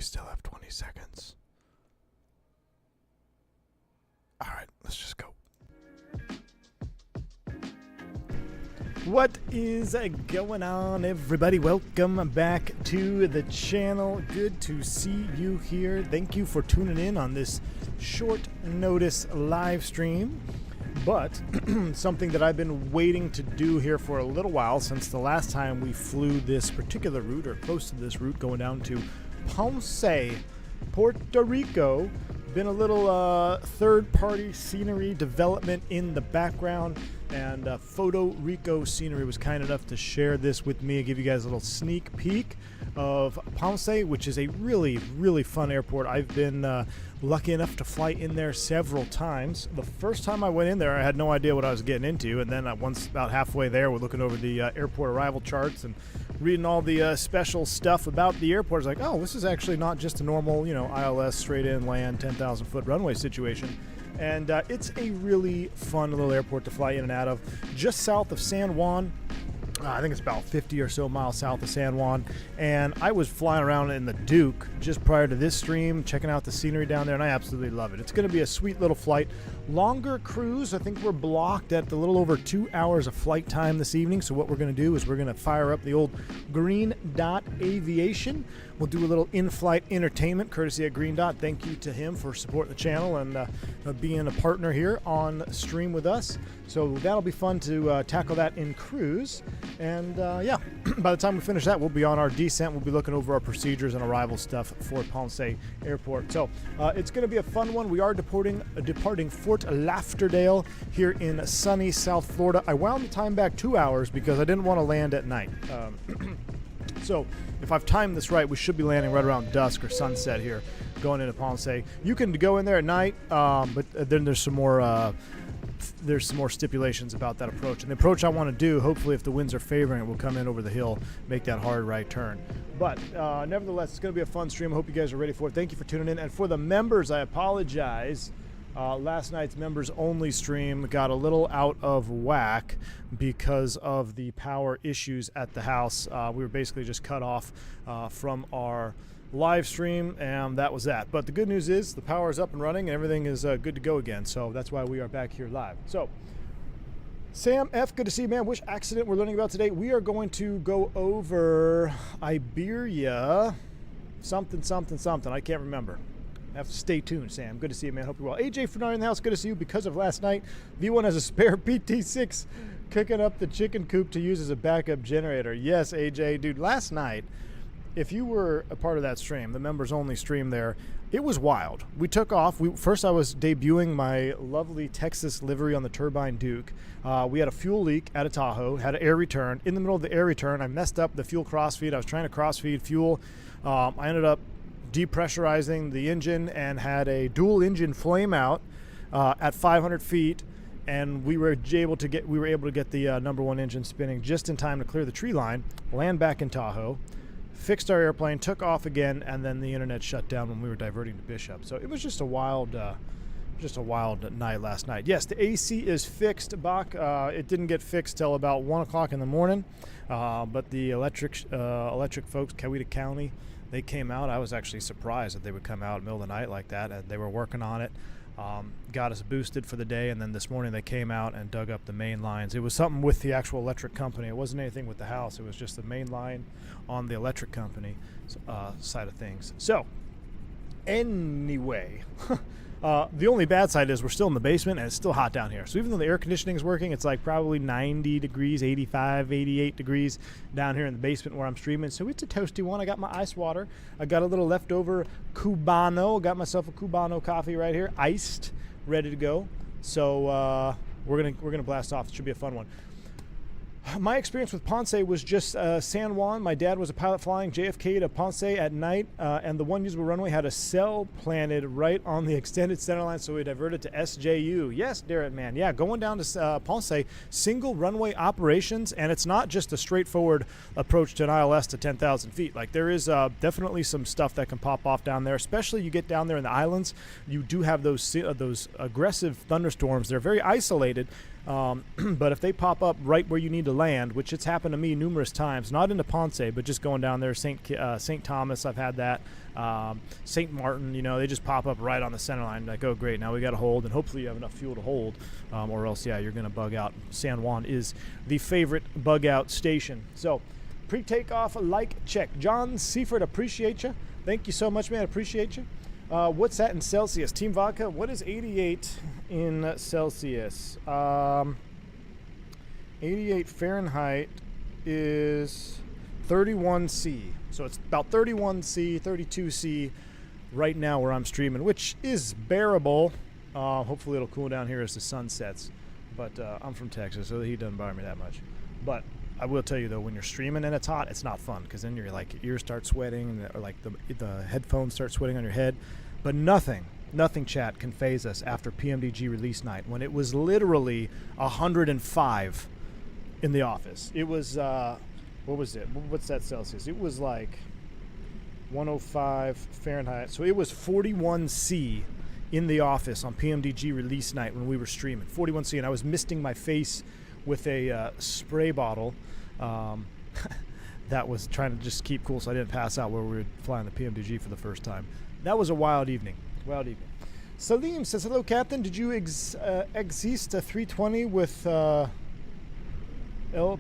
still have 20 seconds. All right, let's just go. What is going on, everybody? Welcome back to the channel. Good to see you here. Thank you for tuning in on this short notice live stream. But something that I've been waiting to do here for a little while, since the last time we flew this particular route, or close to this route, going down to Ponce, Puerto Rico. Been a little third-party scenery development in the background, and Photo Rico Scenery was kind enough to share this with me and give you guys a little sneak peek of Ponce, which is a really, really fun airport. I've been lucky enough to fly in there several times. The first time I went in there, I had no idea what I was getting into, and then once about halfway there, we're looking over the airport arrival charts and reading all the special stuff about the airport. It's like, oh, this is actually not just a normal, ILS straight in land 10,000 foot runway situation. And it's a really fun little airport to fly in and out of, just south of San Juan. I think it's about 50 or so miles south of San Juan, and I was flying around in the Duke just prior to this stream, checking out the scenery down there, and I absolutely love it. It's going to be a sweet little flight. Longer cruise. I think we're blocked at a little over 2 hours of flight time this evening, so what we're going to do is we're going to fire up the old Green Dot Aviation. We'll do a little in-flight entertainment courtesy of Green Dot. Thank you to him for supporting the channel and being a partner here on stream with us. So that'll be fun to tackle that in cruise. And yeah, by the time we finish that, we'll be on our descent. We'll be looking over our procedures and arrival stuff for Ponce Airport. So it's going to be a fun one. We are departing Fort Lauderdale here in sunny South Florida. I wound the time back 2 hours because I didn't want to land at night. So if I've timed this right, we should be landing right around dusk or sunset here going into Ponce. You can go in there at night, but then there's some more stipulations about that approach. And the approach I want to do, hopefully if the winds are favoring it, we'll come in over the hill, make that hard right turn. But nevertheless, it's going to be a fun stream. I hope you guys are ready for it. Thank you for tuning in. And for the members, I apologize. Last night's members only stream got a little out of whack because of the power issues at the house. We were basically just cut off from our live stream, and that was that. But the good news is the power is up and running and everything is good to go again. So that's why we are back here live. So Sam F, good to see you, man. Which accident we're learning about today? We are going to go over Iberia something. I can't remember. Have to stay tuned, Sam. Good to see you, man. Hope you're well. AJ Fernari in the house. Good to see you. Because of last night, V1 has a spare PT6 cooking up the chicken coop to use as a backup generator. Yes, AJ. Dude, last night, if you were a part of that stream, the members only stream there, it was wild. We took off. First, I was debuting my lovely Texas livery on the Turbine Duke. We had a fuel leak at a Tahoe, had an air return. In the middle of the air return, I messed up the fuel crossfeed. I was trying to crossfeed fuel. I ended up depressurizing the engine and had a dual engine flame out at 500 feet, and we were able to get the number one engine spinning just in time to clear the tree line, land back in Tahoe, fixed our airplane, took off again, and then the internet shut down when we were diverting to Bishop. So it was just a wild night last night. Yes, the AC is fixed, Bach. It didn't get fixed till about 1 o'clock in the morning, but the electric folks, Coweta County, they came out. I was actually surprised that they would come out in the middle of the night like that. And they were working on it, got us boosted for the day, and then this morning they came out and dug up the main lines. It was something with the actual electric company. It wasn't anything with the house. It was just the main line on the electric company side of things. So anyway, the only bad side is we're still in the basement and it's still hot down here. So even though the air conditioning is working, it's like probably 90 degrees, 85, 88 degrees down here in the basement where I'm streaming. So it's a toasty one. I got my ice water. I got a little leftover Cubano. Got myself a Cubano coffee right here, iced, ready to go. So we're gonna blast off. It should be a fun one. My experience with Ponce was just San Juan. My dad was a pilot flying JFK to Ponce at night, and the one usable runway had a cell planted right on the extended center line, so we diverted to SJU. Yes, Darren, man. Yeah, going down to Ponce, single runway operations, and it's not just a straightforward approach to an ILS to 10,000 feet. Like, there is definitely some stuff that can pop off down there, especially you get down there in the islands. You do have those aggressive thunderstorms. They're very isolated. But if they pop up right where you need to land, which it's happened to me numerous times, not into Ponce, but just going down there, St. Thomas, I've had that, St. Martin, you know, they just pop up right on the center line. Like, oh, great, now we got to hold, and hopefully you have enough fuel to hold, or else, yeah, you're going to bug out. San Juan is the favorite bug out station. So, pre-takeoff like check. John Seaford, appreciate you. Thank you so much, man. Appreciate you. What's that in Celsius? Team Vodka, what is 88 in Celsius? 88 Fahrenheit is 31C. So it's about 31C, 32C right now where I'm streaming, which is bearable. Hopefully it'll cool down here as the sun sets. But I'm from Texas, so the heat doesn't bother me that much. But I will tell you, though, when you're streaming and it's hot, it's not fun, because then your ears start sweating, or like the headphones start sweating on your head. But nothing, chat, can phase us after PMDG release night, when it was literally 105 in the office. It was, what was it? What's that Celsius? It was like 105 Fahrenheit. So it was 41C in the office on PMDG release night when we were streaming. 41C, and I was misting my face with a spray bottle that was trying to just keep cool so I didn't pass out while we were flying the PMDG for the first time. That was a wild evening. Salim says, hello, Captain. Did you exist a 320 with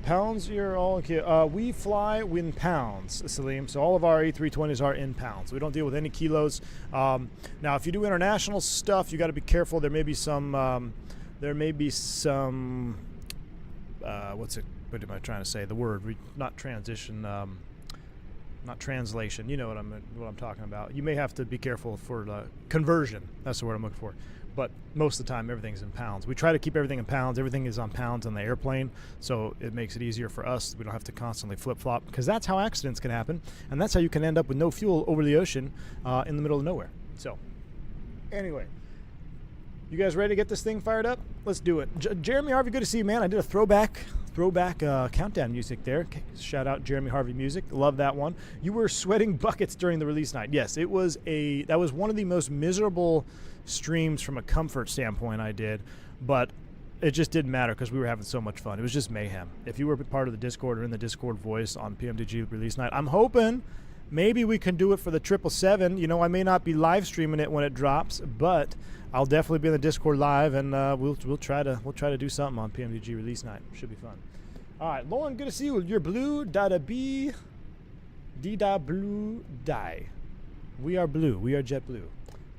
pounds? You're all okay. We fly in pounds, Salim. So all of our A320s are in pounds. We don't deal with any kilos. Now, if you do international stuff, you got to be careful. There may be some what am I trying to say? The word, not transition, not translation. You know what I'm talking about. You may have to be careful for the conversion. That's the word I'm looking for. But most of the time, everything's in pounds. We try to keep everything in pounds. Everything is on pounds on the airplane, so it makes it easier for us. We don't have to constantly flip-flop, because that's how accidents can happen, and that's how you can end up with no fuel over the ocean in the middle of nowhere. So, anyway. You guys ready to get this thing fired up? Let's do it. Jeremy Harvey, good to see you, man. I did a throwback countdown music there. Okay, shout out Jeremy Harvey Music. Love that one. You were sweating buckets during the release night. Yes, that was one of the most miserable streams from a comfort standpoint I did, but it just didn't matter because we were having so much fun. It was just mayhem. If you were part of the Discord or in the Discord voice on PMDG release night, I'm hoping maybe we can do it for the 777. You know, I may not be live streaming it when it drops, but I'll definitely be in the Discord live, and we'll try to do something on PMDG release night. Should be fun. All right, Lauren, good to see you. You're blue. Da B. Da blue die. We are blue. We are jet blue.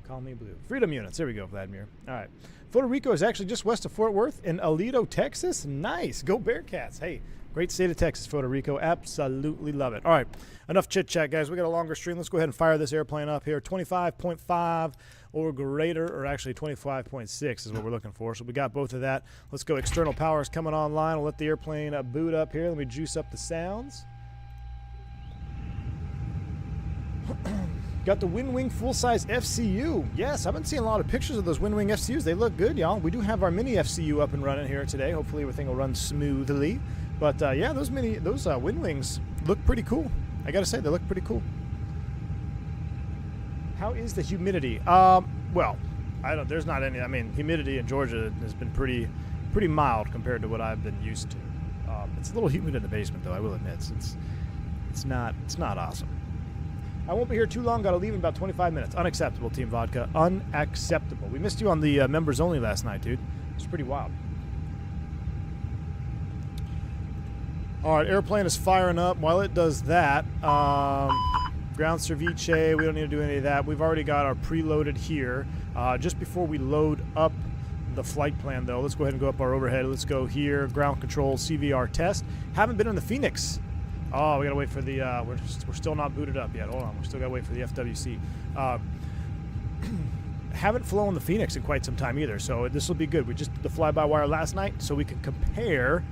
Call me blue. Freedom units. There we go, Vladimir. All right. Puerto Rico is actually just west of Fort Worth in Aledo, Texas. Nice. Go Bearcats. Hey, great state of Texas, Puerto Rico. Absolutely love it. All right. Enough chit chat, guys. We got a longer stream. Let's go ahead and fire this airplane up here. 25.5 or greater, or actually 25.6 is what we're looking for. So we got both of that. Let's go. External power is coming online. We'll let the airplane boot up here. Let me juice up the sounds. Got the Windwing full-size FCU. Yes, I've been seeing a lot of pictures of those Windwing FCUs. They look good, y'all. We do have our mini FCU up and running here today. Hopefully everything will run smoothly. But yeah, those Windwings look pretty cool. I gotta say, they look pretty cool. How is the humidity? Well, there's not any. I mean, humidity in Georgia has been pretty mild compared to what I've been used to. It's a little humid in the basement, though. I will admit, it's not awesome. I won't be here too long. Got to leave in about 25 minutes. Unacceptable, Team Vodka. Unacceptable. We missed you on the members only last night, dude. It's pretty wild. All right, airplane is firing up. While it does that, ground ceviche, we don't need to do any of that. We've already got our preloaded here. Just before we load up the flight plan, though, let's go ahead and go up our overhead. Let's go here, ground control CVR test. Haven't been in the Phoenix. Oh, we gotta wait for the, we're still not booted up yet. Hold on, we still gotta wait for the FWC. Haven't flown the Phoenix in quite some time either, so this will be good. We just did the fly-by-wire last night, so we can compare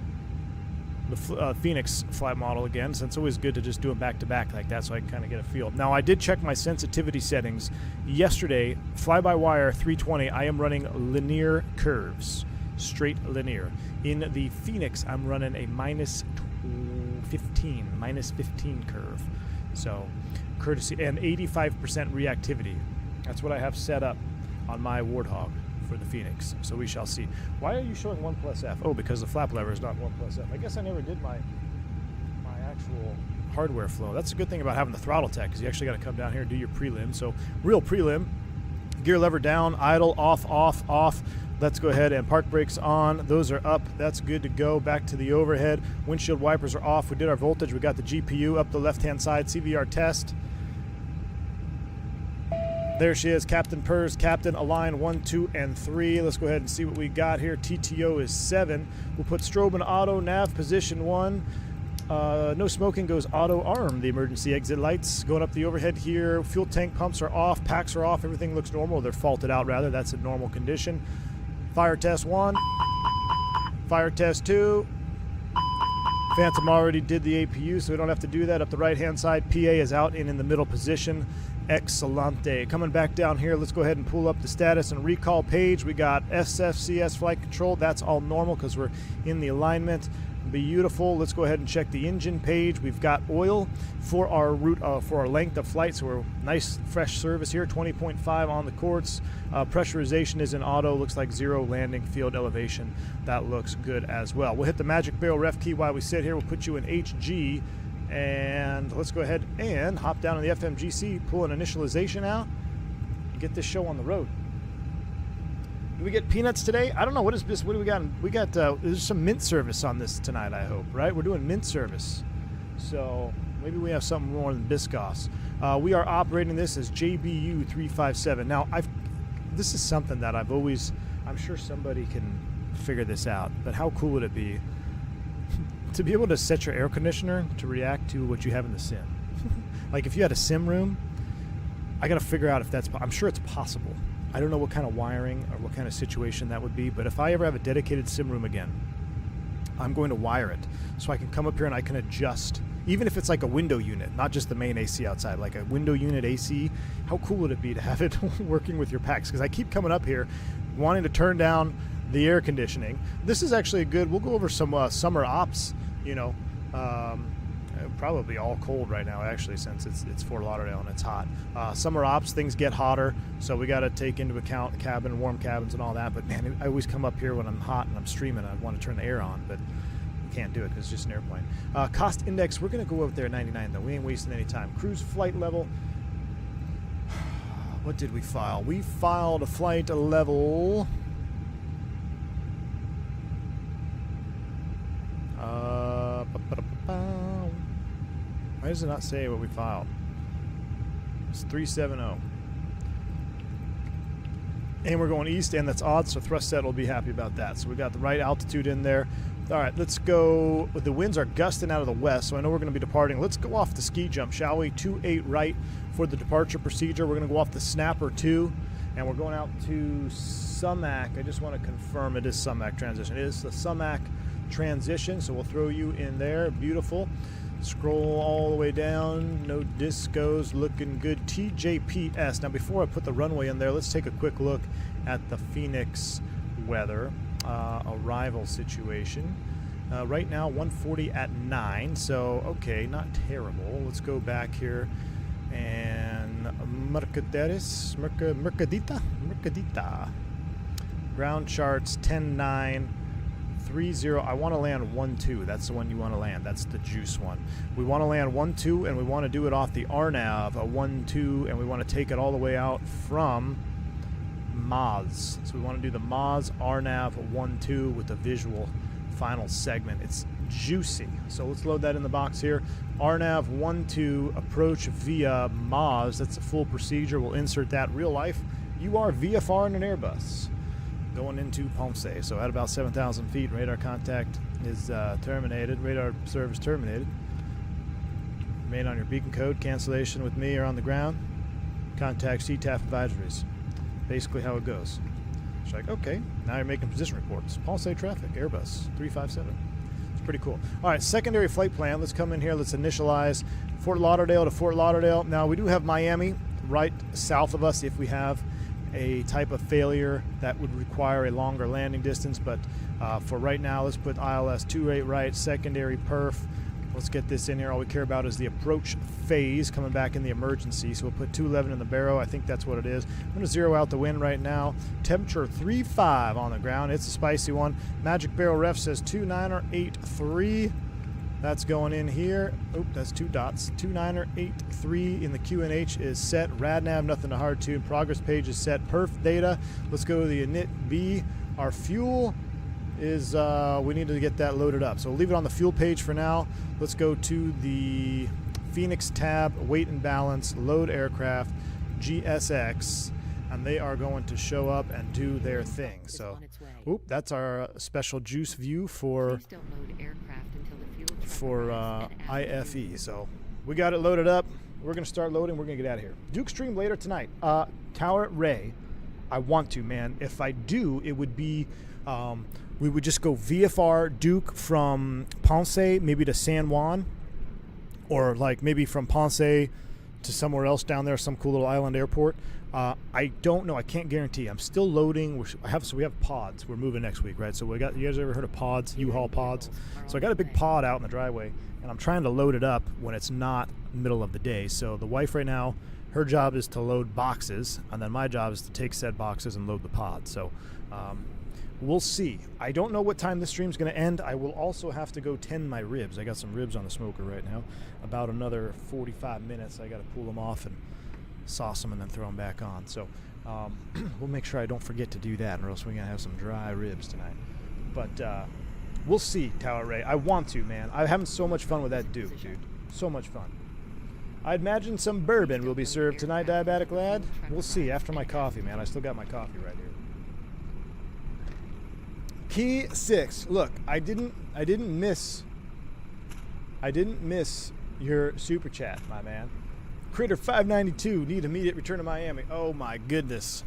the Phoenix flight model again, so it's always good to just do it back-to-back like that so I can kind of get a feel. Now, I did check my sensitivity settings. Yesterday, fly-by-wire 320, I am running linear curves, straight linear. In the Phoenix, I'm running a minus 15 curve. So, courtesy, and 85% reactivity. That's what I have set up on my Warthog for the Fenix. So we shall see. Why are you showing 1+F? Oh, because the flap lever is not 1+F. I guess I never did my actual hardware flow. That's a good thing about having the Throttletek, because you actually got to come down here and do your prelim. So real prelim, gear lever down, idle, off, off, off. Let's go ahead and park brakes on. Those are up. That's good to go. Back to the overhead. Windshield wipers are off. We did our voltage. We got the GPU up the left-hand side. CVR test. There she is, Captain Pers, Captain, align 1, 2, and 3. Let's go ahead and see what we got here. TTO is 7. We'll put strobe in auto, nav position 1. No smoking goes auto, arm the emergency exit lights. Going up the overhead here. Fuel tank pumps are off, packs are off. Everything looks normal. They're faulted out, rather. That's a normal condition. Fire test 1. Fire test 2. Phantom already did the APU, so we don't have to do that. Up the right-hand side, PA is out and in the middle position. Excelente. Coming back down here, let's go ahead and pull up the status and recall page. We got SFCS flight control. That's all normal because we're in the alignment. Beautiful. Let's go ahead and check the engine page. We've got oil for our route, for our length of flight, so we're nice fresh service here. 20.5 on the quartz. Pressurization is in auto. Looks like 0 landing field elevation. That looks good as well. We'll hit the magic barrel ref key while we sit here. We'll put you in HG, and let's go ahead and hop down on the FMGC, pull an initialization out, and get this show on the road. Do we get peanuts today? I don't know. What is this? What do we got? We got, there's some mint service on this tonight, I hope, right? We're doing mint service. So maybe we have something more than Biscoffs. We are operating this as JBU 357. Now, this is something that I've always, I'm sure somebody can figure this out, but how cool would it be to be able to set your air conditioner to react to what you have in the sim? Like if you had a sim room, I got to figure out if that's, I'm sure it's possible. I don't know what kind of wiring or what kind of situation that would be, but if I ever have a dedicated sim room again, I'm going to wire it so I can come up here and I can adjust, even if it's like a window unit, not just the main AC outside, like a window unit AC. How cool would it be to have it working with your packs? Because I keep coming up here wanting to turn down the air conditioning. This is actually a good, we'll go over some summer ops, you know, probably all cold right now, actually, since it's Fort Lauderdale and it's hot. Summer ops, things get hotter, so we got to take into account cabin, warm cabins and all that. But man, I always come up here when I'm hot and I'm streaming. I want to turn the air on, but we can't do it because it's just an airplane. Cost index, we're going to go up there at 99 though. We ain't wasting any time. Cruise flight level. What did we file? We filed a flight level. Why does it not say what we filed? It's 370. And we're going east, and that's odd, so Thrustset will be happy about that. So we got the right altitude in there. All right, let's go. The winds are gusting out of the west, so I know we're going to be departing. Let's go off the ski jump, shall we? 28 right for the departure procedure. We're going to go off the Snapper 2, and we're going out to Sumac. I just want to confirm it is Sumac transition. It is the Sumac transition, so we'll throw you in there. Beautiful. Scroll all the way down. No discos. Looking good. TJPS. Now, before I put the runway in there, let's take a quick look at the Phoenix weather arrival situation. Right now, 140 at 9. So, okay, not terrible. Let's go back here and Mercadita. Ground charts 10-9. 30. I want to land 1-2. That's the one you want to land. That's the juice one. We want to land 1-2, and we want to do it off the RNAV, a 1-2, and we want to take it all the way out from Maz. So we want to do the Maz RNAV 1-2 with the visual final segment. It's juicy. So let's load that in the box here. RNAV 1-2 approach via Maz. That's a full procedure. We'll insert that. Real life, you are VFR in an Airbus going into Ponce. So at about 7,000 feet, radar contact is terminated. Radar service terminated. Remain on your beacon code. Cancellation with me or on the ground. Contact CTAF advisories. Basically how it goes. It's like, okay, now you're making position reports. Ponce traffic, Airbus 357. It's pretty cool. All right, secondary flight plan. Let's come in here. Let's initialize Fort Lauderdale to Fort Lauderdale. Now, we do have Miami right south of us if we have a type of failure that would require a longer landing distance, but for right now, let's put ILS 28 right, secondary perf, Let's get this in here. All we care about is the approach phase coming back in the emergency. So we'll put 211 in the barrow. I think that's what it is. I'm going to zero out the wind right now. Temperature 3.5 on the ground. It's a spicy one. Magic Barrel Ref says 29083. That's going in here. Oop, that's 2 dots. 29083 in the QNH is set. Radnav, nothing to hard tune. Progress page is set. Perf data. Let's go to the init B. Our fuel is we need to get that loaded up, so we'll leave it on the fuel page for now. Let's go to the Fenix tab, weight and balance, load aircraft, GSX, and they are going to show up and do their thing. So oop, that's our special juice view for IFE. So we got it loaded up. We're gonna start loading. We're gonna get out of here. Duke stream later tonight. Tower Ray, I want to, man. If I do, it would be we would just go VFR Duke from Ponce maybe to San Juan, or like maybe from Ponce to somewhere else down there, some cool little island airport. I don't know. I can't guarantee. I'm still loading. We have pods. We're moving next week, right? So we got. You guys ever heard of pods? U-Haul pods. So I got a big pod out in the driveway, and I'm trying to load it up when it's not middle of the day. So the wife right now, her job is to load boxes, and then my job is to take said boxes and load the pod. So we'll see. I don't know what time this stream's going to end. I will also have to go tend my ribs. I got some ribs on the smoker right now. About another 45 minutes. I got to pull them off and sauce them and then throw them back on. So we'll make sure I don't forget to do that, or else we're going to have some dry ribs tonight. But we'll see, Tower Ray. I want to, man. I'm having so much fun with that Duke, dude. So much fun. I imagine some bourbon will be served tonight, Diabetic Lad. We'll see after my coffee, man. I still got my coffee right here. Key 6. Look, I didn't miss your super chat, my man. Critter 592, need immediate return to Miami. Oh my goodness.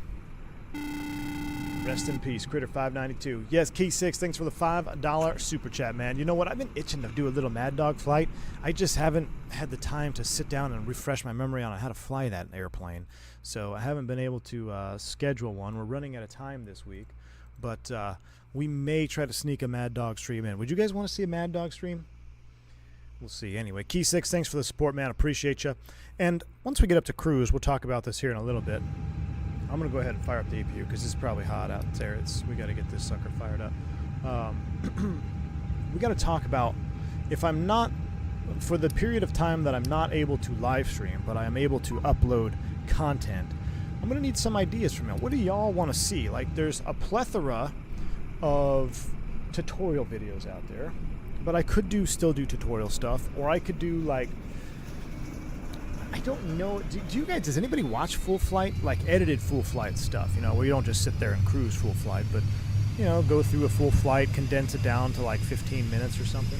Rest in peace, Critter 592. Yes, Key 6, thanks for the $5 super chat, man. You know what? I've been itching to do a little Mad Dog flight. I just haven't had the time to sit down and refresh my memory on how to fly that airplane. So I haven't been able to schedule one. We're running out of time this week. But we may try to sneak a Mad Dog stream in. Would you guys want to see a Mad Dog stream? We'll see. Anyway, Key 6, thanks for the support, man. Appreciate you. And once we get up to cruise, we'll talk about this here in a little bit. I'm going to go ahead and fire up the APU because it's probably hot out there. We got to get this sucker fired up. We got to talk about, if I'm not, for the period of time that I'm not able to live stream, but I am able to upload content, I'm going to need some ideas from you. What do y'all want to see? Like, there's a plethora of tutorial videos out there, but I could still do tutorial stuff, or I could do, like, I don't know. Do you guys, does anybody watch full flight? Like edited full flight stuff, you know, where you don't just sit there and cruise full flight, but, you know, go through a full flight, condense it down to like 15 minutes or something.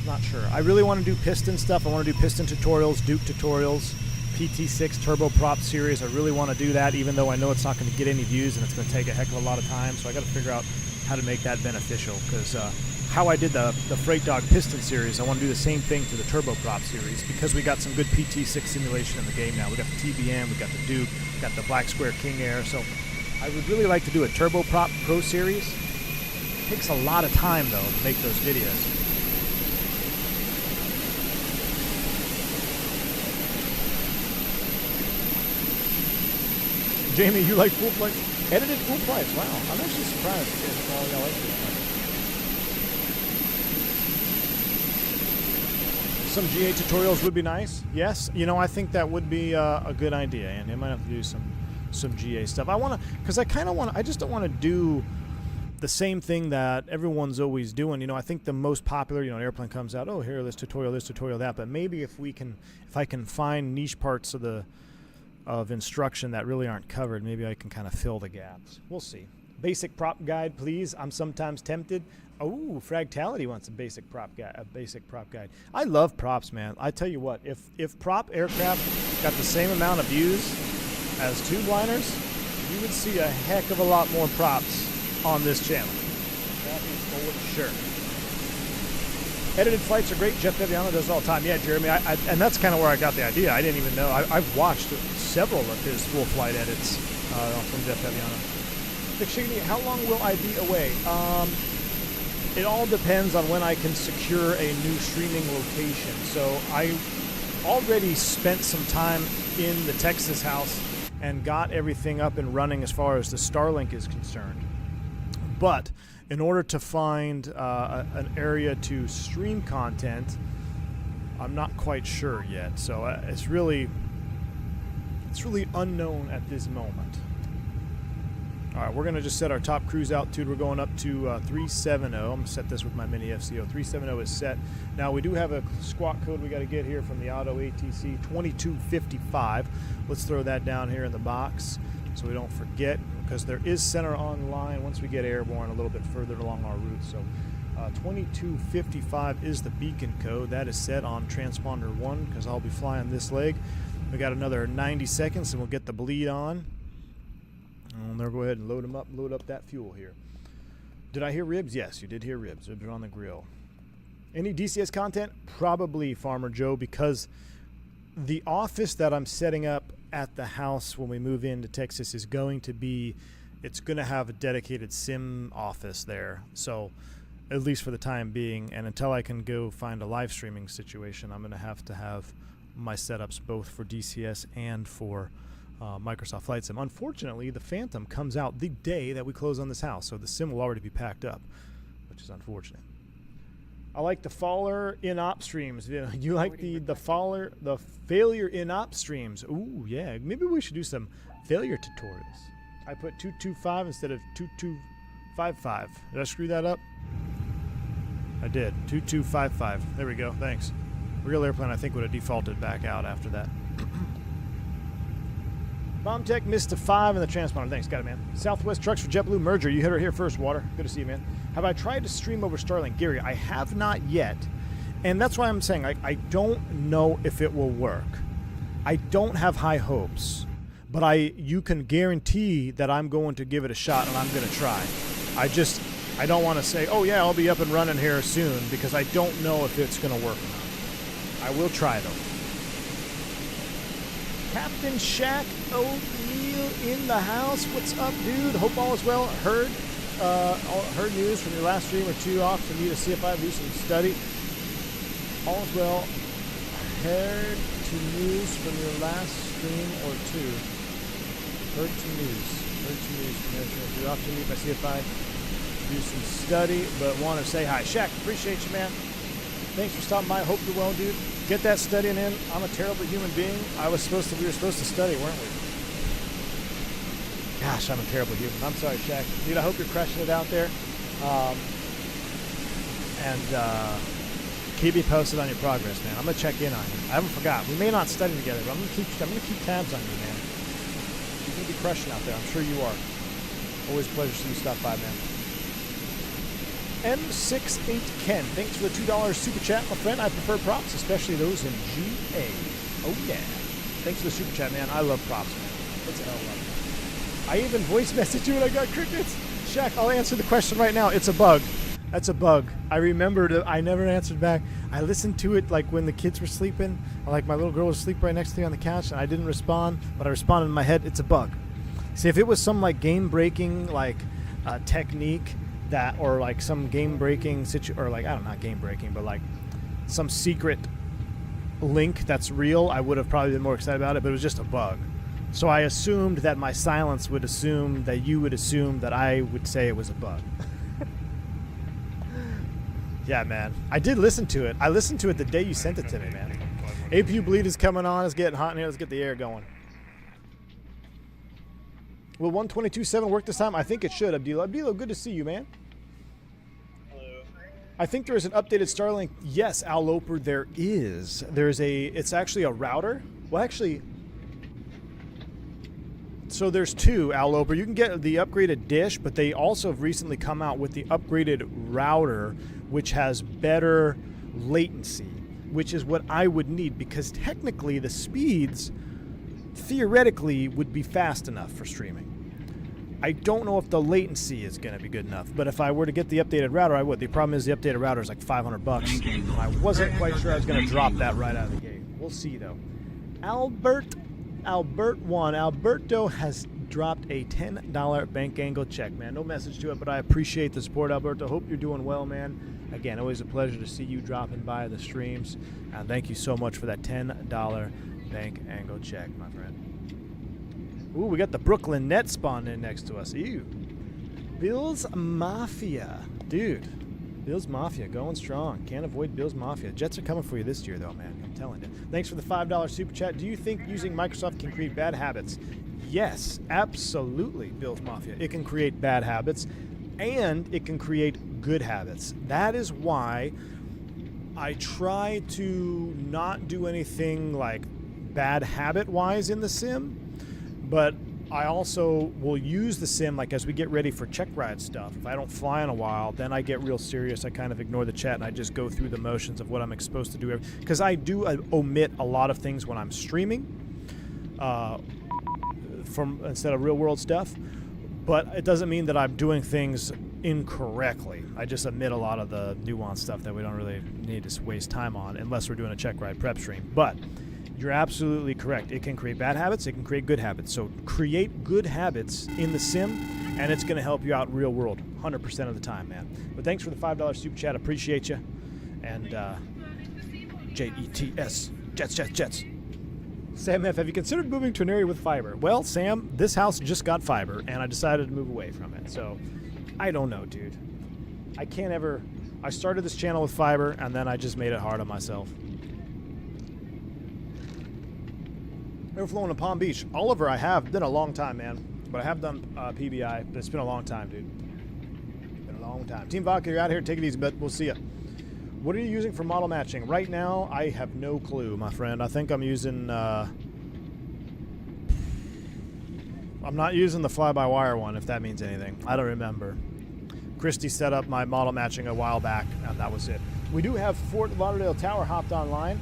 Not sure. I really want to do piston stuff. I want to do piston tutorials, Duke tutorials, PT6 turboprop series. I really want to do that, even though I know it's not going to get any views and it's going to take a heck of a lot of time. So I got to figure out how to make that beneficial, because how I did the Freight Dog piston series, I want to do the same thing to the turboprop series, because we got some good PT6 simulation in the game now. We got the TBM, we got the Duke, we got the Black Square King Air. So I would really like to do a turboprop pro series. It takes a lot of time though to make those videos. Jamie, you like full flight? Edited full flights? Wow, I'm actually surprised at all y'all like full flights. Some GA tutorials would be nice. Yes, you know, I think that would be a good idea, and I might have to do some GA stuff. I want to, because I kind of want to, I just don't want to do the same thing that everyone's always doing. You know, I think the most popular, you know, an airplane comes out, oh, here, this tutorial, that. But maybe if I can find niche parts of instruction that really aren't covered, maybe I can kind of fill the gaps. We'll see. Basic prop guide, please. I'm sometimes tempted. Oh, Fragtality wants a basic prop guide. I love props, man. I tell you what, if prop aircraft got the same amount of views as tube-liners, you would see a heck of a lot more props on this channel. That is for sure. Edited flights are great. Jeff Deviano does it all the time. Yeah, Jeremy, and that's kind of where I got the idea. I didn't even know. I've watched several of his full flight edits from Jeff Deviano. McShigney, how long will I be away? it all depends on when I can secure a new streaming location. So I already spent some time in the Texas house and got everything up and running as far as the Starlink is concerned. But in order to find an area to stream content, I'm not quite sure yet. So it's really unknown at this moment. All right, we're going to just set our top cruise altitude. We're going up to 370. I'm going to set this with my mini FCO. 370 is set. Now, we do have a squawk code we got to get here from the auto ATC, 2255. Let's throw that down here in the box so we don't forget, because there is center online once we get airborne a little bit further along our route. So 2255 is the beacon code. That is set on transponder 1 because I'll be flying this leg. We got another 90 seconds and we'll get the bleed on. And they'll go ahead and load up that fuel here. Did I hear ribs? Yes, you did hear ribs. Ribs are on the grill. Any DCS content? Probably, Farmer Joe, because the office that I'm setting up at the house when we move into Texas is going to be, it's going to have a dedicated sim office there. So at least for the time being, and until I can go find a live streaming situation, I'm going to have my setups both for DCS and for Microsoft Flight Sim. Unfortunately, the Phantom comes out the day that we close on this house, so the sim will already be packed up, which is unfortunate. I like the faller in op streams. You like the failure in op streams. Ooh, yeah. Maybe we should do some failure tutorials. I put 225 instead of 2255. Did I screw that up? I did. 2255. There we go. Thanks. Real airplane, I think, would have defaulted back out after that. Bombtech missed a 5 in the transponder. Thanks, got it, man. Southwest Trucks for JetBlue merger. You hit her here first, Water. Good to see you, man. Have I tried to stream over Starlink? Gary, I have not yet. And that's why I'm saying I don't know if it will work. I don't have high hopes. But you can guarantee that I'm going to give it a shot and I'm going to try. I don't want to say, oh, yeah, I'll be up and running here soon, because I don't know if it's going to work or not. I will try, though. Captain Shaq O'Neill in the house. What's up, dude? Hope all is well. Heard news from your last stream or two off for me to see if I do some study. All is well. Heard to news from your last stream or two. Heard to news from your stream. You're off to me if I see if I do some study, but want to say hi. Shaq, appreciate you, man. Thanks for stopping by. Hope you're well, dude. Get that studying in. I'm a terrible human being. We were supposed to study, weren't we? Gosh, I'm a terrible human. I'm sorry, Shaq. Dude, I hope you're crushing it out there. Keep me posted on your progress, man. I'm gonna check in on you. I haven't forgot. We may not study together, but I'm gonna keep tabs on you, man. You're gonna be crushing out there. I'm sure you are. Always a pleasure to see you stop by, man. M68 Ken, thanks for the $2 super chat, my friend. I prefer props, especially those in GA. Oh yeah. Thanks for the super chat, man. I love props, man. It's an love. I even voice messaged you when I got crickets. Shaq, I'll answer the question right now. It's a bug. That's a bug. I remembered it. I never answered back. I listened to it like when the kids were sleeping, or like my little girl was asleep right next to me on the couch, and I didn't respond, but I responded in my head. It's a bug. See, if it was some like game-breaking like technique, that, or like some game-breaking or like, I don't know, not game-breaking, but like some secret link that's real, I would have probably been more excited about it, but it was just a bug. So I assumed that my silence would assume that you would assume that I would say it was a bug. Yeah, man. I did listen to it. I listened to it the day you sent it to me, man. APU bleed is coming on. It's getting hot in here. Let's get the air going. Will 122.7 work this time? I think it should, Abdillah. Abdillah, good to see you, man. Hello. I think there is an updated Starlink. Yes, Al Loper, there is. It's actually a router. Well, actually, so there's two, Al Loper. You can get the upgraded dish, but they also have recently come out with the upgraded router, which has better latency, which is what I would need, because technically the speeds theoretically would be fast enough for streaming. I don't know if the latency is going to be good enough, but if I were to get the updated router, I would. The problem is the updated router is like $500. I wasn't quite sure I was going to drop that right out of the gate. We'll see, though. Albert 1. Alberto has dropped a $10 bank angle check, man. No message to it, but I appreciate the support, Alberto. Hope you're doing well, man. Again, always a pleasure to see you dropping by the streams. Thank you so much for that $10 bank angle check, my friend. Ooh, we got the Brooklyn Nets spawned in next to us. Ew. Bills Mafia. Dude, Bills Mafia going strong. Can't avoid Bills Mafia. Jets are coming for you this year, though, man. I'm telling you. Thanks for the $5 super chat. Do you think using Microsoft can create bad habits? Yes, absolutely, Bills Mafia. It can create bad habits, and it can create good habits. That is why I try to not do anything like bad habit-wise in the sim, but I also will use the sim like as we get ready for check ride stuff. If I don't fly in a while, then I get real serious. I kind of ignore the chat and I just go through the motions of what I'm supposed to do. Because I do omit a lot of things when I'm streaming instead of real world stuff. But it doesn't mean that I'm doing things incorrectly. I just omit a lot of the nuanced stuff that we don't really need to waste time on unless we're doing a check ride prep stream. But you're absolutely correct. It can create bad habits. It can create good habits. So create good habits in the sim, and it's going to help you out real world 100% of the time, man. But thanks for the $5 super chat. Appreciate you. And JETS. Jets. Sam F., have you considered moving to an area with fiber? Well, Sam, this house just got fiber, and I decided to move away from it. So I don't know, dude. I started this channel with fiber, and then I just made it hard on myself. Never flown to Palm Beach. Oliver, I have. Been a long time, man. But I have done PBI, but it's been a long time, dude. Been a long time. Team Vodka, you're out here. Take it easy, but we'll see ya. What are you using for model matching? Right now, I have no clue, my friend. I think I'm using... I'm not using the fly-by-wire one, if that means anything. I don't remember. Christy set up my model matching a while back, and that was it. We do have Fort Lauderdale Tower hopped online.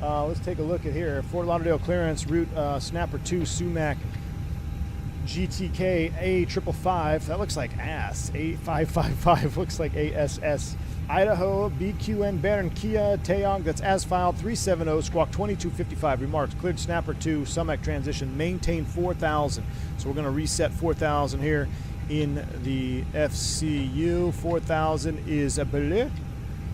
Let's take a look at here. Fort Lauderdale clearance, route Snapper 2, Sumac GTK A555. That looks like ass. A555 looks like ASS. Idaho, BQN Baron Kia Taeyong, that's as filed 370, squawk 2255. Remarks, cleared Snapper 2, Sumac transition, maintain 4,000. So we're going to reset 4,000 here in the FCU. 4,000 is a bleu.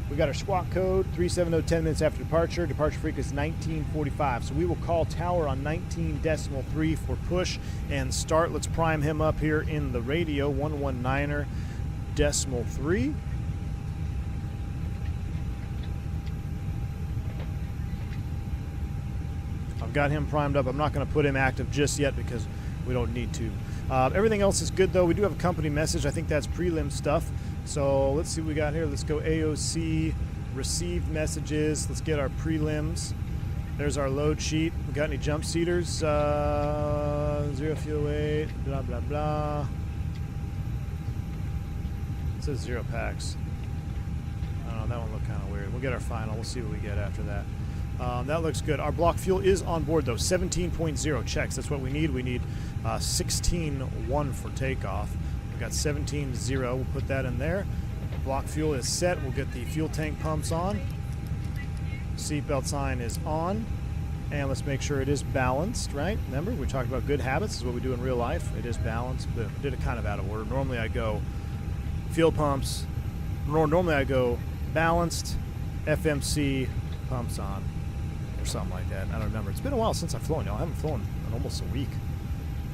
We got our squawk code, 370, 10 minutes after departure. Departure frequency is 1945. So we will call tower on 19.3 for push and start. Let's prime him up here in the radio, 119.3. I've got him primed up. I'm not going to put him active just yet because we don't need to. Everything else is good, though. We do have a company message. I think that's prelim stuff. So let's see what we got here. Let's go AOC, received messages. Let's get our prelims. There's our load sheet. We got any jump seaters? 0 fuel weight, blah, blah, blah. It says 0 packs. I don't know, that one looked kind of weird. We'll get our final. We'll see what we get after that. That looks good. Our block fuel is on board, though. 17.0 checks. That's what we need. We need 16.1 for takeoff. We've got 17.0. We'll put that in there. Block fuel is set. We'll get the fuel tank pumps on. Seatbelt sign is on. And let's make sure it is balanced, right? Remember, we talked about good habits. This is what we do in real life. It is balanced. But I did it kind of out of order. Normally I go fuel pumps. Normally I go balanced, FMC, pumps on, or something like that. I don't remember. It's been a while since I've flown, y'all. I haven't flown in almost a week.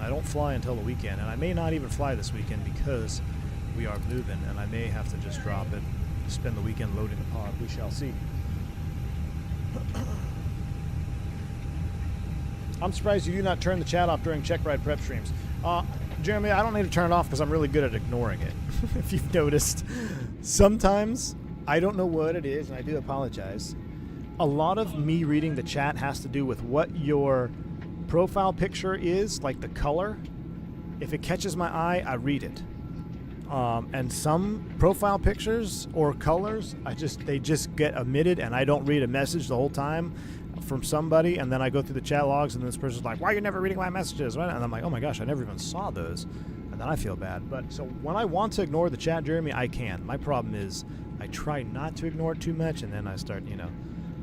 I don't fly until the weekend, and I may not even fly this weekend because we are moving, and I may have to just drop it, spend the weekend loading the pod. We shall see. I'm surprised you do not turn the chat off during check ride prep streams. Jeremy, I don't need to turn it off because I'm really good at ignoring it. If you've noticed, sometimes I don't know what it is, and I do apologize. A lot of me reading the chat has to do with what your profile picture is, like the color. If it catches my eye, I read it. And some profile pictures or colors, they just get omitted, and I don't read a message the whole time from somebody, and then I go through the chat logs, and this person's like, "Why are you never reading my messages?" And I'm like, "Oh my gosh, I never even saw those," and then I feel bad. But so when I want to ignore the chat, Jeremy, I can. My problem is I try not to ignore it too much, and then I start,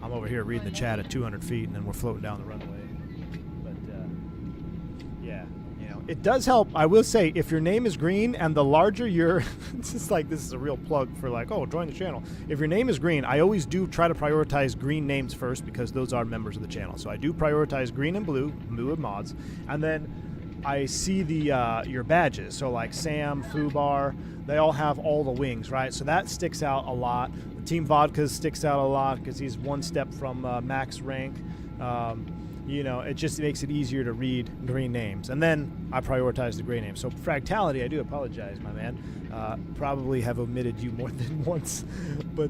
I'm over here reading the chat at 200 feet, and then we're floating down the runway. But yeah, it does help. I will say, if your name is green and the larger your, it's just like this is a real plug for like, oh, join the channel. If your name is green, I always do try to prioritize green names first because those are members of the channel. So I do prioritize green and blue of mods, and then I see the your badges. So like Sam, Fubar, they all have all the wings, right? So that sticks out a lot. Team Vodka sticks out a lot because he's one step from max rank. You know, it just makes it easier to read green names. And then I prioritize the gray names. So Fractality, I do apologize, my man. Probably have omitted you more than once, but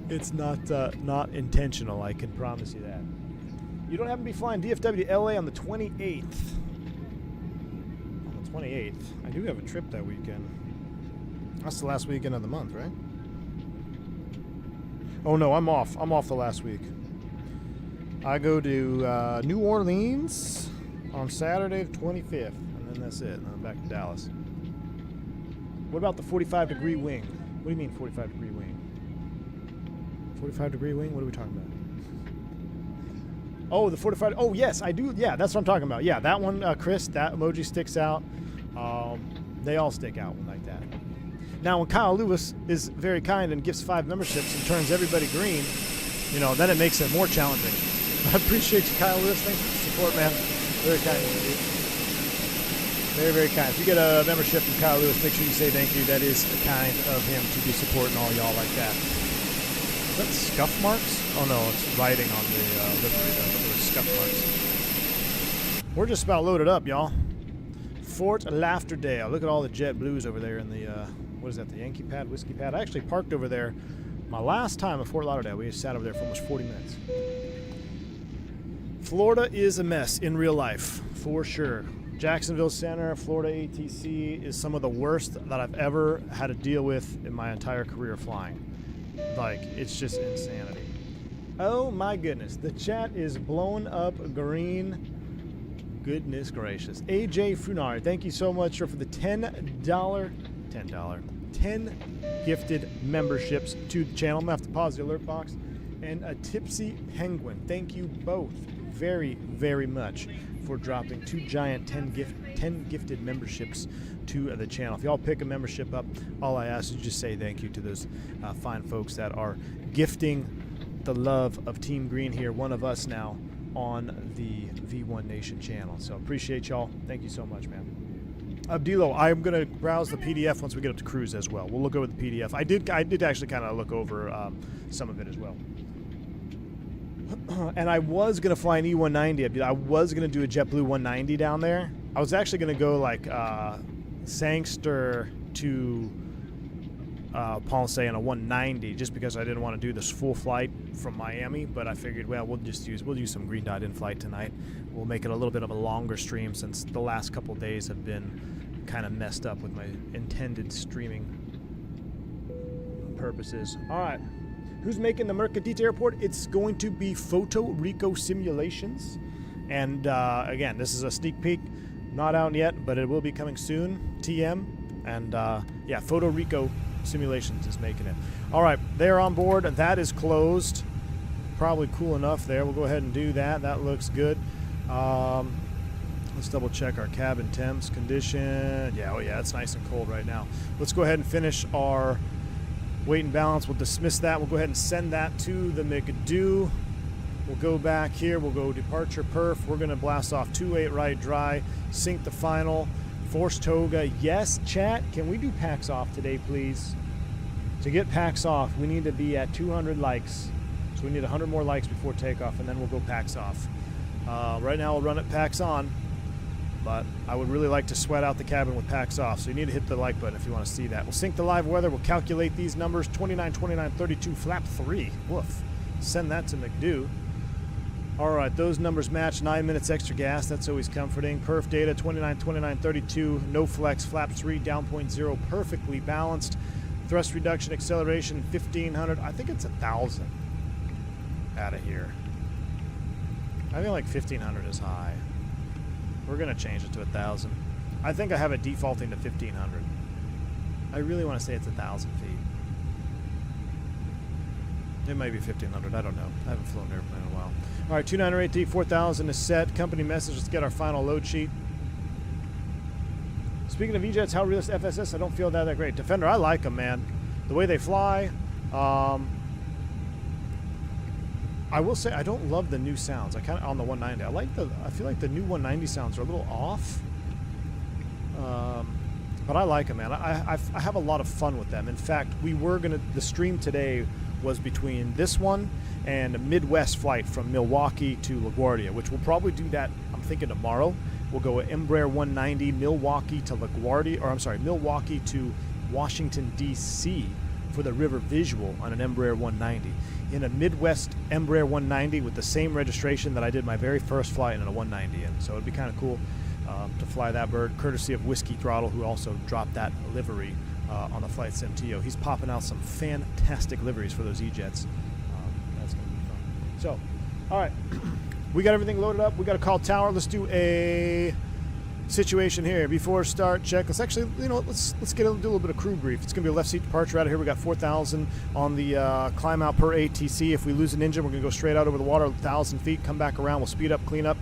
it's not intentional, I can promise you that. You don't happen to be flying DFW to LA on the 28th. On the 28th. I do have a trip that weekend. That's the last weekend of the month, right? Oh no, I'm off. I'm off the last week. I go to New Orleans on Saturday the 25th, and then that's it. And I'm back to Dallas. What about the 45-degree wing? What do you mean 45-degree wing? 45-degree wing? What are we talking about? Oh, the 45. Oh, yes, I do. Yeah, that's what I'm talking about. Yeah, that one, Chris, that emoji sticks out. They all stick out like that. Now, when Kyle Lewis is very kind and gives 5 memberships and turns everybody green, you know, then it makes it more challenging. I appreciate you, Kyle Lewis. Thanks for the support, man. Very kind of you. Very, very kind. If you get a membership from Kyle Lewis, make sure you say thank you. That is kind of him to be supporting all y'all like that. Is that scuff marks? Oh, no, it's writing on the livery. Those scuff marks. We're just about loaded up, y'all. Fort Lauderdale. Look at all the jet blues over there in the, what is that, the Yankee pad, whiskey pad? I actually parked over there my last time at Fort Lauderdale. We just sat over there for almost 40 minutes. Florida is a mess in real life, for sure. Jacksonville Center, Florida ATC is some of the worst that I've ever had to deal with in my entire career flying. Like, it's just insanity. Oh my goodness, the chat is blowing up green. Goodness gracious. AJ Funari, thank you so much for the $10 gifted memberships to the channel. I'm gonna have to pause the alert box. And a Tipsy Penguin, thank you both very, very much for dropping 2 giant 10 gifted memberships to the channel. If y'all pick a membership up, all I ask is just say thank you to those fine folks that are gifting the love of Team Green here, one of us now on the V1 Nation channel. So appreciate y'all. Thank you so much, man. Abdilo, I'm going to browse the PDF once we get up to cruise as well. We'll look over the PDF. I did actually kind of look over some of it as well. And I was going to fly an E190. I was going to do a JetBlue 190 down there. I was actually going to go like Sangster to Ponce in a 190 just because I didn't want to do this full flight from Miami, but I figured, well, we'll use some green dot in flight tonight. We'll make it a little bit of a longer stream since the last couple days have been kind of messed up with my intended streaming purposes. All right. Who's making the Mercadita Airport? It's going to be Photo Rico Simulations. And again, this is a sneak peek. Not out yet, but it will be coming soon. TM. And yeah, Photo Rico Simulations is making it. All right, they're on board. That is closed. Probably cool enough there. We'll go ahead and do that. That looks good. Let's double check our cabin temps condition. Yeah, oh yeah, it's nice and cold right now. Let's go ahead and finish our weight and balance. We'll dismiss that. We'll go ahead and send that to the McDo. We'll go back here. We'll go departure perf. We're going to blast off 28 right dry. Sync the final. Force Toga. Yes, chat. Can we do packs off today, please? To get packs off, we need to be at 200 likes. So we need 100 more likes before takeoff, and then we'll go packs off. Right now, we'll run it packs on. But I would really like to sweat out the cabin with packs off, so you need to hit the like button if you want to see that. We'll sync the live weather. We'll calculate these numbers. 29, 29, 32, flap 3. Woof. Send that to McDo. All right, those numbers match. 9 minutes extra gas. That's always comforting. Perf data, 29, 29, 32. No flex, flap 3, down 0.0. Perfectly balanced. Thrust reduction, acceleration, 1,500. I think it's 1,000 out of here. I feel like 1,500 is high. We're going to change it to 1,000. I think I have it defaulting to 1,500. I really want to say it's 1,000 feet. It might be 1,500. I don't know. I haven't flown an airplane in a while. All right, 2908D, 4,000 is set. Company message. Let's get our final load sheet. Speaking of E-Jets, how realistic FSS? I don't feel that great. Defender, I like them, man. The way they fly. I will say I don't love the new sounds. I kind of on the 190. I feel like the new 190 sounds are a little off. But I like them, man. I have a lot of fun with them. In fact, the stream today was between this one and a Midwest flight from Milwaukee to LaGuardia, which we'll probably do that, I'm thinking, tomorrow. We'll go Embraer 190, Milwaukee to LaGuardia, or I'm sorry, Milwaukee to Washington, D.C. for the river visual on an Embraer 190. In a Midwest Embraer 190 with the same registration that I did my very first flight in a 190 in. So it'd be kind of cool to fly that bird, courtesy of Whiskey Throttle, who also dropped that livery on the Flight Sim TO. He's popping out some fantastic liveries for those E-Jets. That's going to be fun. So, all right. We got everything loaded up. We got to call tower. Let's do a situation here before start check. Let's actually, let's do a little bit of crew brief. It's going to be a left seat departure out of here. We got 4,000 on the climb out per ATC. If we lose an engine, we're going to go straight out over the water, 1,000 feet, come back around. We'll speed up, clean up.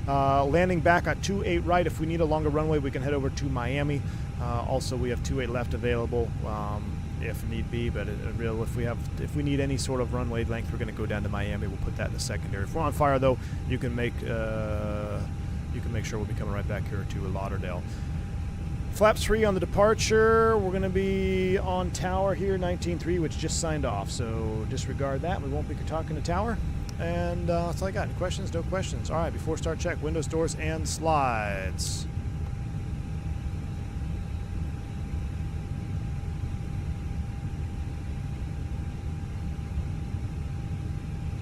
Landing back at 28 right. If we need a longer runway, we can head over to Miami. Also, we have 28 left available if need be. But if we need any sort of runway length, we're going to go down to Miami. We'll put that in the secondary. If we're on fire, though, you can make sure we'll be coming right back here to Lauderdale. Flaps free on the departure. We're going to be on tower here, 19.3, which just signed off. So disregard that. We won't be talking to tower. And that's all I got. Any questions? No questions. All right, before start check, windows, doors, and slides.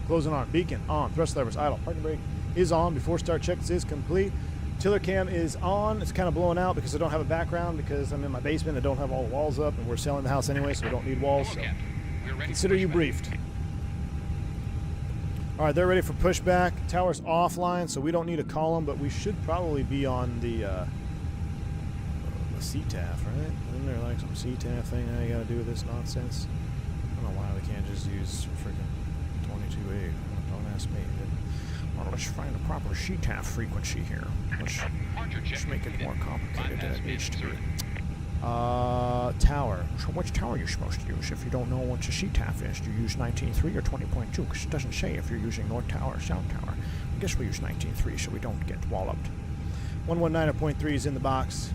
Closing on. Beacon on. Thrust levers idle. Parking brake is on. Before start check, this is complete. Tiller cam is on. It's kind of blowing out because I don't have a background because I'm in my basement. I don't have all the walls up, and we're selling the house anyway, so we don't need walls. So consider you briefed. All right, they're ready for pushback. Tower's offline, so we don't need to call them, but we should probably be on the CTAF, right? Isn't there like some CTAF thing now you got to do with this nonsense? I don't know why we can't just use freaking 22.8. Don't ask me. Well, let's find the proper CTAF frequency here. Let's make it more complicated than it needs to be. Tower. So which tower are you supposed to use? If you don't know what the CTAF is, do you use 19.3 or 20.2? Because it doesn't say if you're using North Tower or South Tower. I guess we use 19.3 so we don't get walloped. 119.3 is in the box.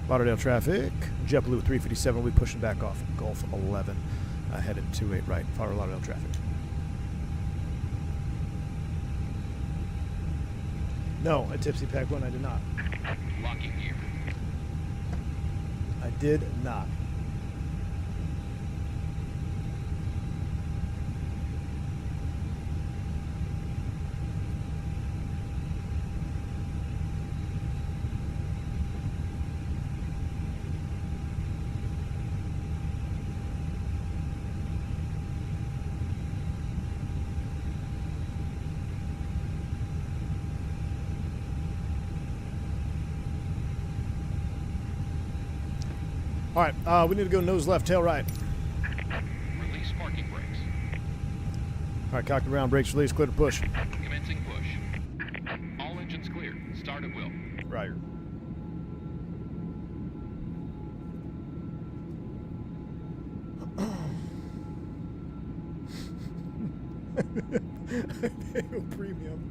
Lauderdale traffic. JetBlue 357 will be pushing back off Gulf 11. Headed 28 right. Follow Lauderdale traffic. No, a tipsy pack one, I did not. Locking gear. I did not. All right, we need to go nose left, tail right. Release parking brakes. All right, cocked around, brakes release, clear to push. Commencing push. All engines clear. Start at will. Right. Premium.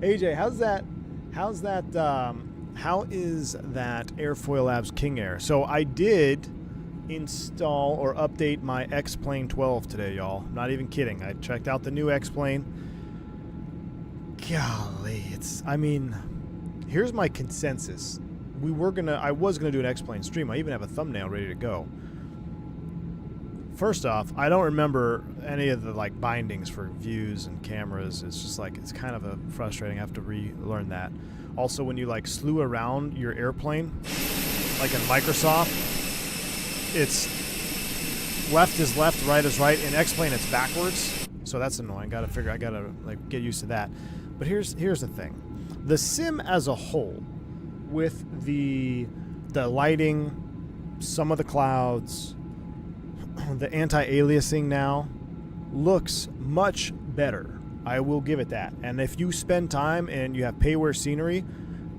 AJ, how is that Airfoil Labs King Air? So I did install or update my X-Plane 12 today, y'all. Not even kidding. I checked out the new X-Plane. Golly, here's my consensus. I was gonna do an X-Plane stream. I even have a thumbnail ready to go. First off, I don't remember any of the bindings for views and cameras. It's just it's kind of frustrating. I have to relearn that. Also, when you slew around your airplane, like in Microsoft, it's left is left, right is right. In X-Plane, it's backwards. So that's annoying. I gotta get used to that. But here's the thing. The sim as a whole, with the lighting, some of the clouds, the anti-aliasing now, looks much better I will give it that. And if you spend time and you have pay-where scenery,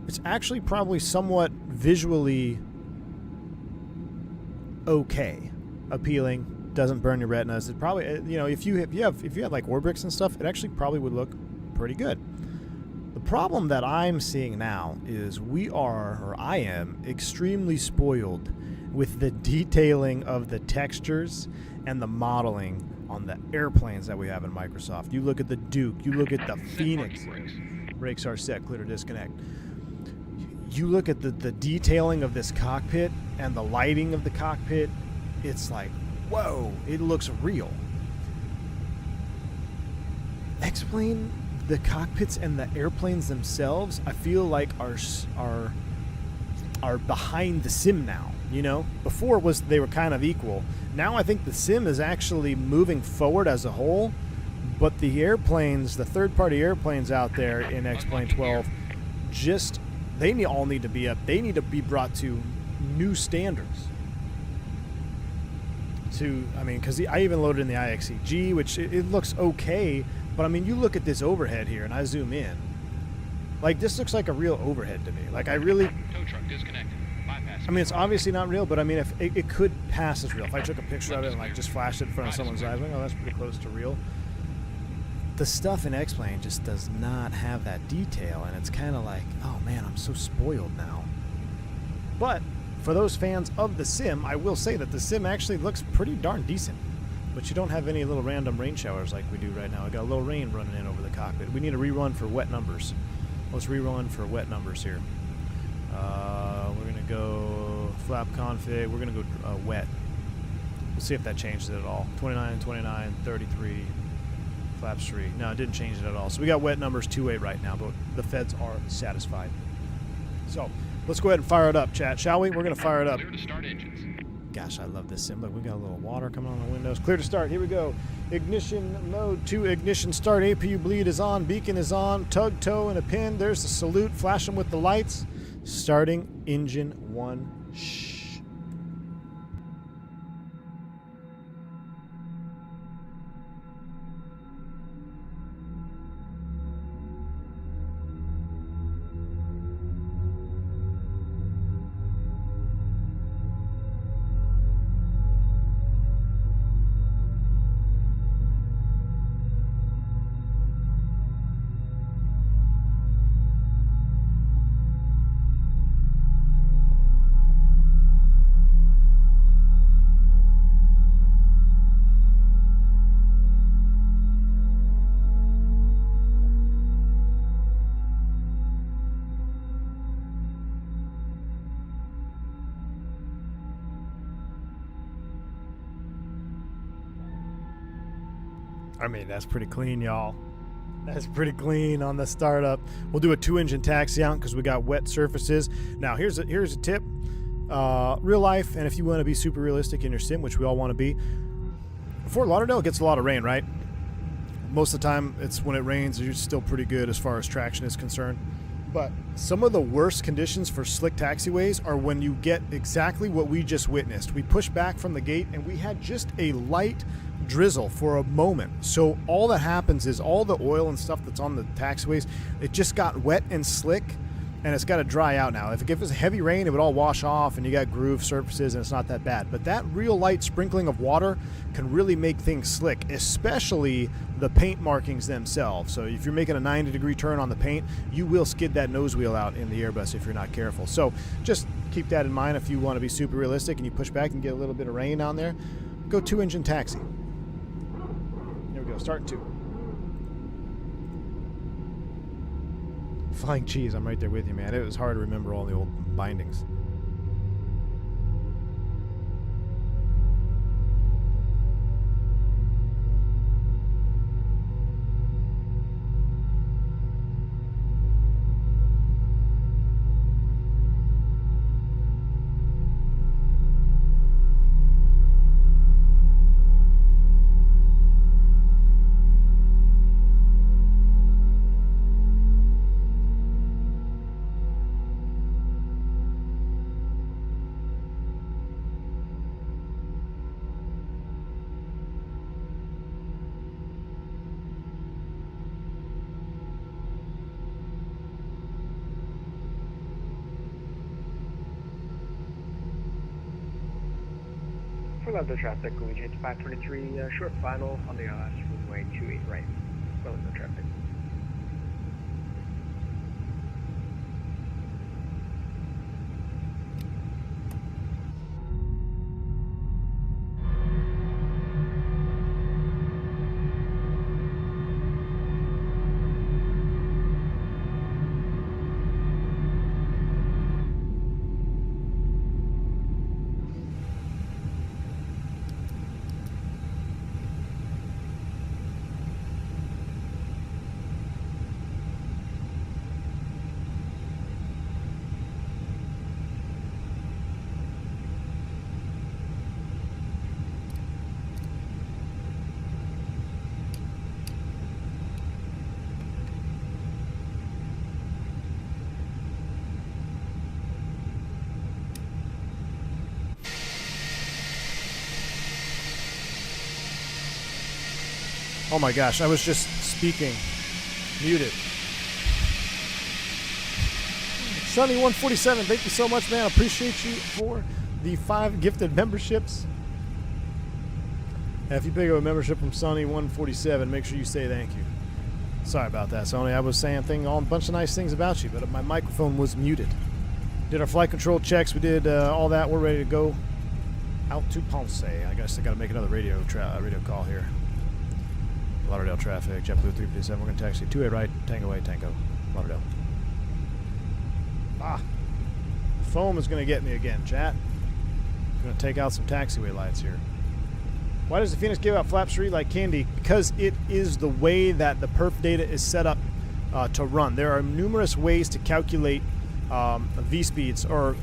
it's actually probably somewhat visually okay, appealing, doesn't burn your retinas. It probably, you know, if you had like Orbix and stuff, it actually probably would look pretty good. The problem that I'm seeing now is I am extremely spoiled with the detailing of the textures and the modeling on the airplanes that we have in Microsoft. You look at the Duke, you look at the Phoenix. Brakes are set, clear to disconnect. You look at the detailing of this cockpit and the lighting of the cockpit, it's like, whoa, it looks real. X-Plane, the cockpits and the airplanes themselves, I feel like are behind the sim now. You know, before they were kind of equal. Now I think the sim is actually moving forward as a whole, but the airplanes, the third-party airplanes out there in X-Plane 12, they all need to be up. They need to be brought to new standards. Because I even loaded in the IXCG, which it looks okay, but I mean, you look at this overhead here, and I zoom in. Like, this looks like a real overhead to me. Like, I really... Tow truck disconnected. I mean, it's obviously not real, but I mean, if it could pass as real. If I took a picture of it and like just flashed it in front of someone's eyes, like, oh, that's pretty close to real. The stuff in X-Plane just does not have that detail, and it's kind of like, oh man, I'm so spoiled now. But for those fans of the sim, I will say that the sim actually looks pretty darn decent. But you don't have any little random rain showers like we do right now. I got a little rain running in over the cockpit. We need a rerun for wet numbers. Let's rerun for wet numbers here. We're going to go flap config. We're going to go wet. We'll see if that changes it at all. 29, 29, 33, flaps 3. No, it didn't change it at all. So we got wet numbers 2-8 right now, but the feds are satisfied. So let's go ahead and fire it up, chat, shall we? We're going to fire it up. Clear to start engines. Gosh, I love this sim. Look, we got a little water coming on the windows. Clear to start. Here we go. Ignition mode 2. Ignition start. APU bleed is on. Beacon is on. Tug, tow, and a pin. There's the salute. Flash them with the lights. Starting engine 1. Shh. I mean, that's pretty clean, y'all. That's pretty clean on the startup. We'll do a 2-engine taxi out because we got wet surfaces. Now, here's a tip. Real life, and if you want to be super realistic in your sim, which we all want to be, Fort Lauderdale gets a lot of rain, right? Most of the time, it's when it rains, it's still pretty good as far as traction is concerned. But some of the worst conditions for slick taxiways are when you get exactly what we just witnessed. We pushed back from the gate, and we had just a light drizzle for a moment. So all that happens is all the oil and stuff that's on the taxiways, it just got wet and slick, and it's got to dry out now. If it gives heavy rain, it would all wash off, and you got groove surfaces, and it's not that bad. But that real light sprinkling of water can really make things slick, especially the paint markings themselves. So if you're making a 90-degree turn on the paint, you will skid that nose wheel out in the Airbus if you're not careful. So just keep that in mind if you want to be super realistic and you push back and get a little bit of rain down there. Go 2-engine taxi. There we go, start 2. Flying cheese, I'm right there with you, man. It was hard to remember all the old bindings. For London traffic, Allegiant 523, short final on the last runway 28 right. For London traffic. Oh my gosh, I was just speaking. Muted. Sunny147, thank you so much, man. Appreciate you for the 5 gifted memberships. If you pick up a membership from Sunny147, make sure you say thank you. Sorry about that, Sony. I was saying a bunch of nice things about you, but my microphone was muted. Did our flight control checks. We did all that. We're ready to go out to Ponce. I guess I got to make another radio call here. Lauderdale traffic, JetBlue 357. We're going to taxi 28 right, Tango 8, Tango, Lauderdale. Foam is going to get me again, chat. I'm going to take out some taxiway lights here. Why does the Phoenix give out flaps 3 like candy? Because it is the way that the perf data is set up to run. There are numerous ways to calculate V speeds, or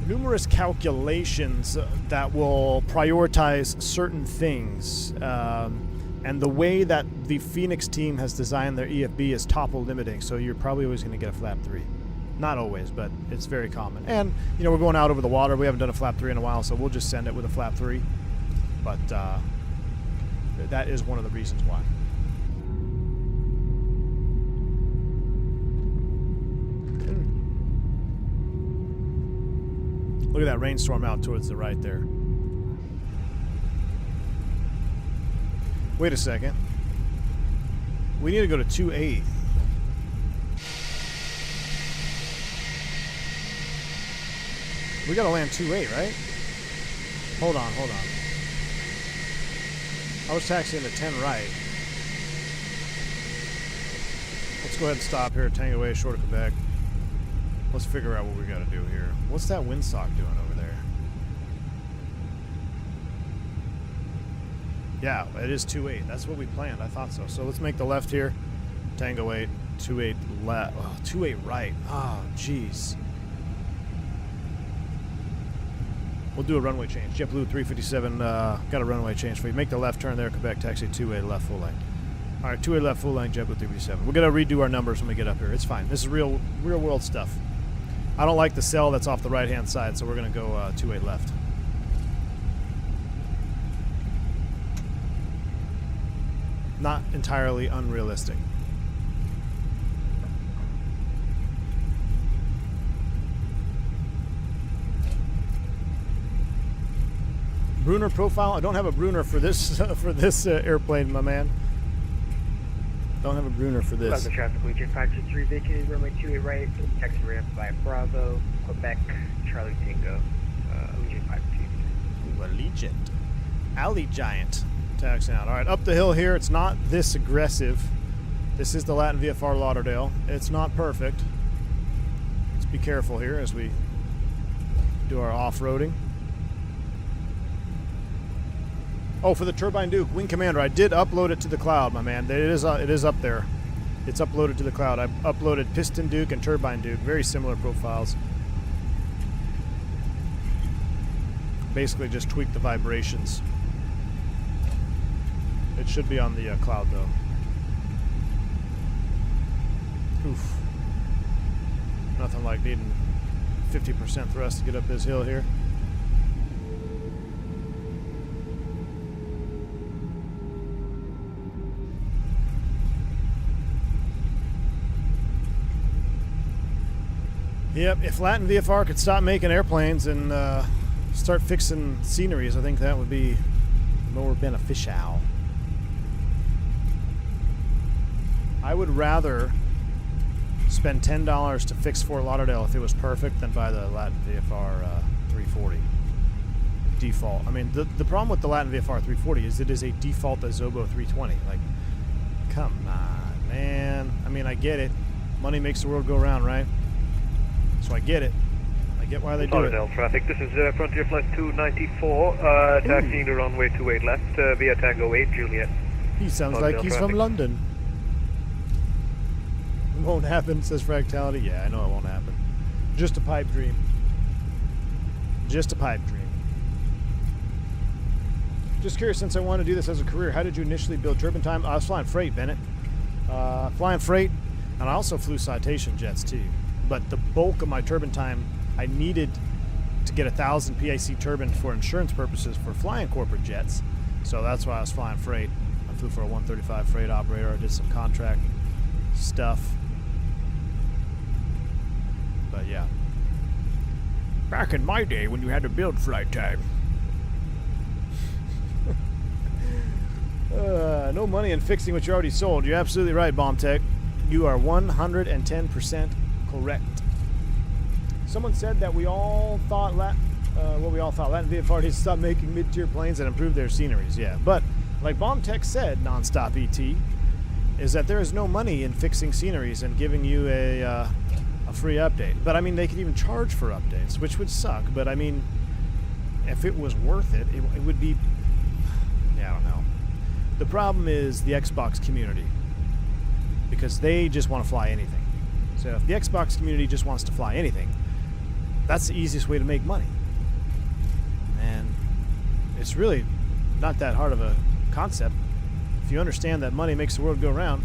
numerous calculations that will prioritize certain things. And the way that the Phoenix team has designed their EFB is topple limiting, so you're probably always going to get a flap 3. Not always, but it's very common. And, you know, we're going out over the water. We haven't done a flap 3 in a while, so we'll just send it with a flap 3. But that is one of the reasons why. Look at that rainstorm out towards the right there. Wait a second. We need to go to 28. We gotta land 28, right? Hold on. I was taxiing to 10 right. Let's go ahead and stop here at Tango 8, short of Quebec. Let's figure out what we gotta do here. What's that windsock doing over there? Yeah, it is 28. That's what we planned. I thought so. So let's make the left here. Tango 8, 28 left. Oh, 28 right. Oh, jeez. We'll do a runway change. JetBlue 357 got a runway change for you. Make the left turn there, Quebec taxi 28 left full lane. All right, 28 left full lane, JetBlue 357. We're gonna redo our numbers when we get up here. It's fine. This is real world stuff. I don't like the cell that's off the right hand side, so we're gonna go 28 left. Not entirely unrealistic. Bruner profile. I don't have a Bruner for this airplane, my man. Don't have a Bruner for this. London traffic, Allegiant 523, vacated runway 28 right, taxi ramp by Bravo, Quebec, Charlie Tango, Allegiant 523. Allegiant. Alley Giant. Taxiing out. All right, up the hill here. It's not this aggressive. This is the Latin VFR Lauderdale. It's not perfect. Let's be careful here as we do our off-roading. Oh, for the Turbine Duke, Wing Commander, I did upload it to the cloud, my man. It is up there. It's uploaded to the cloud. I uploaded Piston Duke and Turbine Duke, very similar profiles. Basically just tweak the vibrations. It should be on the cloud, though. Oof. Nothing like needing 50% thrust to get up this hill here. Yep, if Latin VFR could stop making airplanes and start fixing sceneries, I think that would be more beneficial. I would rather spend $10 to fix Fort Lauderdale if it was perfect than buy the Latin VFR 340 default. I mean, the problem with the Latin VFR 340 is it is a default Azobo 320. Like, come on, man. I mean, I get it. Money makes the world go round, right? So I get it. I get why they do it. Lauderdale traffic. This is Frontier Flight 294, taxiing the runway 28 left via Tango 8, Juliet. He sounds Lauderdale like he's traffic. from London. It won't happen, says Fractality. Yeah, I know it won't happen. Just a pipe dream. Just a pipe dream. Just curious, since I want to do this as a career, how did you initially build turbine time? I was flying freight, Bennett. Flying freight, and I also flew citation jets too. But the bulk of my turbine time, I needed to get 1,000 PIC turbine for insurance purposes for flying corporate jets. So that's why I was flying freight. I flew for a 135 freight operator. I did some contract stuff. But yeah. Back in my day when you had to build flight time. No money in fixing what you already sold. You're absolutely right, BombTech. You are 110% correct. Someone said that we all thought Latin VFR needs to stop making mid-tier planes and improve their sceneries. Yeah, but like BombTech said, nonstop ET, is that there is no money in fixing sceneries and giving you a free update. But I mean, they could even charge for updates, which would suck. But I mean, if it was worth it, it would be. Yeah, I don't know. The problem is the Xbox community, because they just want to fly anything. So if the Xbox community just wants to fly anything, that's the easiest way to make money. And it's really not that hard of a concept. If you understand that money makes the world go round,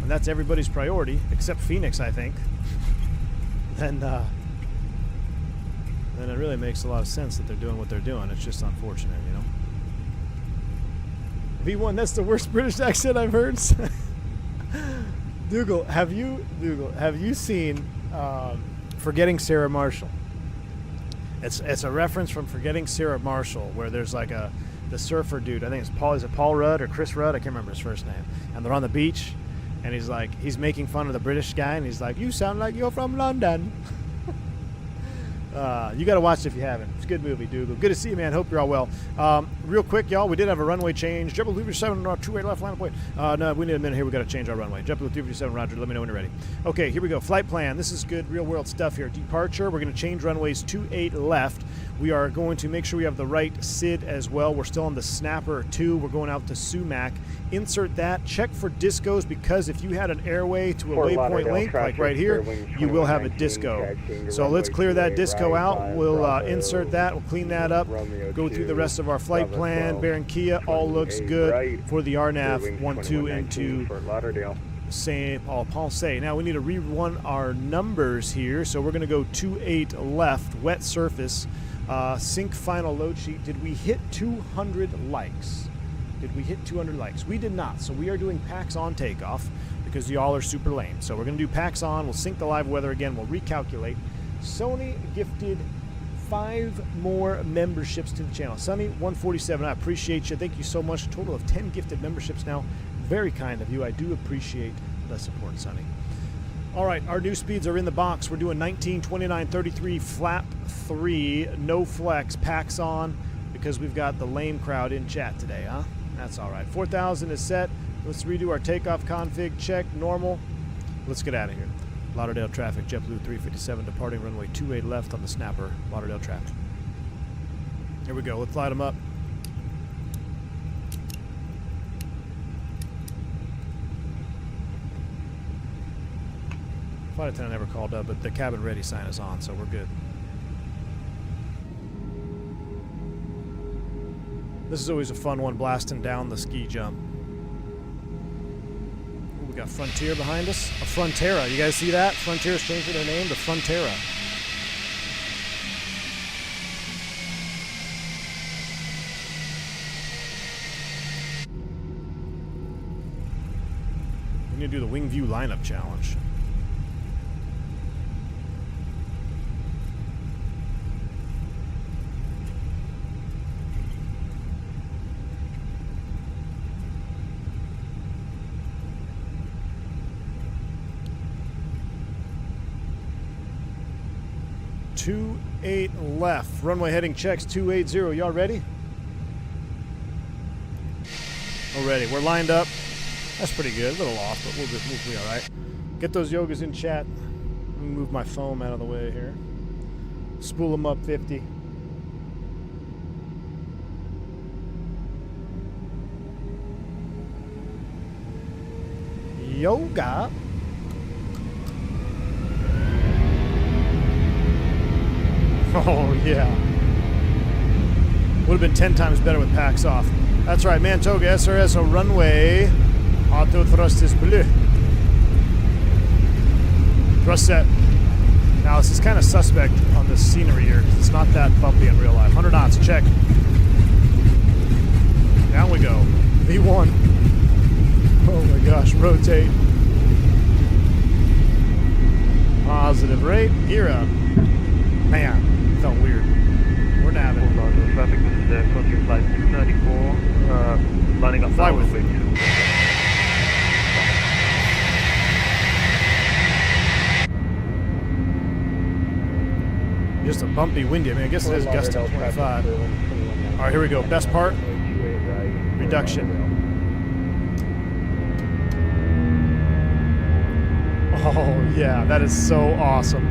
and that's everybody's priority, except Phoenix, I think, then it really makes a lot of sense that they're doing what they're doing. It's just unfortunate, you know? V1, that's the worst British accent I've heard. Dougal, have you seen Forgetting Sarah Marshall? It's a reference from Forgetting Sarah Marshall, where there's like the surfer dude. I think it's Paul. Is it Paul Rudd or Chris Rudd? I can't remember his first name. And they're on the beach, and he's making fun of the British guy, and he's like, "You sound like you're from London." You got to watch it if you haven't. It's a good movie, Dougal. Good to see you, man. Hope you're all well. Real quick, y'all, we did have a runway change. JetBlue 357, 28 left, line of point. No, we need a minute here. We got to change our runway. JetBlue 357, roger. Let me know when you're ready. Okay, here we go. Flight plan. This is good real-world stuff here. Departure. We're going to change runways 28 left. We are going to make sure we have the right SID as well. We're still on the Snapper 2. We're going out to Sumac. Insert that. Check for discos, because if you had an airway to a waypoint link, like right here, you will have a disco. So let's clear that disco out. We'll insert that. We'll clean that up. Go through the rest of our flight plan. Barranquilla all looks good for the RNAV 12 into St. Paul Ponce. Now we need to rerun our numbers here. So we're going to go 28 left, wet surface, sync final load sheet. Did we hit 200 likes? Did we hit 200 likes? We did not. So we are doing packs on takeoff because y'all are super lame. So we're going to do packs on. We'll sync the live weather again. We'll recalculate. Sony gifted 5 more memberships to the channel. Sonny 147, I appreciate you. Thank you so much. A total of 10 gifted memberships now. Very kind of you. I do appreciate the support, Sonny. All right, our new speeds are in the box. We're doing 19, 29, 33, flap 3, no flex, packs on, because we've got the lame crowd in chat today, huh? That's all right. 4,000 is set. Let's redo our takeoff config. Check, normal. Let's get out of here. Lauderdale traffic, JetBlue 357 departing runway 28 left on the Snapper, Lauderdale traffic. Here we go. Let's light them up. Flight attendant never called up, but the cabin ready sign is on, so we're good. This is always a fun one, blasting down the ski jump. Ooh, we got Frontier behind us. A Frontera. You guys see that? Frontier's changed their name to Frontera. We need to do the wing view lineup challenge. 28 left. Runway heading checks 280. Y'all ready? We're ready. We're lined up. That's pretty good. A little off, but we'll be all right. Get those yogas in chat. Let me move my foam out of the way here. Spool them up 50. Yoga. Oh, yeah. Would have been 10 times better with packs off. That's right, man. Toga, SRS, runway. Auto thrust is blue. Thrust set. Now, this is kind of suspect on this scenery here because it's not that bumpy in real life. 100 knots, check. Down we go. V1. Oh my gosh, rotate. Positive rate. Gear up. Man, felt weird. We're navigating. Traffic, this is Frontier Flight 294, lining up Fly now with runway 2. Just a bumpy, windy. I mean, I guess it is gusting 25. All right, here we go. Best part. Reduction. Oh, yeah, that is so awesome.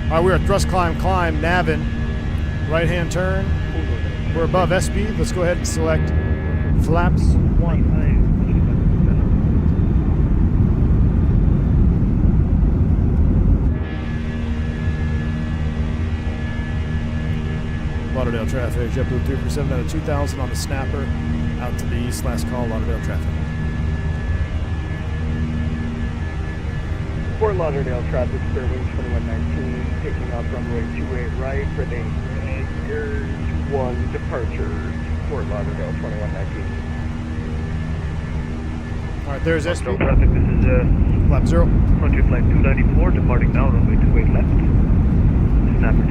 All right, we're at thrust, climb, navin. Right-hand turn. We're above SB. Let's go ahead and select flaps 1. Lauderdale traffic. JetBlue 347 out of 2000 on the snapper. Out to the east. Last call, Lauderdale traffic. Fort Lauderdale traffic, Fairwing 2119, taking off runway 28 right for the Air 1 departure, Fort Lauderdale 2119. All right, there's SB. Traffic, this is Flap 0. Frontier Flight 294, departing now, runway 28 left. Snapper 2.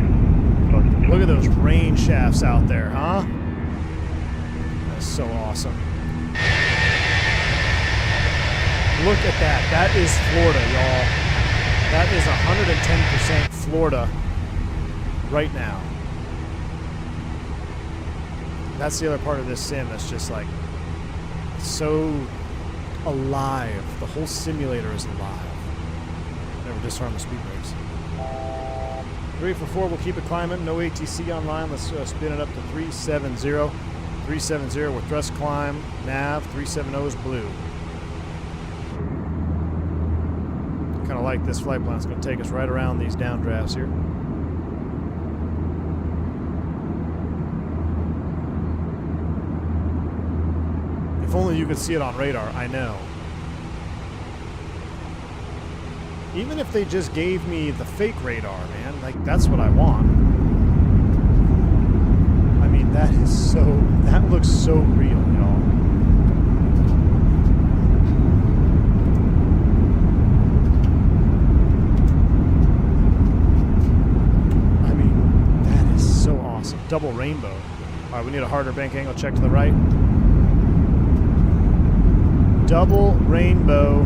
Look at those rain shafts out there, huh? That's so awesome. Look at that. That is Florida, y'all. That is 110% Florida right now. That's the other part of this sim that's just like so alive. The whole simulator is alive. Never disarm the speed brakes. 3 for 4, we'll keep it climbing. No ATC online. Let's spin it up to 370. 370 with thrust climb, nav, 370 is blue. Kind of like this flight plan. It's going to take us right around these downdrafts here. If only you could see it on radar, I know. Even if they just gave me the fake radar, man, like that's what I want. I mean, that looks so real, y'all. I mean, that is so awesome. Double rainbow. All right, we need a harder bank angle. Check to the right. Double rainbow.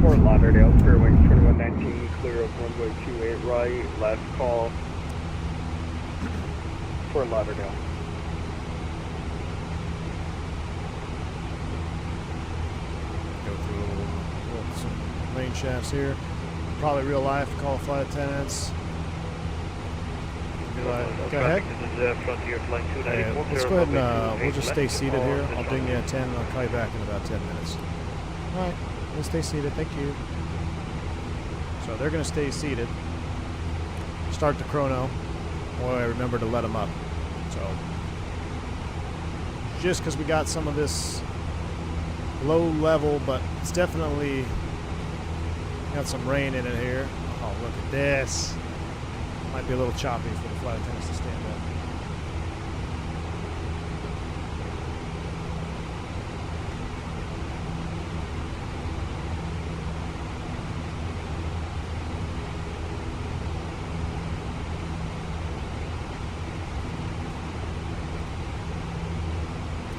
Fort Lauderdale, Fairwing 2119, clear of runway 28 right, last call. Fort Lauderdale. Go through some rain shafts here. Probably real life. Call flight attendants. Go ahead. This is Frontier Flight 294. Let's go ahead and we'll just stay seated here. I'll ding you at 10 and I'll call you back in about 10 minutes. All right, we'll stay seated. Thank you. So they're going to stay seated. Start the chrono. Boy, I remember to let them up. So just because we got some of this low level, but it's definitely got some rain in it here. Oh, look at this. Might be a little choppy for the flight attendants to stand up.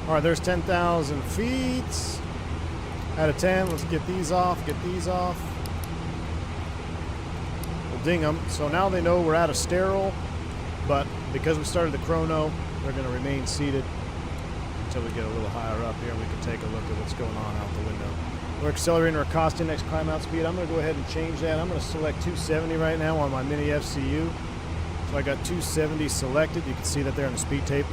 All right, there's 10,000 feet. Out of 10, let's get these off, We'll ding them. So now they know we're out of sterile, but because we started the chrono, they're going to remain seated until we get a little higher up here and we can take a look at what's going on out the window. We're accelerating our cost index climb out speed. I'm going to go ahead and change that. I'm going to select 270 right now on my mini FCU. So I got 270 selected. You can see that there in the speed tape.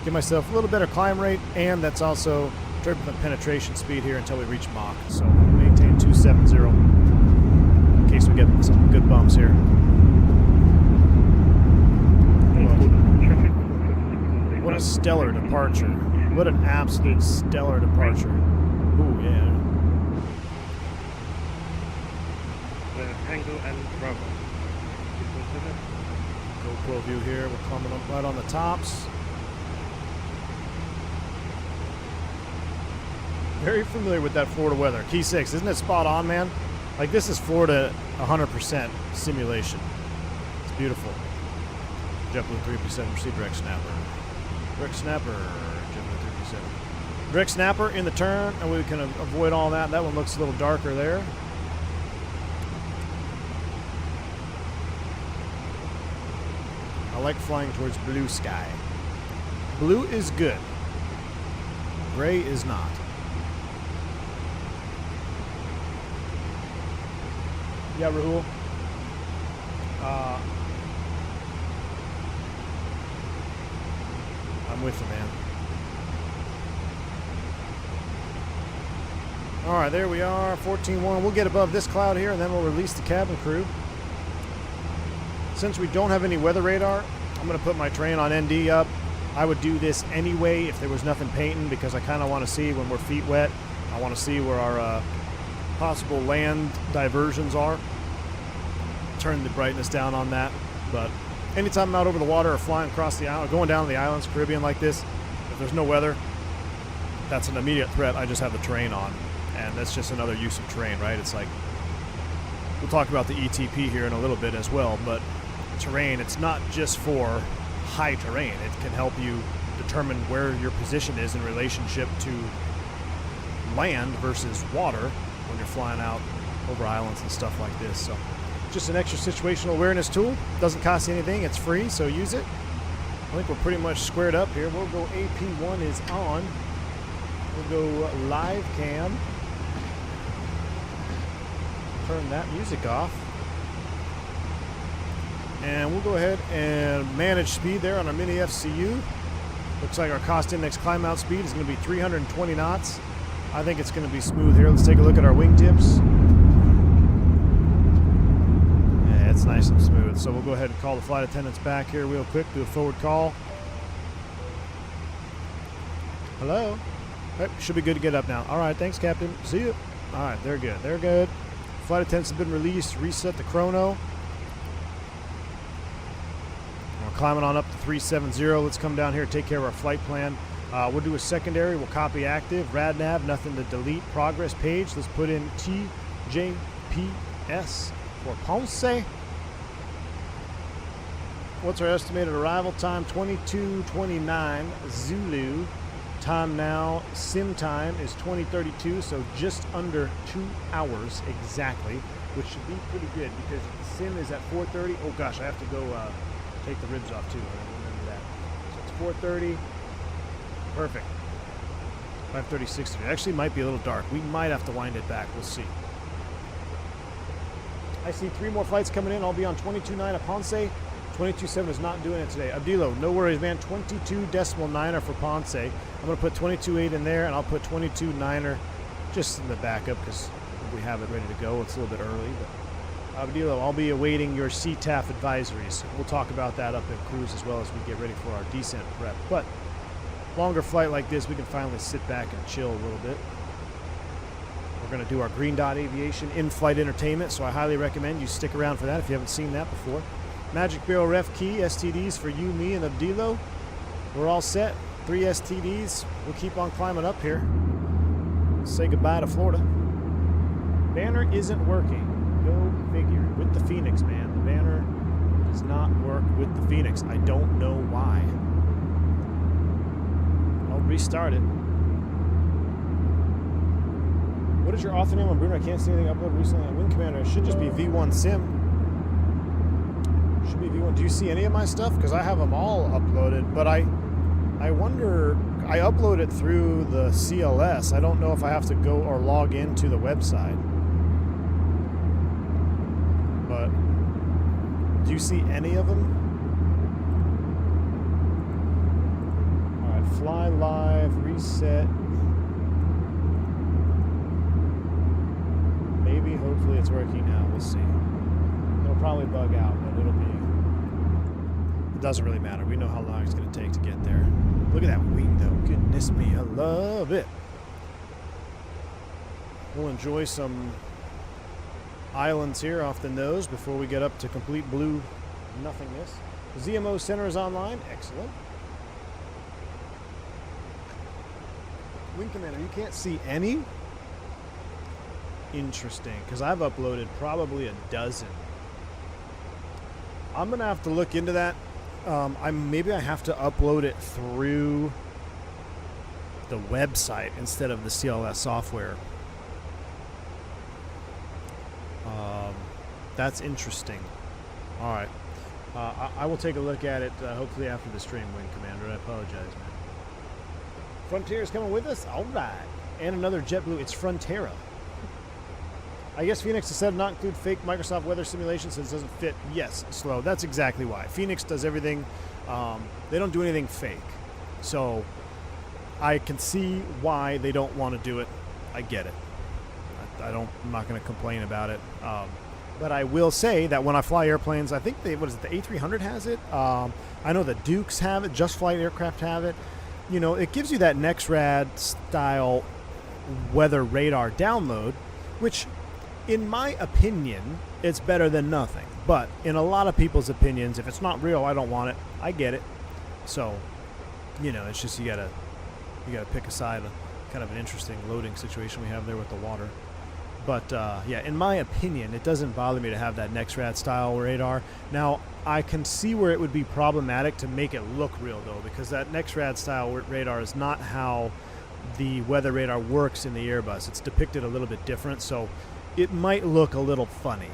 Give myself a little better climb rate, and that's also turbulent penetration speed here until we reach Mach. So maintain 270 in case we get some good bumps here. What a stellar departure. What an absolute stellar departure. Ooh, yeah. Tango and Bravo. GoPro view here. We're coming up right on the tops. Very familiar with that Florida weather. Key 6, isn't it spot on, man? Like, this is Florida 100% simulation. It's beautiful. JetBlue 357, proceed direct snapper. Direct snapper, JetBlue 357. Direct snapper in the turn, and we can avoid all that. That one looks a little darker there. I like flying towards blue sky. Blue is good. Gray is not. Yeah, Rahul. I'm with you, man. All right, there we are, 14-1. We'll get above this cloud here, and then we'll release the cabin crew. Since we don't have any weather radar, I'm going to put my terrain on ND up. I would do this anyway if there was nothing painting, because I kind of want to see when we're feet wet. I want to see where our possible land diversions are. Turn the brightness down on that. But anytime I'm out over the water or flying across the island, going down to the islands, Caribbean like this, if there's no weather, that's an immediate threat. I just have the terrain on, and that's just another use of terrain, right? It's like, we'll talk about the ETP here in a little bit as well, but terrain, it's not just for high terrain. It can help you determine where your position is in relationship to land versus water when you're flying out over islands and stuff like this. So just an extra situational awareness tool. Doesn't cost you anything. It's free, so use it. I think we're pretty much squared up here. We'll go AP1 is on. We'll go live cam. Turn that music off. And we'll go ahead and manage speed there on our mini FCU. Looks like our cost index climb out speed is going to be 320 knots. I think it's going to be smooth here. Let's take a look at our wingtips. Yeah, it's nice and smooth. So we'll go ahead and call the flight attendants back here real quick. Do a forward call. Hello? Right, should be good to get up now. All right, thanks, Captain. See you. All right, they're good. They're good. Flight attendants have been released. Reset the chrono. We're climbing on up to 370. Let's come down here and take care of our flight plan. We'll do a secondary. We'll copy active. RadNav, nothing to delete. Progress page. Let's put in TJPS for Ponce. What's our estimated arrival time? 22:29 Zulu. Time now, sim time is 20:32, so just under 2 hours exactly, which should be pretty good because the sim is at 4:30. Oh gosh, I have to go take the ribs off too. I don't remember that. So it's 4:30. Perfect. 5:36. It actually might be a little dark. We might have to wind it back. We'll see. I see 3 more flights coming in. I'll be on 22.9 at Ponce. 22.7 is not doing it today. Abdilo, no worries, man. 22.9er for Ponce. I'm going to put 22.8 in there, and I'll put 22.9er just in the backup because we have it ready to go. It's a little bit early. But Abdilo, I'll be awaiting your CTAF advisories. We'll talk about that up in cruise as well as we get ready for our descent prep. But longer flight like this, we can finally sit back and chill a little bit. We're going to do our Green Dot Aviation in-flight entertainment, so I highly recommend you stick around for that if you haven't seen that before. Magic Barrel Ref Key, STDs for you, me, and Abdilo. We're all set. 3 STDs. We'll keep on climbing up here. Say goodbye to Florida. Banner isn't working. Go figure. With the Phoenix, man. The banner does not work with the Phoenix. I don't know why. I'll restart it. What is your author name on Bruno? I can't see anything uploaded recently on Wing Commander. It should just be V1 Sim. Should be V1. Do you see any of my stuff? Because I have them all uploaded, but I wonder, I upload it through the CLS. I don't know if I have to go or log into the website. But do you see any of them? Alright, fly live, reset. Maybe, hopefully it's working now. We'll see. It'll probably bug out, but it'll be... It doesn't really matter. We know how long it's going to take to get there. Look at that wing, though. Goodness me, I love it. We'll enjoy some islands here off the nose before we get up to complete blue nothingness. ZMO Center is online. Excellent. Wing Commander, you can't see any? Interesting, because I've uploaded probably a dozen. I'm going to have to look into that. Maybe I have to upload it through the website instead of the CLS software. That's interesting. All right. I will take a look at it hopefully after the stream, Wing Commander. I apologize, man. Frontier is coming with us? All right. And another JetBlue. It's Frontera. I guess Phoenix has said not include fake Microsoft weather simulation since it doesn't fit. Yes, Slow. That's exactly why. Phoenix does everything. They don't do anything fake. So I can see why they don't want to do it. I get it. I'm not going to complain about it. But I will say that when I fly airplanes, I think the A300 has it. I know the Dukes have it. Just Flight aircraft have it. You know, it gives you that NexRad style weather radar download, which, in my opinion, it's better than nothing. But in a lot of people's opinions, if it's not real, I don't want it. I get it. So, you know, it's just you gotta pick a side. Kind of an interesting loading situation we have there with the water. But yeah, in my opinion, it doesn't bother me to have that NexRad style radar. Now, I can see where it would be problematic to make it look real, though, because that NexRad style radar is not how the weather radar works in the Airbus. It's depicted a little bit different, so it might look a little funny,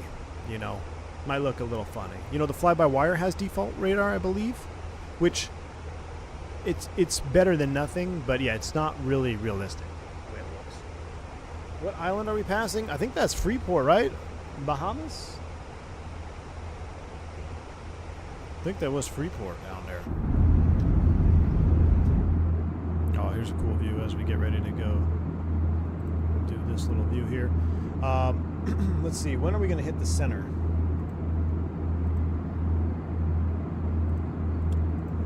you know. Might look a little funny. You know, the fly-by-wire has default radar, I believe, which it's better than nothing, but yeah, it's not really realistic the way it looks. What island are we passing? I think that's Freeport, right? Bahamas? I think that was Freeport down there. Oh, here's a cool view as we get ready to go. Do this little view here. Let's see, when are we going to hit the center?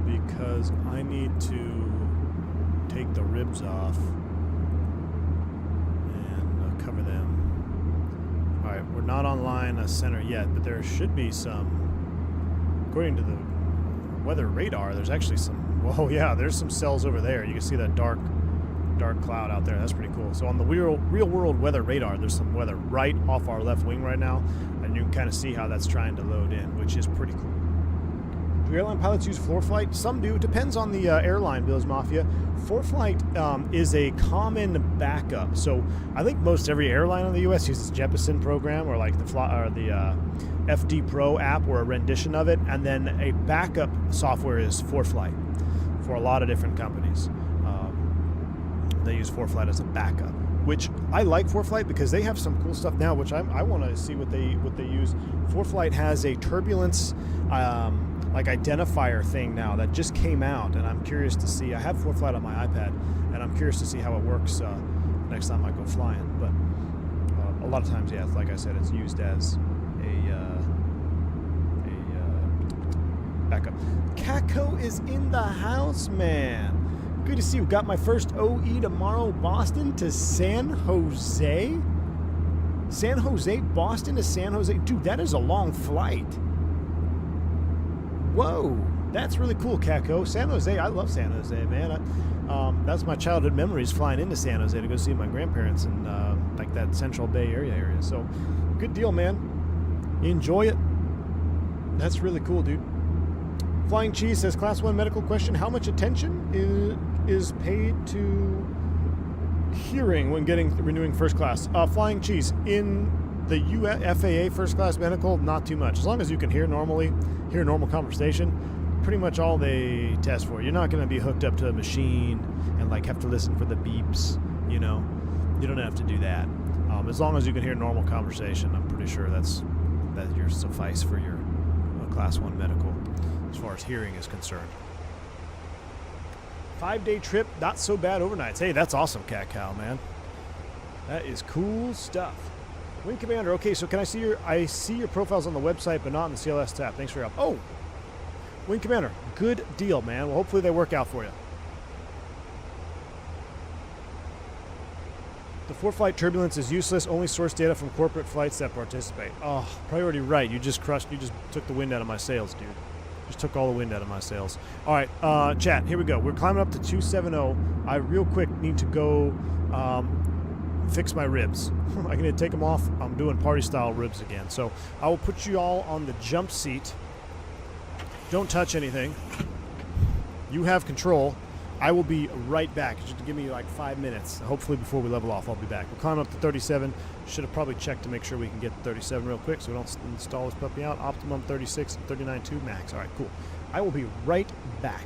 Because I need to take the ribs off and cover them. Alright, we're not online a center yet, but there should be some, according to the weather radar, there's actually some, whoa, yeah, there's some cells over there. You can see that dark cloud out there. That's pretty cool. So on the real world weather radar, there's some weather right off our left wing right now, and you can kind of see how that's trying to load in, which is pretty cool. Do airline pilots use ForeFlight? Some do. Depends on the airline, Bills Mafia. ForeFlight is a common backup. So I think most every airline in the U.S. uses Jeppesen program or like the FD Pro app or a rendition of it, and then a backup software is ForeFlight for a lot of different companies. They use ForeFlight as a backup, which I like ForeFlight because they have some cool stuff now, which I want to see what they use. ForeFlight has a turbulence like identifier thing now that just came out, and I'm curious to see. I have ForeFlight on my iPad, and I'm curious to see how it works next time I go flying. But a lot of times, yeah, like I said, it's used as a backup. Kako is in the house, man. Good to see you. Got my first OE tomorrow, Boston to San Jose. San Jose, Boston to San Jose. Dude, that is a long flight. Whoa, that's really cool, Kako. San Jose, I love San Jose, man. That's my childhood memories, flying into San Jose to go see my grandparents in like that Central Bay area. So, good deal, man. Enjoy it. That's really cool, dude. Flying Cheese says, Class 1 medical question. How much attention is paid to hearing when renewing first class? Flying cheese. In the FAA first class medical, not too much. As long as you can hear normally, hear normal conversation, pretty much all they test for. You're not going to be hooked up to a machine and like have to listen for the beeps, you know. You don't have to do that. As long as you can hear normal conversation, I'm pretty sure that your suffice for your class 1 medical as far as hearing is concerned. 5-day trip, not so bad overnights. Hey, that's awesome, Cat Cow, man. That is cool stuff. Wing Commander, okay, so can I see your profiles on the website, but not in the CLS tab. Thanks for your help. Oh, Wing Commander, good deal, man. Well, hopefully they work out for you. The for-flight turbulence is useless. Only source data from corporate flights that participate. Oh, priority right. You just took the wind out of my sails, dude. Just took all the wind out of my sails. All right, chat, here we go. We're climbing up to 270. I real quick need to go fix my ribs. I'm going to take them off. I'm doing party-style ribs again. So I will put you all on the jump seat. Don't touch anything. You have control. I will be right back. Just give me like 5 minutes. Hopefully before we level off, I'll be back. We're climbing up to 37. Should have probably checked to make sure we can get to 37 real quick so we don't install this puppy out. Optimum 36 and 39.2 max. All right, cool. I will be right back.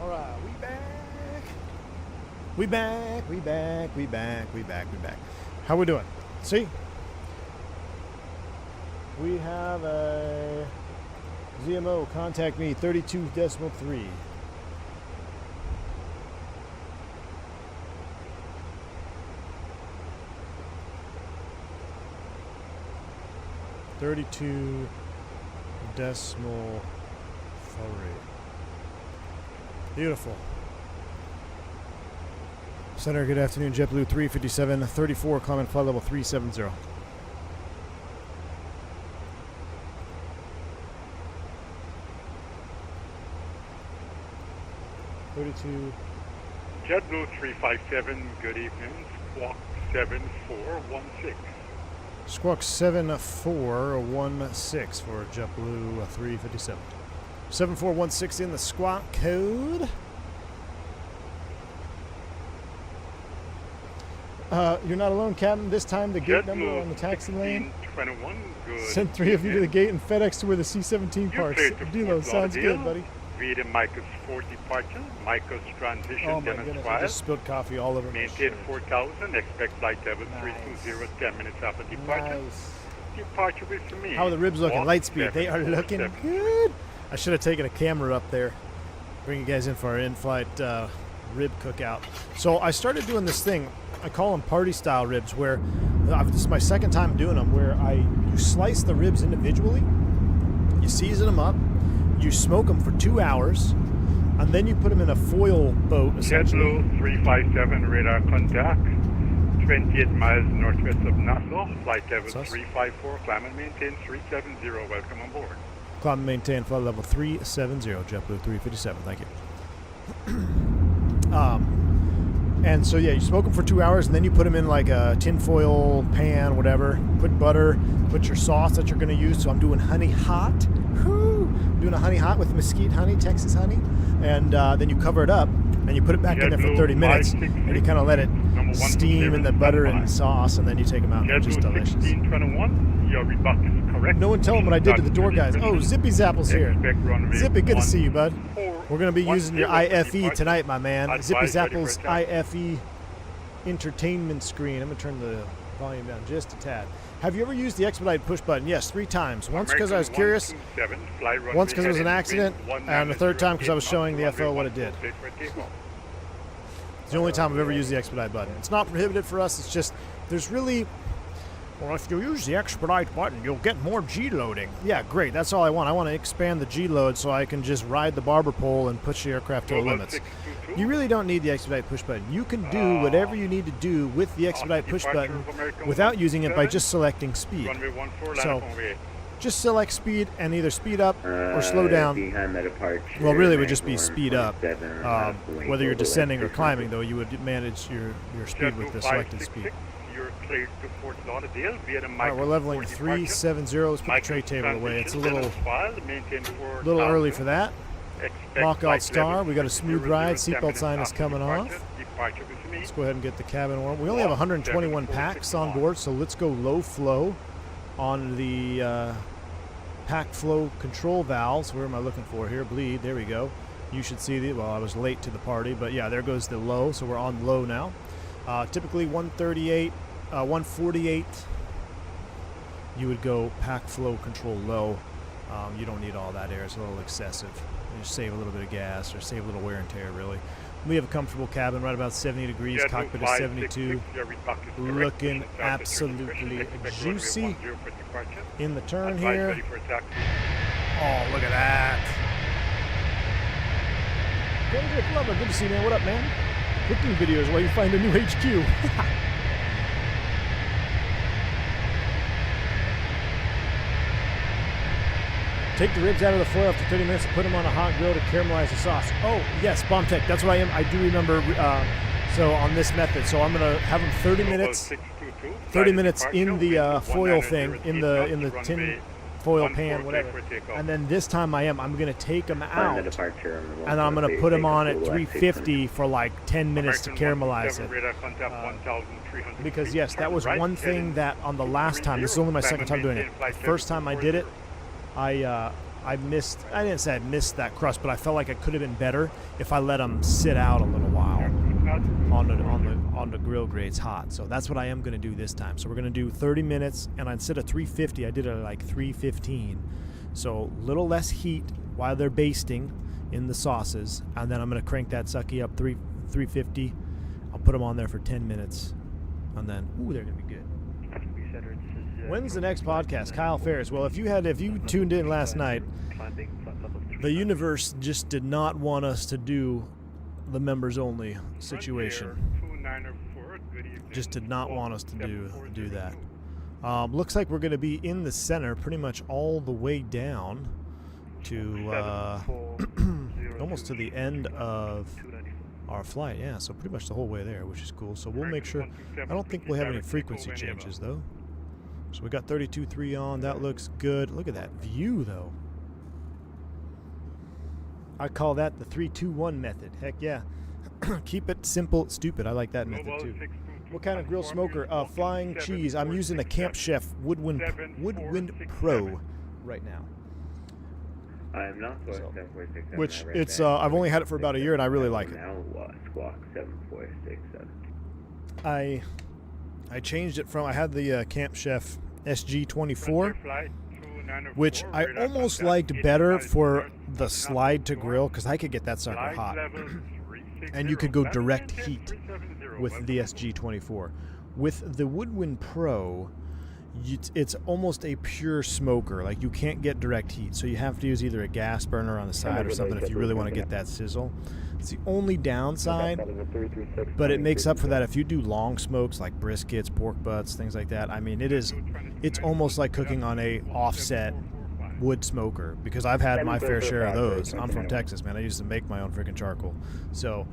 All right, we back. We back. We back. We back. We back. We back. How we doing? See? We have a ZMO. Contact me. 32.3. .32. Beautiful. Center, good afternoon. JetBlue 357-34, comment flight level 370. JetBlue 357, good evening. Squawk 7416. Squawk 7416 for JetBlue 357. 7416 in the squawk code. You're not alone, Captain. This time the gate number on the taxi lane. 1621, good. Send 3 of you to the gate and FedEx to where the C-17 parks. Dilo, sounds good, buddy. Read in Micah's 4 departure. Micah's transition Oh my goodness, I just spilled coffee all over my Maintain shirt. 4000. Expect flight level 320, 10 minutes after departure. Nice. Departure with me. How are the ribs looking? Walk Lightspeed, they are looking 747. good. I should have taken a camera up there. Bring you guys in for our in-flight rib cookout. So I started doing this thing. I call them party-style ribs, where this is my second time doing them, where you slice the ribs individually, you season them up, you smoke them for 2 hours, and then you put them in a foil boat, essentially. JetBlue 357, radar contact. 28 miles northwest of Nassau. Flight level 354. Climb and maintain 370. Welcome on board. Climb and maintain flight level 370, JetBlue 357. Thank you. And so, yeah, you smoke them for 2 hours, and then you put them in like a tinfoil pan, whatever. Put butter, put your sauce that you're going to use. So I'm doing honey hot. Whoo! Doing a honey hot with mesquite honey, Texas honey. And then you cover it up, and you put it back in there for 30 minutes, and you kind of let it steam in the butter and sauce, and then you take them out, and they're just delicious. 1621, your rebuck is correct. No one tell them what I did to the door guys. Oh, Zippy Zapple's here. Zippy, good to see you, bud. We're going to be using your IFE tonight, my man. Zippy Zapple's IFE entertainment screen. I'm going to turn the volume down just a tad. Have you ever used the expedite push button? Yes, 3 times. Once because I was curious, once because it was an accident, and the third time because I was showing the FO what it did. It's the only time I've ever used the expedite button. It's not prohibited for us. It's just, there's really, well, if you use the expedite button, you'll get more G loading. Yeah, great. That's all I want. I want to expand the G load so I can just ride the barber pole and push the aircraft to the limits. You really don't need the expedite push button. You can do whatever you need to do with the expedite push button without using it by just selecting speed. So just select speed and either speed up or slow down. Well, really it would just be speed up. Whether you're descending or climbing, though, you would manage your speed with the selected speed. Alright, we're leveling 370. Let's put the tray table away. It's a little early for that. Lockout star. We got a smooth ride. Seatbelt sign is coming off. Let's go ahead and get the cabin warm. We only have 121 packs on board, so let's go low flow on the pack flow control valves. Where am I looking for here? Bleed. There we go. You should see the, well, I was late to the party, but yeah, there goes the low. So we're on low now. Typically 138, 148, you would go pack flow control low. You don't need all that air. It's a little excessive. You just save a little bit of gas or save a little wear and tear, really. We have a comfortable cabin, right about 70 degrees. Cockpit is 72. Looking absolutely juicy in the turn here. Oh, look at that. Kendrick Lover, good to see you, man. What up, man? Cooking videos while you find a new HQ. Take the ribs out of the foil after 30 minutes and put them on a hot grill to caramelize the sauce. Oh, yes, Bomb Tech. That's what I am. I do remember, so on this method. So I'm going to have them 30 minutes in the foil thing, in the tin foil pan, whatever. And then this time I'm going to take them out, and I'm going to put them on at 350 for like 10 minutes to caramelize it. Because, yes, that was one thing that on the last time, this is only my second time doing it. The first time I did it, I I didn't say I missed that crust, but I felt like it could have been better if I let them sit out a little while on the grill grates hot. So that's what I am going to do this time. So we're going to do 30 minutes, and instead of 350, I did it at like 315. So a little less heat while they're basting in the sauces, and then I'm going to crank that sucky up 350. I'll put them on there for 10 minutes, and then they're going to be good. When's the next podcast? Kyle Ferris. Well, if you tuned in last night, the universe just did not want us to do the members only situation. Just did not want us to do that. Looks like we're going to be in the center pretty much all the way down to almost to the end of our flight. Yeah, so pretty much the whole way there, which is cool. So we'll make sure. I don't think we'll have any frequency changes though. So we got 32.3 on. That looks good. Look at that view though. I call that the 3-2-1 method. Heck yeah. Keep it simple, stupid. I like that method too. What kind of grill smoker? Flying cheese. I'm using a Camp Chef Woodwind Pro right now. I'm not going 7.67. Which it's I've only had it for about a year and I really like it. Squawk 7.67. I changed it from, I had the Camp Chef SG24, which I almost liked better for the slide to grill because I could get that sucker hot. And you could go direct heat with the SG24. With the Woodwind Pro, it's almost a pure smoker. Like you can't get direct heat, so you have to use either a gas burner on the side or something if you really want to get that sizzle. It's the only downside, but it makes up for that if you do long smokes like briskets, pork butts, things like that. I mean, it's almost like cooking on a offset wood smoker because I've had my fair share of those. I'm from Texas, man. I used to make my own freaking charcoal. So,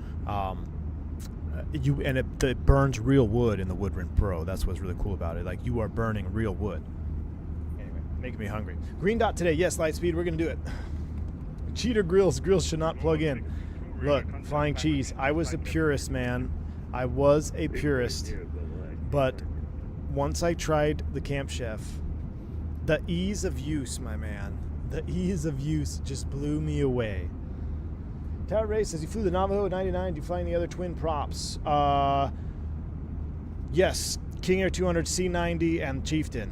it burns real wood in the Woodwind Pro. That's what's really cool about it. Like you are burning real wood. Anyway, making me hungry. Green dot today. Yes, Lightspeed. We're gonna do it. Cheater grills. Grills should not plug in. Look, flying cheese. I was a purist, man. I was a purist. But once I tried the Camp Chef, the ease of use, my man. The ease of use just blew me away. Tower Ray says, you flew the Navajo 99. Do you fly any other twin props? Yes. King Air 200, C90, and Chieftain.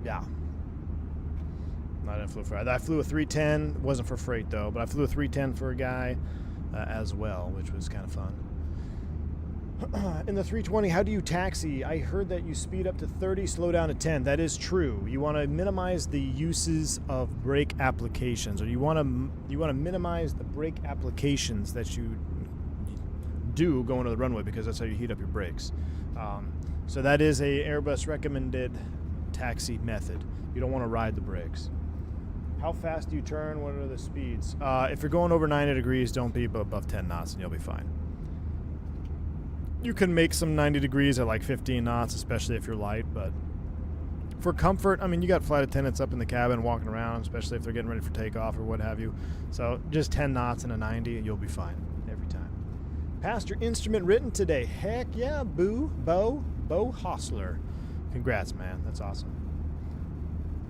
Yeah. I didn't flew for. I flew a 310. Wasn't for freight, though. But I flew a 310 for a guy as well, which was kind of fun. In the 320, how do you taxi? I heard that you speed up to 30, slow down to 10. That is true. You want to minimize the uses of brake applications, or you want to minimize the brake applications that you do going to the runway because that's how you heat up your brakes. So that is a Airbus recommended taxi method. You don't want to ride the brakes. How fast do you turn? What are the speeds? If you're going over 90 degrees, don't be above 10 knots and you'll be fine. You can make some 90 degrees at like 15 knots, especially if you're light, but for comfort, I mean, you got flight attendants up in the cabin walking around, especially if they're getting ready for takeoff or what have you. So just 10 knots and a 90 and you'll be fine every time. Pastor instrument written today. Heck yeah, Bo Hostler. Congrats, man. That's awesome.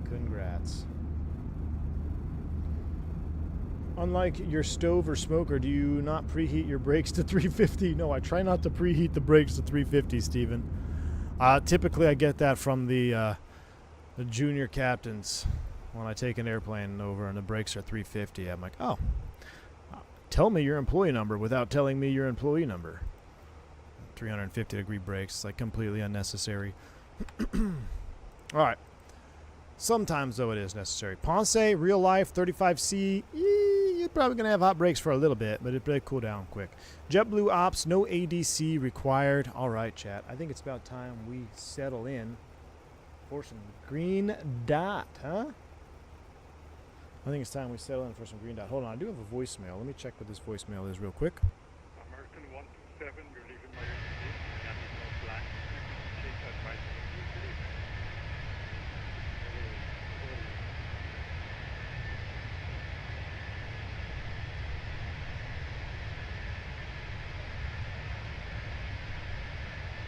Congrats. Unlike your stove or smoker, do you not preheat your brakes to 350? No, I try not to preheat the brakes to 350, Steven. Typically, I get that from the junior captains when I take an airplane over and the brakes are 350. I'm like, oh, tell me your employee number without telling me your employee number. 350-degree brakes, like completely unnecessary. All right. Sometimes, though, it is necessary. Ponce, real life, 35C. You're probably going to have hot brakes for a little bit, but it'll cool down quick. JetBlue Ops, no ADC required. All right, chat. I think it's about time we settle in for some green dot, huh? I think it's time we settle in for some green dot. Hold on, I do have a voicemail. Let me check what this voicemail is real quick. American 127, you're leaving my airspace. Navigator black. Chase advice.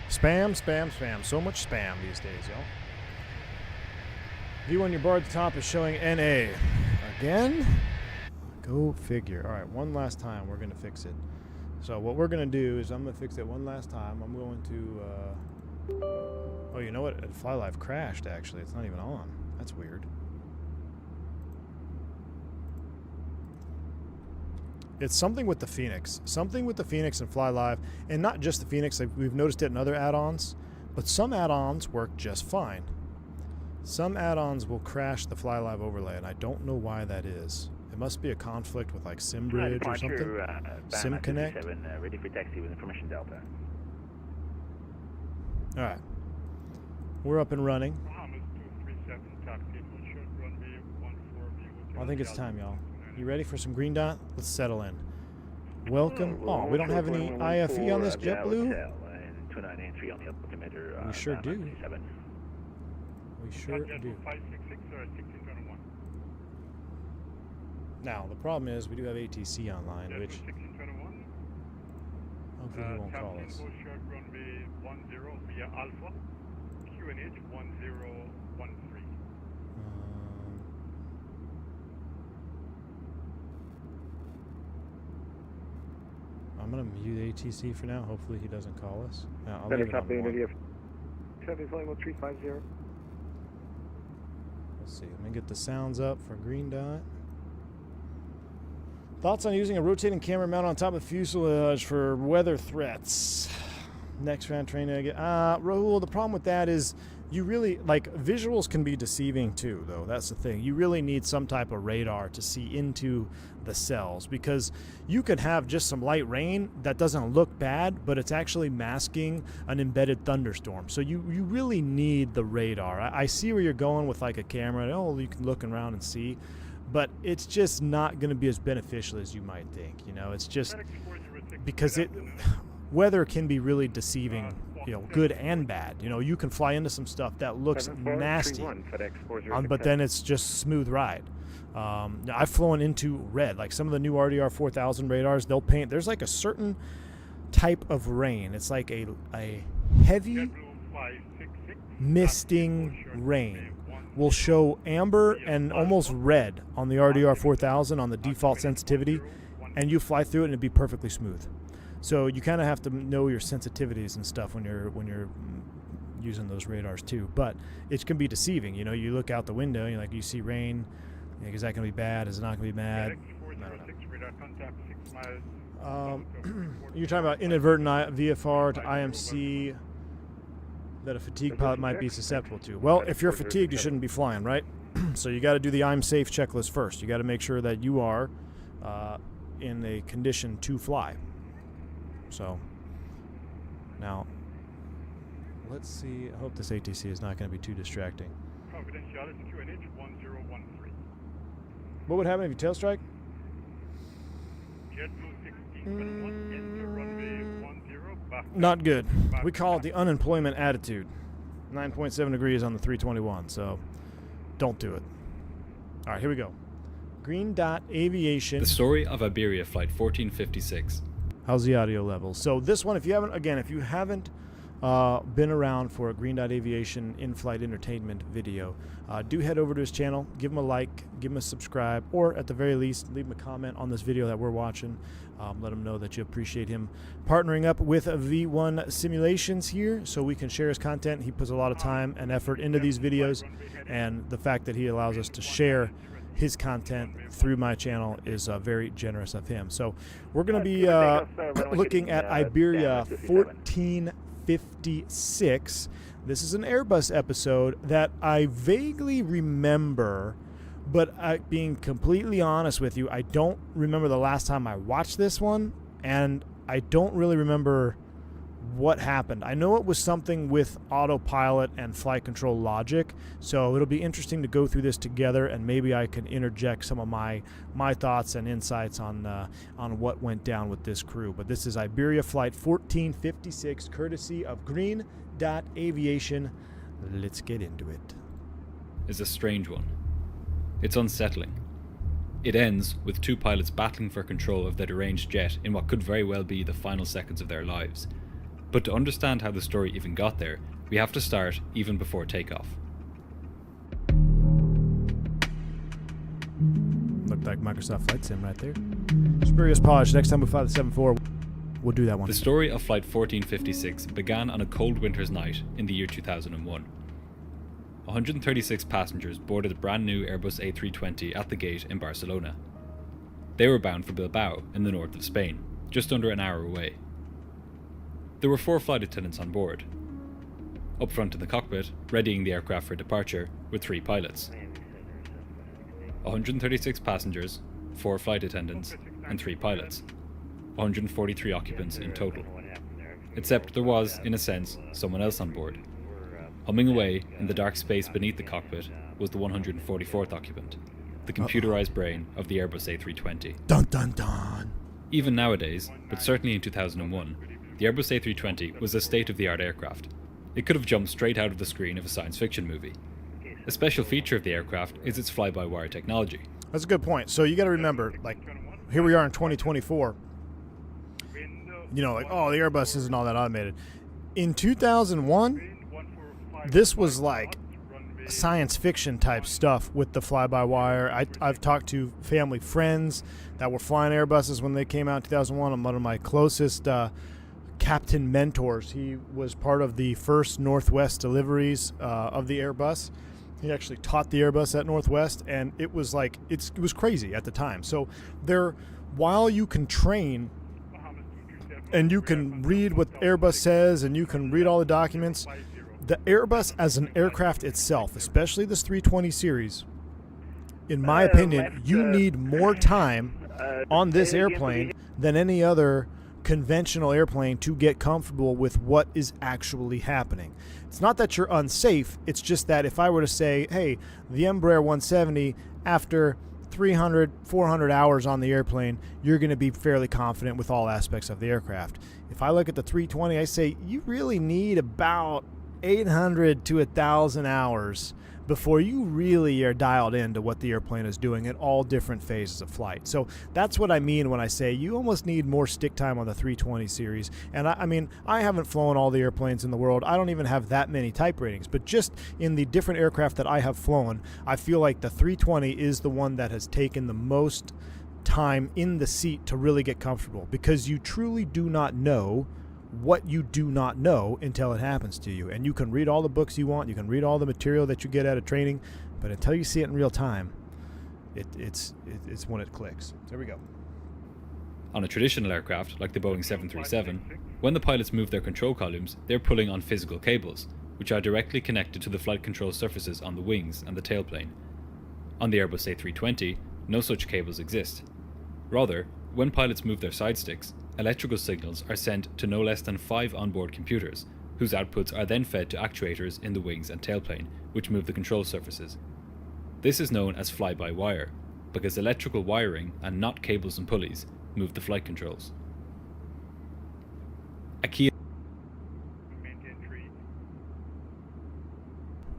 Spam, spam, spam. So much spam these days, y'all. V1, your bar at the top is showing NA. Again? Go figure. All right, one last time we're going to fix it. So what we're going to do is I'm going to fix it one last time. I'm going to... oh, you know what? FlyLive crashed, actually. It's not even on. That's weird. It's something with the Fenix. Something with the Fenix and FlyLive. And not just the Fenix. We've noticed it in other add-ons. But some add-ons work just fine. Some add-ons will crash the FlyLive overlay, and I don't know why that is. It must be a conflict with like SimBridge or something. SimConnect. Ready for taxi with information Delta. All right. We're up and running. Bahamas 237 taxi, short runway 14 I think it's time, y'all. You ready for some green dot? Let's settle in. Welcome. Oh, we don't have any IFE on this JetBlue? We sure do. We sure do. Now, the problem is we do have ATC online, which hopefully he won't call us. Short runway 10 via Alpha, QNH 1013. I'm going to mute ATC for now. Hopefully he doesn't call us. I'll leave it on one. Let's see. Let me get the sounds up for green dot. Thoughts on using a rotating camera mount on top of fuselage for weather threats? Next round training again. Rahul, the problem with that is you really, like, visuals can be deceiving too, though. That's the thing. You really need some type of radar to see into the cells, because you could have just some light rain that doesn't look bad, but it's actually masking an embedded thunderstorm. So you really need the radar. I see where you're going with like a camera. Oh, you can look around and see, but it's just not going to be as beneficial as you might think. You know, it's just because weather can be really deceiving, you know, good and bad. You know, you can fly into some stuff that looks nasty, but then it's just smooth ride. I've flown into red, like some of the new RDR 4000 radars, they'll paint, there's like a certain type of rain. It's like a heavy misting rain will show amber and almost red on the RDR 4000 on the default sensitivity, and you fly through it and it'd be perfectly smooth. So you kind of have to know your sensitivities and stuff when you're using those radars too. But it can be deceiving. You know, you look out the window and you see rain. Is that going to be bad? Is it not going to be bad? You're talking about inadvertent VFR to IMC that a fatigue pilot might be susceptible to. Well, if you're fatigued, you shouldn't be flying, right? So you got to do the I'm safe checklist first. You got to make sure that you are in a condition to fly. So now let's see. I hope this ATC is not going to be too distracting. Confidentiality QNH 1013. What would happen if you tail strike? Not good. We call it the unemployment attitude. 9.7 degrees on the 321, so don't do it. All right, here we go. Green dot aviation. The story of Iberia Flight 1456. How's the audio level? So this one, if you haven't been around for a Green Dot Aviation in-flight entertainment video, do head over to his channel, give him a like, give him a subscribe, or at the very least, leave him a comment on this video that we're watching. Let him know that you appreciate him partnering up with V1 Simulations here so we can share his content. He puts a lot of time and effort into these videos, and the fact that he allows us to share his content through my channel is very generous of him. So we're going to be looking at Iberia 1456. This is an Airbus episode that I vaguely remember, but being completely honest with you, I don't remember the last time I watched this one, and I don't really remember what happened. I know it was something with autopilot and flight control logic, so it'll be interesting to go through this together, and maybe I can interject some of my thoughts and insights on what went down with this crew. But this is Iberia Flight 1456, courtesy of Green Dot Aviation. Let's get into it. Is a strange one. It's unsettling. It ends with two pilots battling for control of their deranged jet in what could very well be the final seconds of their lives. But to understand how the story even got there, we have to start even before takeoff. like Microsoft Flight Sim right there. Spurious Polish. Next time we fly the 7-4, we'll do that one. The story of Flight 1456 began on a cold winter's night in the year 2001. 136 passengers boarded a brand new Airbus A320 at the gate in Barcelona. They were bound for Bilbao in the north of Spain, just under an hour away. There were 4 flight attendants on board. Up front in the cockpit, readying the aircraft for departure, were 3 pilots. 136 passengers, 4 flight attendants, and 3 pilots. 143 occupants in total. Except there was, in a sense, someone else on board. Humming away in the dark space beneath the cockpit was the 144th occupant, the computerized brain of the Airbus A320. Dun dun dun! Even nowadays, but certainly in 2001, the Airbus A320 was a state-of-the-art aircraft. It could have jumped straight out of the screen of a science fiction movie. A special feature of the aircraft is its fly-by-wire technology. That's a good point. So you got to remember, like, here we are in 2024. You know, like, oh, the Airbus isn't all that automated. In 2001, this was like science fiction type stuff with the fly-by-wire. I've talked to family friends that were flying Airbuses when they came out in 2001. I'm one of my closest captain mentors. He was part of the first Northwest deliveries of the Airbus. He actually taught the Airbus at Northwest, and it was like it was crazy at the time. So while you can train and you can read what Airbus says and you can read all the documents, the Airbus as an aircraft itself, especially this 320 series, in my opinion, you need more time on this airplane than any other conventional airplane to get comfortable with what is actually happening. It's not that you're unsafe, it's just that if I were to say, hey, the Embraer 170, after 300, 400 hours on the airplane, you're going to be fairly confident with all aspects of the aircraft. If I look at the 320, I say you really need about 800 to 1,000 hours before you really are dialed into what the airplane is doing at all different phases of flight. So that's what I mean when I say you almost need more stick time on the 320 series. And I mean, I haven't flown all the airplanes in the world. I don't even have that many type ratings, but just in the different aircraft that I have flown, I feel like the 320 is the one that has taken the most time in the seat to really get comfortable, because you truly do not know what you do not know until it happens to you. And you can read all the books you want, you can read all the material that you get out of training, but until you see it in real time, it's when it clicks. There we go. On a traditional aircraft, like the Boeing 737, when the pilots move their control columns, they're pulling on physical cables, which are directly connected to the flight control surfaces on the wings and the tailplane. On the Airbus A320, no such cables exist. Rather, when pilots move their side sticks, electrical signals are sent to no less than 5 onboard computers, whose outputs are then fed to actuators in the wings and tailplane, which move the control surfaces. This is known as fly-by-wire, because electrical wiring and not cables and pulleys move the flight controls. A key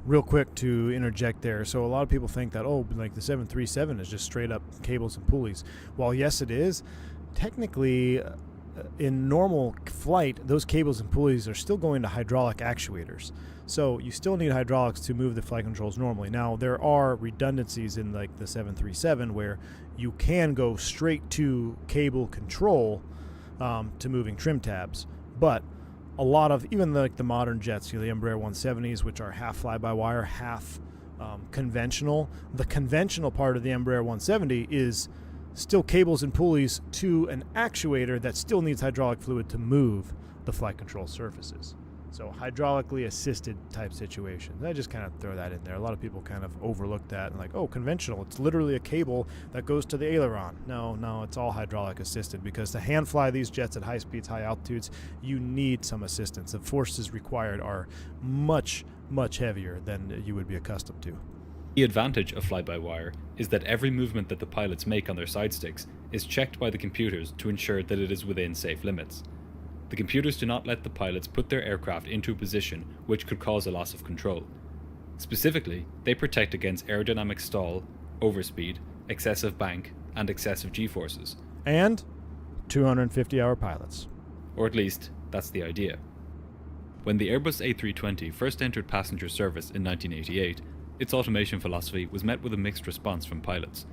Real quick to interject there. So a lot of people think that, oh, like the 737 is just straight up cables and pulleys. While yes, it is, technically, in normal flight, those cables and pulleys are still going to hydraulic actuators. So you still need hydraulics to move the flight controls normally. Now, there are redundancies in like the 737 where you can go straight to cable control to moving trim tabs. But a lot of, even like the modern jets, you know, the Embraer 170s, which are half fly-by-wire, half conventional. The conventional part of the Embraer 170 is still cables and pulleys to an actuator that still needs hydraulic fluid to move the flight control surfaces. So hydraulically assisted type situations. I just kind of throw that in there. A lot of people kind of overlook that and like, oh, conventional, it's literally a cable that goes to the aileron. No, it's all hydraulic assisted, because to hand fly these jets at high speeds, high altitudes, you need some assistance. The forces required are much, much heavier than you would be accustomed to. The advantage of fly-by-wire is that every movement that the pilots make on their side sticks is checked by the computers to ensure that it is within safe limits. The computers do not let the pilots put their aircraft into a position which could cause a loss of control. Specifically, they protect against aerodynamic stall, overspeed, excessive bank, and excessive G-forces. And 250-hour pilots. Or at least, that's the idea. When the Airbus A320 first entered passenger service in 1988, its automation philosophy was met with a mixed response from pilots.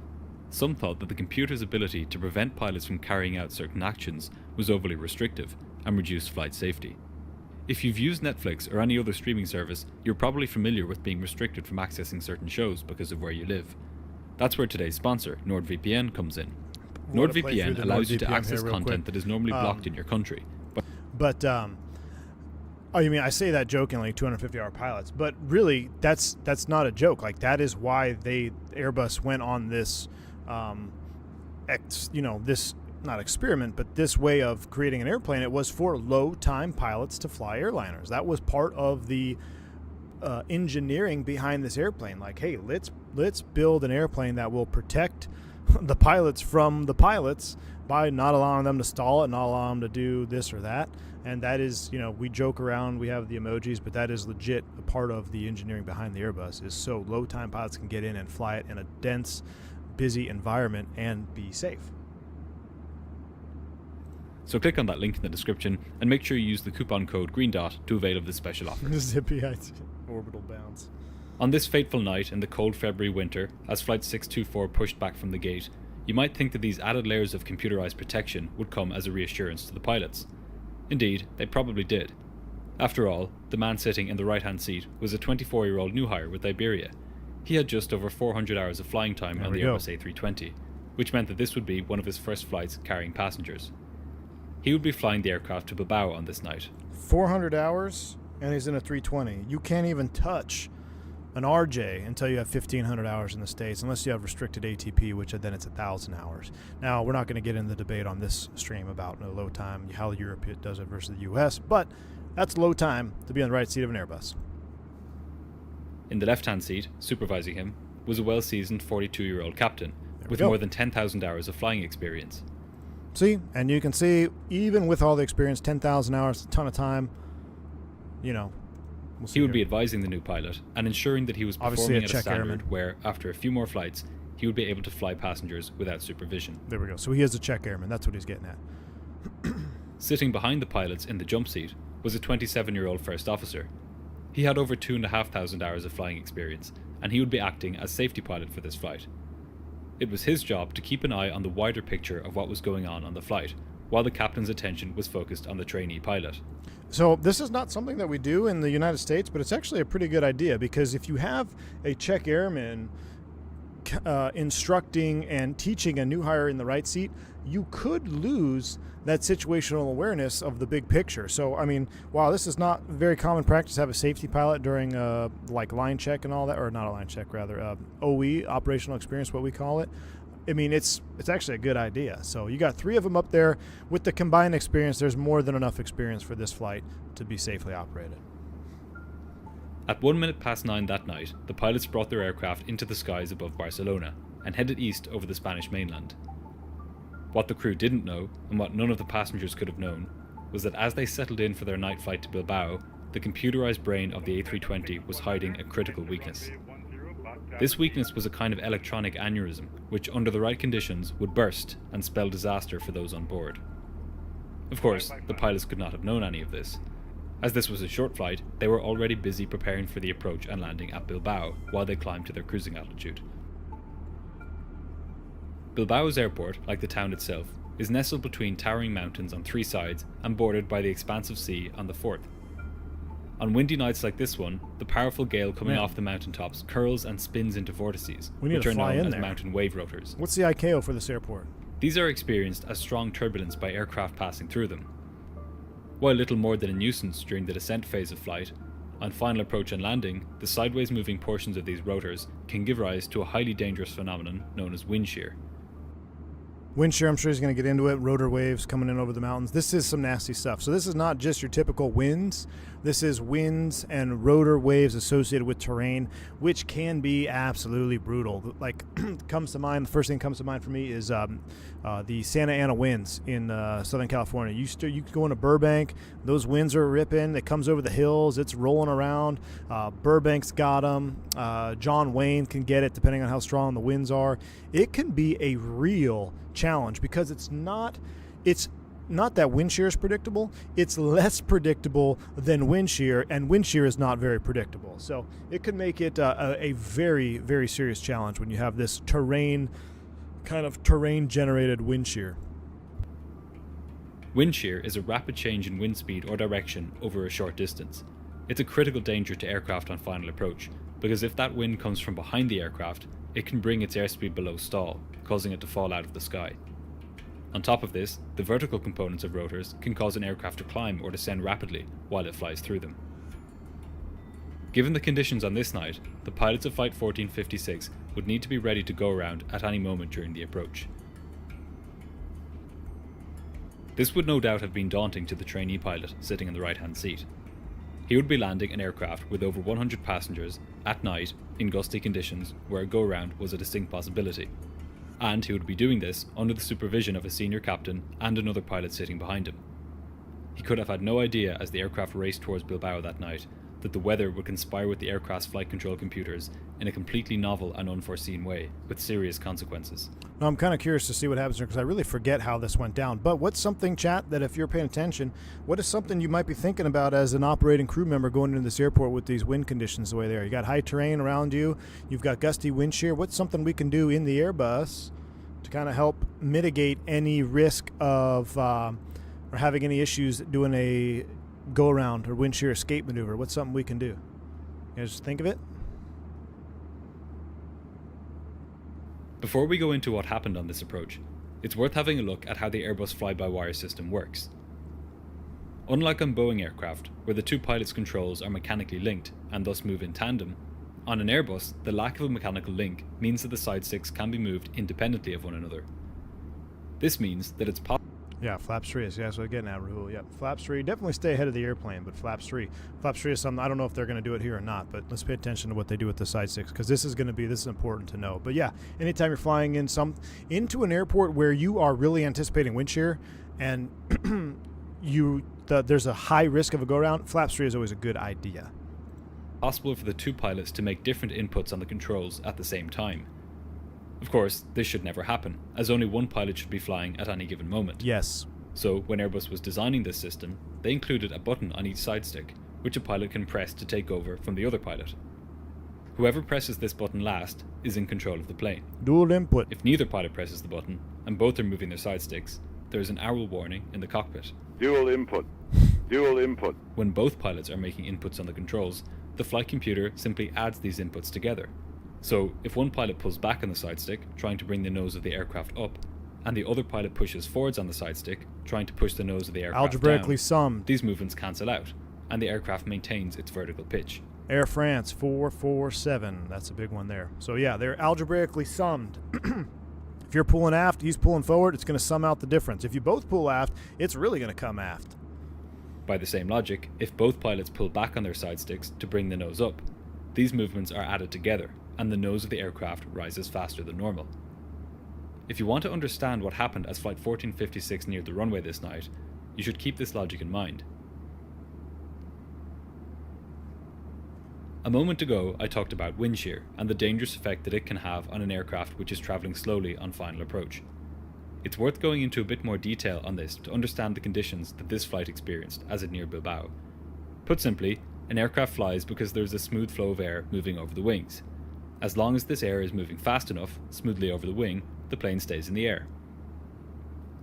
some thought that the computer's ability to prevent pilots from carrying out certain actions was overly restrictive and reduced flight safety. If you've used Netflix or any other streaming service, you're probably familiar with being restricted from accessing certain shows because of where you live. That's where today's sponsor, NordVPN, comes in. NordVPN allows you to access content that is normally blocked in your country. But oh, you mean, I say that jokingly, 250-hour pilots, but really, that's not a joke. Like, that is why Airbus went on this, this, not experiment, but this way of creating an airplane. It was for low-time pilots to fly airliners. That was part of the engineering behind this airplane. Like, hey, let's build an airplane that will protect the pilots from the pilots by not allowing them to stall it, not allowing them to do this or that. And that is, we joke around, we have the emojis, but that is legit a part of the engineering behind the Airbus, is so low-time pilots can get in and fly it in a dense, busy environment and be safe. So click on that link in the description and make sure you use the coupon code GREENDOT to avail of this special offer. Zippy orbital bounce. On this fateful night in the cold February winter, as Flight 624 pushed back from the gate, you might think that these added layers of computerized protection would come as a reassurance to the pilots. Indeed, they probably did. After all, the man sitting in the right-hand seat was a 24-year-old new hire with Iberia. He had just over 400 hours of flying time on the Airbus A320, which meant that this would be one of his first flights carrying passengers. He would be flying the aircraft to Bilbao on this night. 400 hours, and he's in a 320. You can't even touch an RJ until you have 1,500 hours in the States, unless you have restricted ATP, which then it's 1,000 hours. Now, we're not going to get into the debate on this stream about low time, how Europe does it versus the U.S., but that's low time to be on the right seat of an Airbus. In the left-hand seat, supervising him, was a well-seasoned 42-year-old captain with more than 10,000 hours of flying experience. See, and you can see, even with all the experience, 10,000 hours, a ton of time, he would be advising the new pilot and ensuring that he was performing at a standard where, after a few more flights, he would be able to fly passengers without supervision. There we go. So he is a check airman. That's what he's getting at. Sitting behind the pilots in the jump seat was a 27-year-old first officer. He had over 2,500 hours of flying experience, and he would be acting as safety pilot for this flight. It was his job to keep an eye on the wider picture of what was going on the flight, while the captain's attention was focused on the trainee pilot. So this is not something that we do in the United States, but it's actually a pretty good idea, because if you have a check airman instructing and teaching a new hire in the right seat, you could lose that situational awareness of the big picture. So, I mean, while this is not very common practice to have a safety pilot during like line check and all that, or not a line check, rather, OE, operational experience, what we call it, I mean, it's actually a good idea. So you got 3 of them up there. With the combined experience, there's more than enough experience for this flight to be safely operated. At 9:01 that night, the pilots brought their aircraft into the skies above Barcelona and headed east over the Spanish mainland. What the crew didn't know, and what none of the passengers could have known, was that as they settled in for their night flight to Bilbao, the computerized brain of the A320 was hiding a critical weakness. This weakness was a kind of electronic aneurysm, which under the right conditions would burst and spell disaster for those on board. Of course, the pilots could not have known any of this. As this was a short flight, they were already busy preparing for the approach and landing at Bilbao while they climbed to their cruising altitude. Bilbao's airport, like the town itself, is nestled between towering mountains on 3 sides and bordered by the expansive sea on the 4th. On windy nights like this one, the powerful gale coming off the mountaintops curls and spins into vortices, which are known as mountain wave rotors. What's the ICAO for this airport? These are experienced as strong turbulence by aircraft passing through them. While little more than a nuisance during the descent phase of flight, on final approach and landing, the sideways moving portions of these rotors can give rise to a highly dangerous phenomenon known as wind shear. Wind shear, I'm sure he's going to get into it. Rotor waves coming in over the mountains. This is some nasty stuff. So this is not just your typical winds. This is winds and rotor waves associated with terrain, which can be absolutely brutal. Like, comes to mind, the first thing that comes to mind for me is the Santa Ana winds in Southern California. You go into Burbank, those winds are ripping. It comes over the hills. It's rolling around. Burbank's got them. John Wayne can get it, depending on how strong the winds are. It can be a real challenge, because it's not that wind shear is predictable. It's less predictable than wind shear, and wind shear is not very predictable. So it could make it a very, very serious challenge when you have this terrain kind of terrain-generated wind shear? Wind shear is a rapid change in wind speed or direction over a short distance. It's a critical danger to aircraft on final approach, because if that wind comes from behind the aircraft, it can bring its airspeed below stall, causing it to fall out of the sky. On top of this, the vertical components of rotors can cause an aircraft to climb or descend rapidly while it flies through them. Given the conditions on this night, the pilots of Flight 1456 would need to be ready to go around at any moment during the approach. This would no doubt have been daunting to the trainee pilot sitting in the right-hand seat. He would be landing an aircraft with over 100 passengers at night in gusty conditions where a go-around was a distinct possibility, and he would be doing this under the supervision of a senior captain and another pilot sitting behind him. He could have had no idea as the aircraft raced towards Bilbao that night that the weather would conspire with the aircraft's flight control computers in a completely novel and unforeseen way, with serious consequences. Now, I'm kind of curious to see what happens here because I really forget how this went down. But what's something, chat, that if you're paying attention, what is something you might be thinking about as an operating crew member going into this airport with these wind conditions the way they are? You got high terrain around you, you've got gusty wind shear. What's something we can do in the Airbus to kind of help mitigate any risk of or having any issues doing a go-around or wind shear escape maneuver? What's something we can do? You guys think of it? Before we go into what happened on this approach, it's worth having a look at how the Airbus fly-by-wire system works. Unlike on Boeing aircraft, where the two pilots' controls are mechanically linked and thus move in tandem, on an Airbus, the lack of a mechanical link means that the side sticks can be moved independently of one another. This means that it's possible. Yeah, flaps 3 is, yeah, that's what I'm getting at, Rahul. Yeah, flaps 3, definitely stay ahead of the airplane, but flaps 3 is something, I don't know if they're going to do it here or not, but let's pay attention to what they do with the side sticks, because this is important to know. But yeah, anytime you're flying into an airport where you are really anticipating wind shear, and there's a high risk of a go-around, flaps 3 is always a good idea. Possible for the two pilots to make different inputs on the controls at the same time. Of course, this should never happen, as only one pilot should be flying at any given moment. Yes. So, when Airbus was designing this system, they included a button on each side stick, which a pilot can press to take over from the other pilot. Whoever presses this button last is in control of the plane. Dual input. If neither pilot presses the button, and both are moving their side sticks, there is an owl warning in the cockpit. Dual input. Dual input. When both pilots are making inputs on the controls, the flight computer simply adds these inputs together. So, if one pilot pulls back on the side stick, trying to bring the nose of the aircraft up, and the other pilot pushes forwards on the side stick, trying to push the nose of the aircraft algebraically down, summed, these movements cancel out, and the aircraft maintains its vertical pitch. Air France 447, that's a big one there. So yeah, they're algebraically summed. If you're pulling aft, he's pulling forward, it's going to sum out the difference. If you both pull aft, it's really going to come aft. By the same logic, if both pilots pull back on their side sticks to bring the nose up, these movements are added together, and the nose of the aircraft rises faster than normal. If you want to understand what happened as Flight 1456 neared the runway this night, you should keep this logic in mind. A moment ago, I talked about wind shear and the dangerous effect that it can have on an aircraft which is travelling slowly on final approach. It's worth going into a bit more detail on this to understand the conditions that this flight experienced as it neared Bilbao. Put simply, an aircraft flies because there is a smooth flow of air moving over the wings. As long as this air is moving fast enough, smoothly over the wing, the plane stays in the air.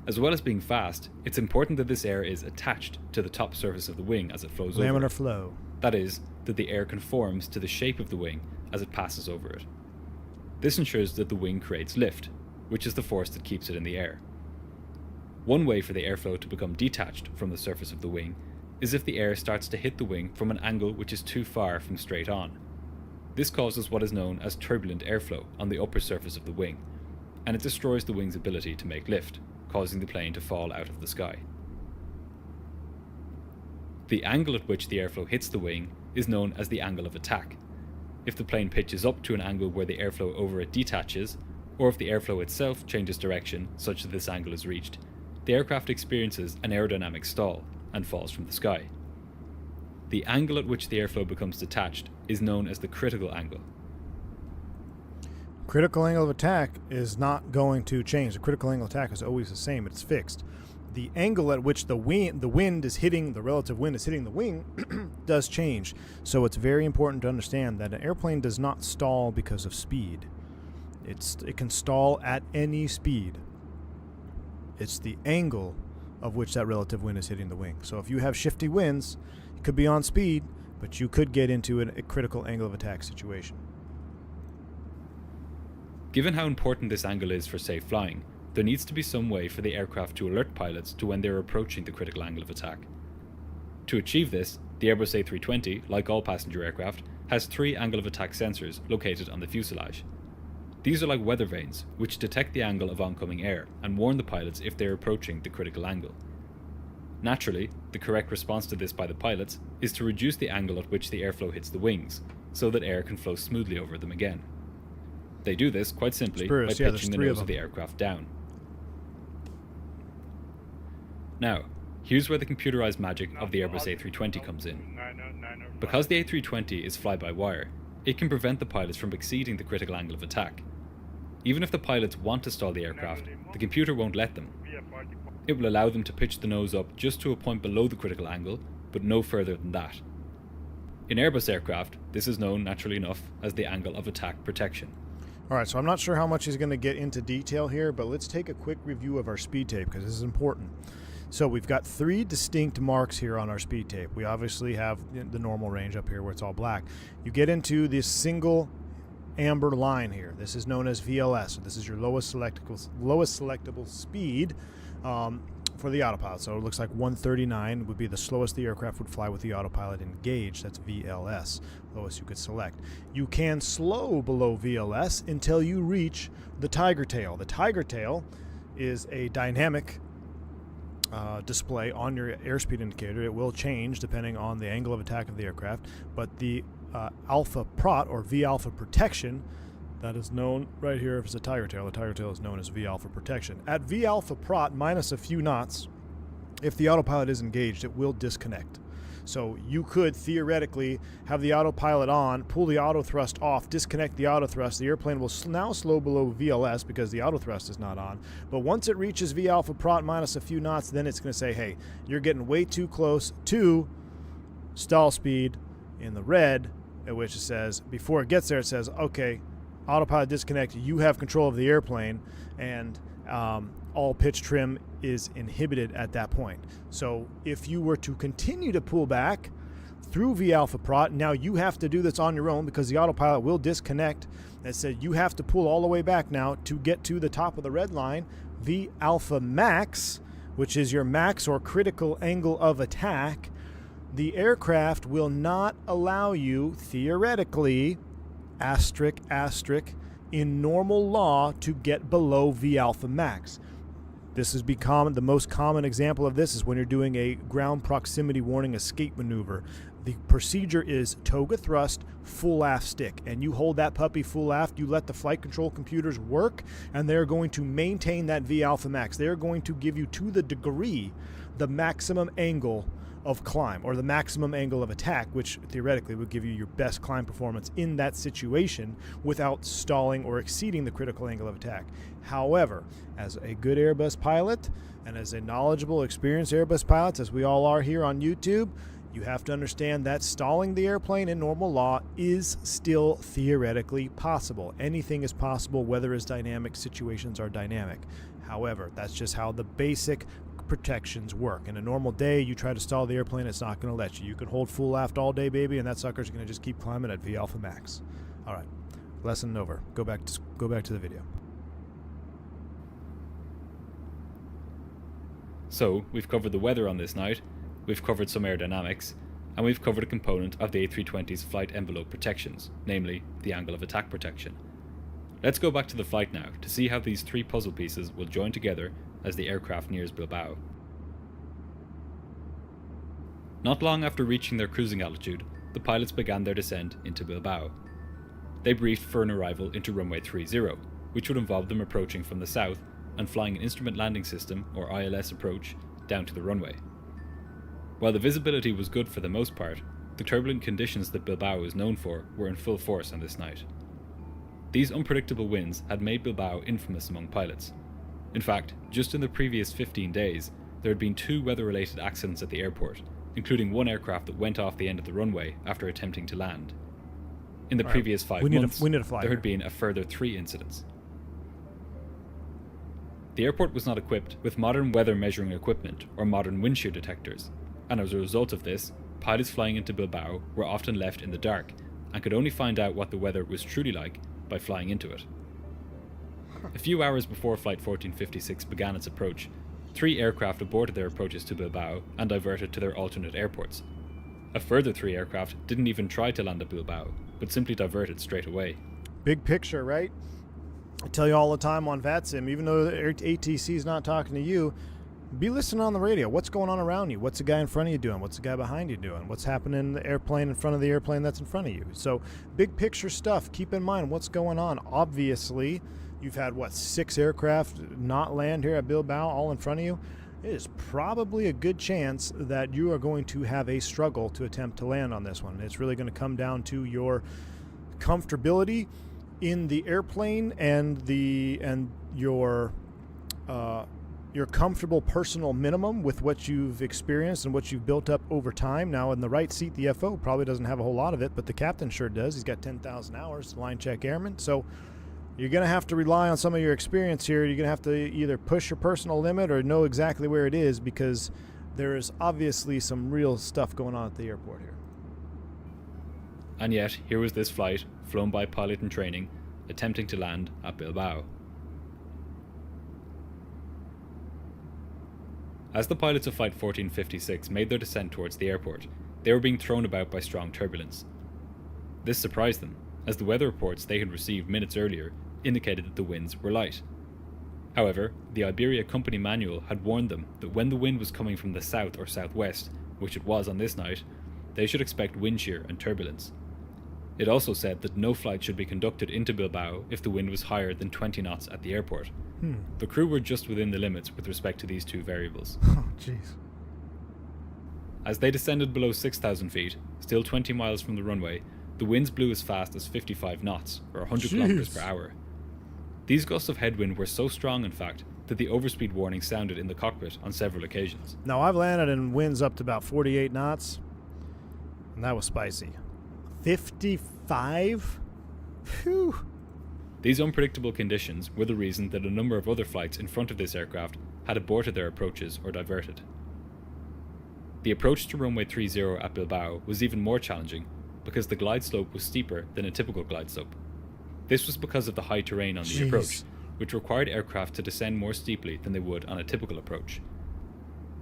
As well as being fast, it's important that this air is attached to the top surface of the wing as it flows over it. Laminar flow. That is, that the air conforms to the shape of the wing as it passes over it. This ensures that the wing creates lift, which is the force that keeps it in the air. One way for the airflow to become detached from the surface of the wing is if the air starts to hit the wing from an angle which is too far from straight on. This causes what is known as turbulent airflow on the upper surface of the wing, and it destroys the wing's ability to make lift, causing the plane to fall out of the sky. The angle at which the airflow hits the wing is known as the angle of attack. If the plane pitches up to an angle where the airflow over it detaches, or if the airflow itself changes direction such that this angle is reached, the aircraft experiences an aerodynamic stall and falls from the sky. The angle at which the airflow becomes detached is known as the critical angle. Critical angle of attack is not going to change. The critical angle of attack is always the same. It's fixed. The angle at which the wind is hitting, the relative wind is hitting the wing, does change. So it's very important to understand that an airplane does not stall because of speed. It can stall at any speed. It's the angle of which that relative wind is hitting the wing. So if you have shifty winds, it could be on speed, but you could get into a critical angle of attack situation. Given how important this angle is for safe flying, there needs to be some way for the aircraft to alert pilots to when they are approaching the critical angle of attack. To achieve this, the Airbus A320, like all passenger aircraft, has 3 angle of attack sensors located on the fuselage. These are like weather vanes, which detect the angle of oncoming air and warn the pilots if they are approaching the critical angle. Naturally, the correct response to this by the pilots is to reduce the angle at which the airflow hits the wings, so that air can flow smoothly over them again. They do this quite simply by pitching the nose of the aircraft down. Now, here's where the computerized magic of the Airbus A320 comes in. Because the A320 is fly-by-wire, it can prevent the pilots from exceeding the critical angle of attack. Even if the pilots want to stall the aircraft, the computer won't let them. It will allow them to pitch the nose up just to a point below the critical angle, but no further than that. In Airbus aircraft, this is known, naturally enough, as the angle of attack protection. Alright, so I'm not sure how much he's going to get into detail here, but let's take a quick review of our speed tape, because this is important. So we've got 3 distinct marks here on our speed tape. We obviously have the normal range up here where it's all black. You get into this single amber line here. This is known as VLS. So this is your lowest selectable speed for the autopilot. So it looks like 139 would be the slowest the aircraft would fly with the autopilot engaged. That's VLS, lowest you could select. You can slow below VLS until you reach the tiger tail. The tiger tail is a dynamic display on your airspeed indicator. It will change depending on the angle of attack of the aircraft, but the alpha prot or V alpha protection, that is known right here as the tiger tail. The tiger tail is known as V alpha protection. At V alpha prot minus a few knots, if the autopilot is engaged, it will disconnect. So you could theoretically have the autopilot on, pull the auto thrust off, disconnect the auto thrust. The airplane will now slow below VLS because the auto thrust is not on. But once it reaches V alpha prot minus a few knots, then it's going to say, hey, you're getting way too close to stall speed in the red, at which it says, before it gets there, it says, okay, autopilot disconnect, you have control of the airplane, and all pitch trim is inhibited at that point. So if you were to continue to pull back through V alpha prot, now you have to do this on your own because the autopilot will disconnect. It said you have to pull all the way back now to get to the top of the red line, V alpha max, which is your max or critical angle of attack. The aircraft will not allow you, theoretically, asterisk, asterisk, in normal law, to get below V alpha max. This has become the most common example of this is when you're doing a ground proximity warning escape maneuver. The procedure is toga thrust, full aft stick, and you hold that puppy full aft, you let the flight control computers work, and they're going to maintain that V alpha max. They're going to give you, to the degree, the maximum angle of climb, or the maximum angle of attack, which theoretically would give you your best climb performance in that situation without stalling or exceeding the critical angle of attack. However, as a good Airbus pilot and as a knowledgeable, experienced Airbus pilot, as we all are here on YouTube, you have to understand that stalling the airplane in normal law is still theoretically possible. Anything is possible, weather is dynamic, situations are dynamic. However, that's just how the basic protections work. In a normal day, you try to stall the airplane, it's not going to let you. You can hold full aft all day, baby, and that sucker's going to just keep climbing at V alpha max. All right, lesson over. Go back to the video. So, we've covered the weather on this night, we've covered some aerodynamics, and we've covered a component of the A320's flight envelope protections, namely the angle of attack protection. Let's go back to the flight now to see how these 3 puzzle pieces will join together as the aircraft nears Bilbao. Not long after reaching their cruising altitude, the pilots began their descent into Bilbao. They briefed for an arrival into runway 30, which would involve them approaching from the south and flying an instrument landing system, or ILS approach, down to the runway. While the visibility was good for the most part, the turbulent conditions that Bilbao is known for were in full force on this night. These unpredictable winds had made Bilbao infamous among pilots. In fact, just in the previous 15 days, there had been 2 weather-related accidents at the airport, including one aircraft that went off the end of the runway after attempting to land. In the previous 5 months, there had been a further 3 incidents. The airport was not equipped with modern weather measuring equipment or modern wind shear detectors, and as a result of this, pilots flying into Bilbao were often left in the dark and could only find out what the weather was truly like by flying into it. A few hours before Flight 1456 began its approach, 3 aircraft aborted their approaches to Bilbao and diverted to their alternate airports. A further 3 aircraft didn't even try to land at Bilbao, but simply diverted straight away. Big picture, right? I tell you all the time on VATSIM, even though the ATC is not talking to you, be listening on the radio. What's going on around you? What's the guy in front of you doing? What's the guy behind you doing? What's happening in the airplane in front of the airplane that's in front of you? So big picture stuff. Keep in mind what's going on. Obviously, you've had, 6 aircraft not land here at Bilbao all in front of you. It is probably a good chance that you are going to have a struggle to attempt to land on this one. It's really going to come down to your comfortability in the airplane and your comfortable personal minimum with what you've experienced and what you've built up over time. Now, in the right seat, the FO probably doesn't have a whole lot of it, but the captain sure does. He's got 10,000 hours, line check airman. So you're going to have to rely on some of your experience here. You're going to have to either push your personal limit or know exactly where it is, because there is obviously some real stuff going on at the airport here. And yet, here was this flight, flown by pilot in training, attempting to land at Bilbao. As the pilots of Flight 1456 made their descent towards the airport, they were being thrown about by strong turbulence. This surprised them, as the weather reports they had received minutes earlier indicated that the winds were light. However, the Iberia company manual had warned them that when the wind was coming from the south or southwest, which it was on this night, they should expect wind shear and turbulence. It also said that no flight should be conducted into Bilbao if the wind was higher than 20 knots at the airport. The crew were just within the limits with respect to these 2 variables. Oh, jeez. As they descended below 6,000 feet, still 20 miles from the runway, the winds blew as fast as 55 knots, or 100 kilometers per hour. These gusts of headwind were so strong, in fact, that the overspeed warning sounded in the cockpit on several occasions. Now, I've landed in winds up to about 48 knots, and that was spicy. 55? Phew. These unpredictable conditions were the reason that a number of other flights in front of this aircraft had aborted their approaches or diverted. The approach to runway 30 at Bilbao was even more challenging because the glide slope was steeper than a typical glide slope. This was because of the high terrain on the approach, which required aircraft to descend more steeply than they would on a typical approach.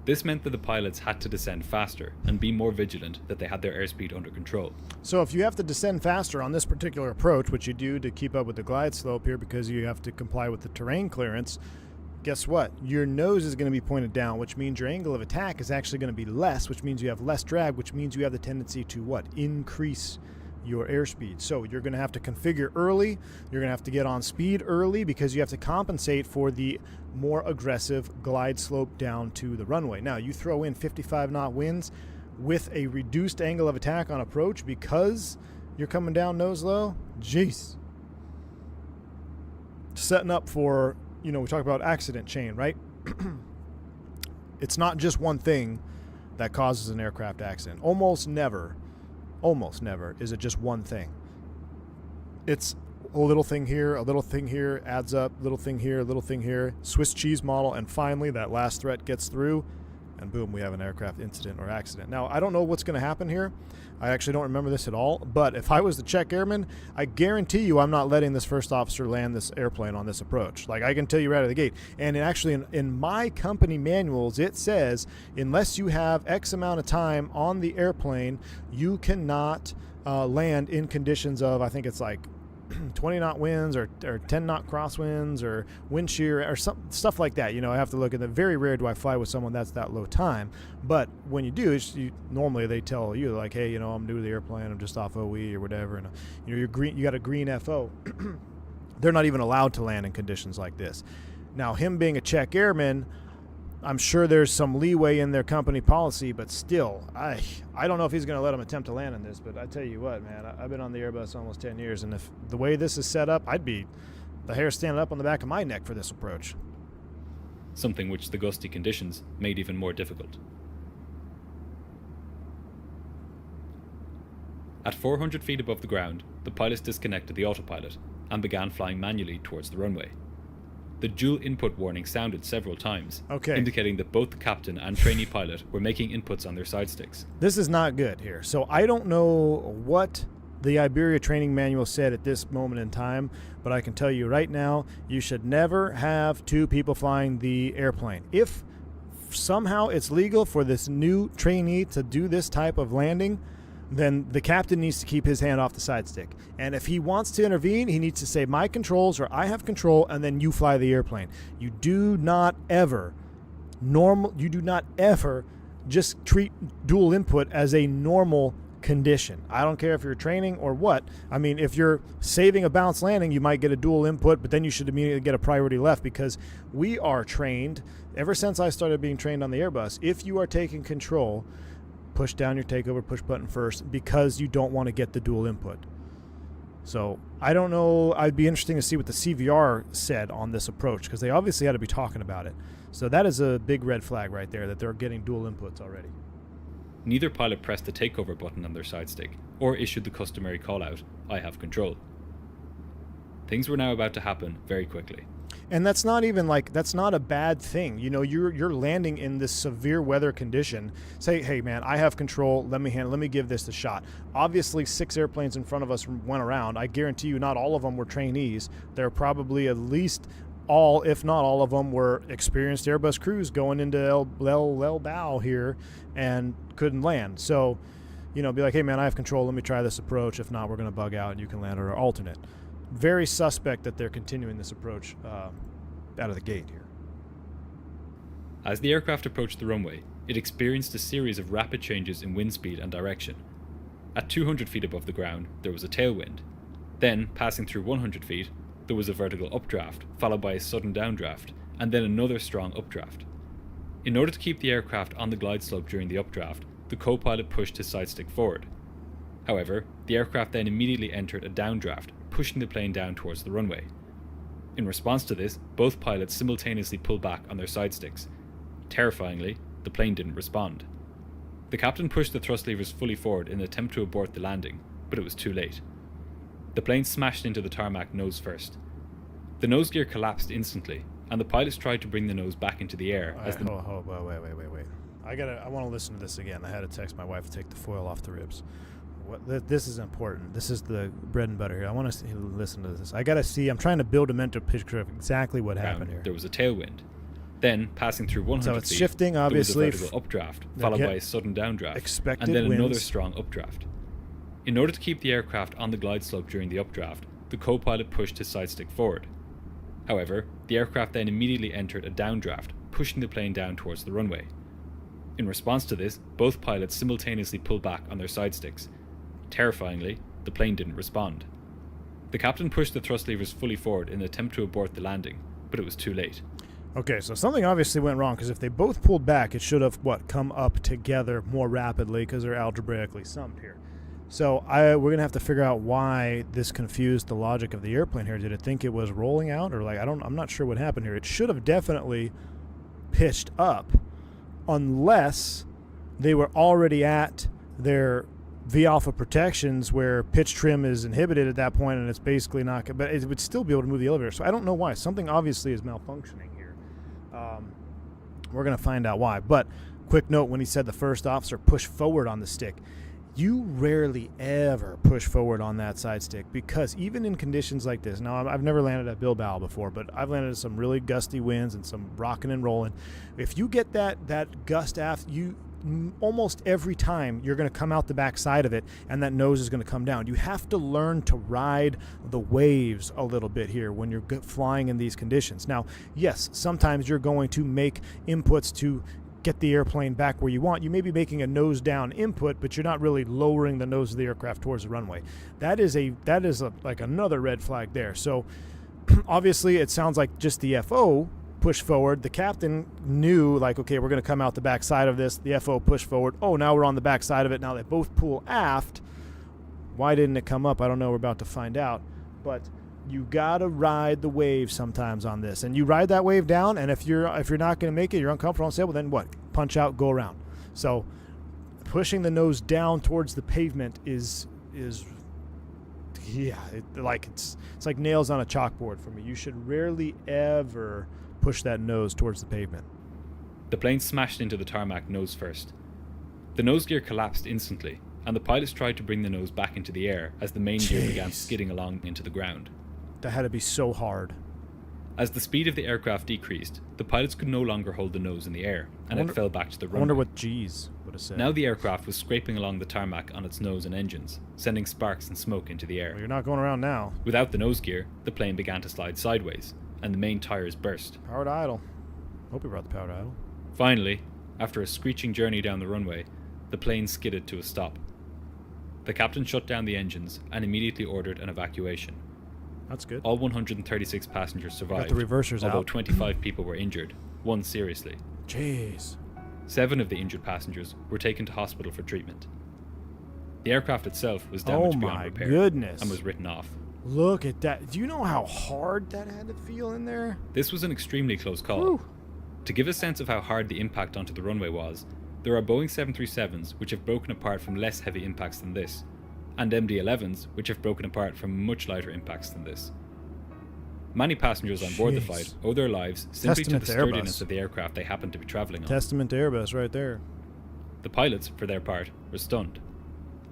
This meant that the pilots had to descend faster and be more vigilant that they had their airspeed under control. So if you have to descend faster on this particular approach, which you do to keep up with the glide slope here because you have to comply with the terrain clearance, guess what? Your nose is going to be pointed down, which means your angle of attack is actually going to be less, which means you have less drag, which means you have the tendency to what? Increase your airspeed. So you're going to have to configure early. You're going to have to get on speed early because you have to compensate for the more aggressive glide slope down to the runway. Now, you throw in 55 knot winds with a reduced angle of attack on approach because you're coming down nose low. Jeez. Setting up for, we talk about accident chain, right? It's not just one thing that causes an aircraft accident. Almost never is it just one thing. It's a little thing here, adds up, little thing here, Swiss cheese model, and finally that last threat gets through, and boom, we have an aircraft incident or accident. Now, I don't know what's going to happen here. I actually don't remember this at all, but if I was the check airman, I guarantee you I'm not letting this first officer land this airplane on this approach. Like, I can tell you right out of the gate. And actually, in my company manuals, it says unless you have X amount of time on the airplane, you cannot land in conditions of, I think it's like 20 knot winds or 10 knot crosswinds or wind shear or stuff like that. I have to look at the very rare do I fly with someone that's that low time. But when you do, normally they tell you like, hey, I'm new to the airplane, I'm just off OE or whatever, and you're green, you got a green FO. They're not even allowed to land in conditions like this. Now, him being a check airman, I'm sure there's some leeway in their company policy, but still, I don't know if he's going to let them attempt to land in this, but I tell you what, man, I've been on the Airbus almost 10 years, and if the way this is set up, I'd be the hair standing up on the back of my neck for this approach. Something which the gusty conditions made even more difficult. At 400 feet above the ground, the pilots disconnected the autopilot and began flying manually towards the runway. the dual input warning sounded several times, Okay. indicating that both the captain and trainee pilot were making inputs on their side sticks. This is not good here. So I don't know what the Iberia training manual said at this moment in time, but I can tell you right now, you should never have two people flying the airplane. If somehow it's legal for this new trainee to do this type of landing, then the captain needs to keep his hand off the side stick. And if he wants to intervene, he needs to say, my controls, or I have control, and then you fly the airplane. You do not ever just treat dual input as a normal condition. I don't care if you're training or what. I mean, if you're saving a bounce landing, you might get a dual input, but then you should immediately get a priority left, because we are trained, ever since I started being trained on the Airbus, if you are taking control, push down your takeover push button first, because you don't want to get the dual input. So I don't know. I'd be interesting to see what the CVR said on this approach, because they obviously had to be talking about it. So that is a big red flag right there, that they're getting dual inputs already. Neither pilot pressed the takeover button on their side stick, or issued the customary call-out, I have control. Things were now about to happen very quickly. And that's not even that's not a bad thing. You know, you're landing in this severe weather condition. Say, hey man, I have control. Let me give this a shot. Obviously, 6 airplanes in front of us went around. I guarantee you, not all of them were trainees. They're probably at least all, if not all of them, were experienced Airbus crews going into El Bow here and couldn't land. So, you know, be like, hey man, I have control. Let me try this approach. If not, we're going to bug out and you can land or alternate. Very suspect that they're continuing this approach out of the gate here. As the aircraft approached the runway, it experienced a series of rapid changes in wind speed and direction. At 200 feet above the ground, there was a tailwind. Then, passing through 100 feet, there was a vertical updraft, followed by a sudden downdraft, and then another strong updraft. In order to keep the aircraft on the glide slope during the updraft, the co-pilot pushed his side stick forward. However, the aircraft then immediately entered a downdraft, pushing the plane down towards the runway. In response to this, both pilots simultaneously pulled back on their side sticks. Terrifyingly, the plane didn't respond. The captain pushed the thrust levers fully forward in an attempt to abort the landing, but it was too late. The plane smashed into the tarmac nose first. The nose gear collapsed instantly, and the pilots tried to bring the nose back into the air as the... Wait. I want to listen to this again. I had to text my wife to take the foil off the ribs. This is important. This is the bread and butter here. I want to listen to this. I got to see. I'm trying to build a mental picture of exactly what happened here. There was a tailwind. Then, passing through 100 so it's feet, shifting, obviously. There was a vertical updraft, followed by a sudden downdraft, and then winds. another strong updraft. In order to keep the aircraft on the glide slope during the updraft, the co-pilot pushed his side stick forward. However, the aircraft then immediately entered a downdraft, pushing the plane down towards the runway. In response to this, both pilots simultaneously pulled back on their side sticks. Terrifyingly, the plane didn't respond. The captain pushed the thrust levers fully forward in an attempt to abort the landing, but it was too late. Okay, so something obviously went wrong, because if they both pulled back, it should have, come up together more rapidly, because they're algebraically summed here. So we're going to have to figure out why this confused the logic of the airplane here. Did it think it was rolling out, or I'm not sure what happened here. It should have definitely pitched up, unless they were already at their V-alpha protections where pitch trim is inhibited at that point, and it's basically not, but it would still be able to move the elevator. So I don't know why. Something obviously is malfunctioning here. We're going to find out why. But quick note, when he said the first officer pushed forward on the stick, you rarely ever push forward on that side stick, because even in conditions like this, now I've never landed at Bilbao before, but I've landed at some really gusty winds and some rocking and rolling. If you get that gust aft, almost every time you're going to come out the back side of it, and that nose is going to come down. You have to learn to ride the waves a little bit here when you're flying in these conditions. Now, yes, sometimes you're going to make inputs to get the airplane back where you want. You may be making a nose down input, but you're not really lowering the nose of the aircraft towards the runway. That is like another red flag there. So obviously it sounds like just the FO push forward. The captain knew, okay, we're going to come out the back side of this. The FO push forward. Oh, now we're on the back side of it. Now they both pull aft. Why didn't it come up? I don't know. We're about to find out. But you got to ride the wave sometimes on this. And you ride that wave down, and if you're not going to make it, you're uncomfortable and say, well, then what? Punch out, go around. So pushing the nose down towards the pavement is it's like nails on a chalkboard for me. You should rarely ever push that nose towards the pavement. The plane smashed into the tarmac nose first. The nose gear collapsed instantly, and the pilots tried to bring the nose back into the air as the main gear began skidding along into the ground. That had to be so hard. As the speed of the aircraft decreased, the pilots could no longer hold the nose in the air, and it fell back to the runway. I wonder what G's would have said. Now the aircraft was scraping along the tarmac on its nose and engines, sending sparks and smoke into the air. Well, you're not going around now. Without the nose gear, the plane began to slide sideways, and the main tires burst. Power to idle. Hope we brought the power to idle. Finally, after a screeching journey down the runway, the plane skidded to a stop. The captain shut down the engines and immediately ordered an evacuation. That's good. All 136 passengers survived, Got the reversers although out. 25 people were injured, one seriously. Jeez. 7 of the injured passengers were taken to hospital for treatment. The aircraft itself was damaged beyond repair goodness. and was written off. Look at that. Do you know how hard that had to feel in there? This was an extremely close call. Whew. To give a sense of how hard the impact onto the runway was, there are Boeing 737s which have broken apart from less heavy impacts than this, and MD-11s which have broken apart from much lighter impacts than this. Many passengers on board the flight owe their lives simply to Testament the to Airbus. sturdiness of the aircraft they happened to be travelling on. Testament to Airbus right there. The pilots, for their part, were stunned.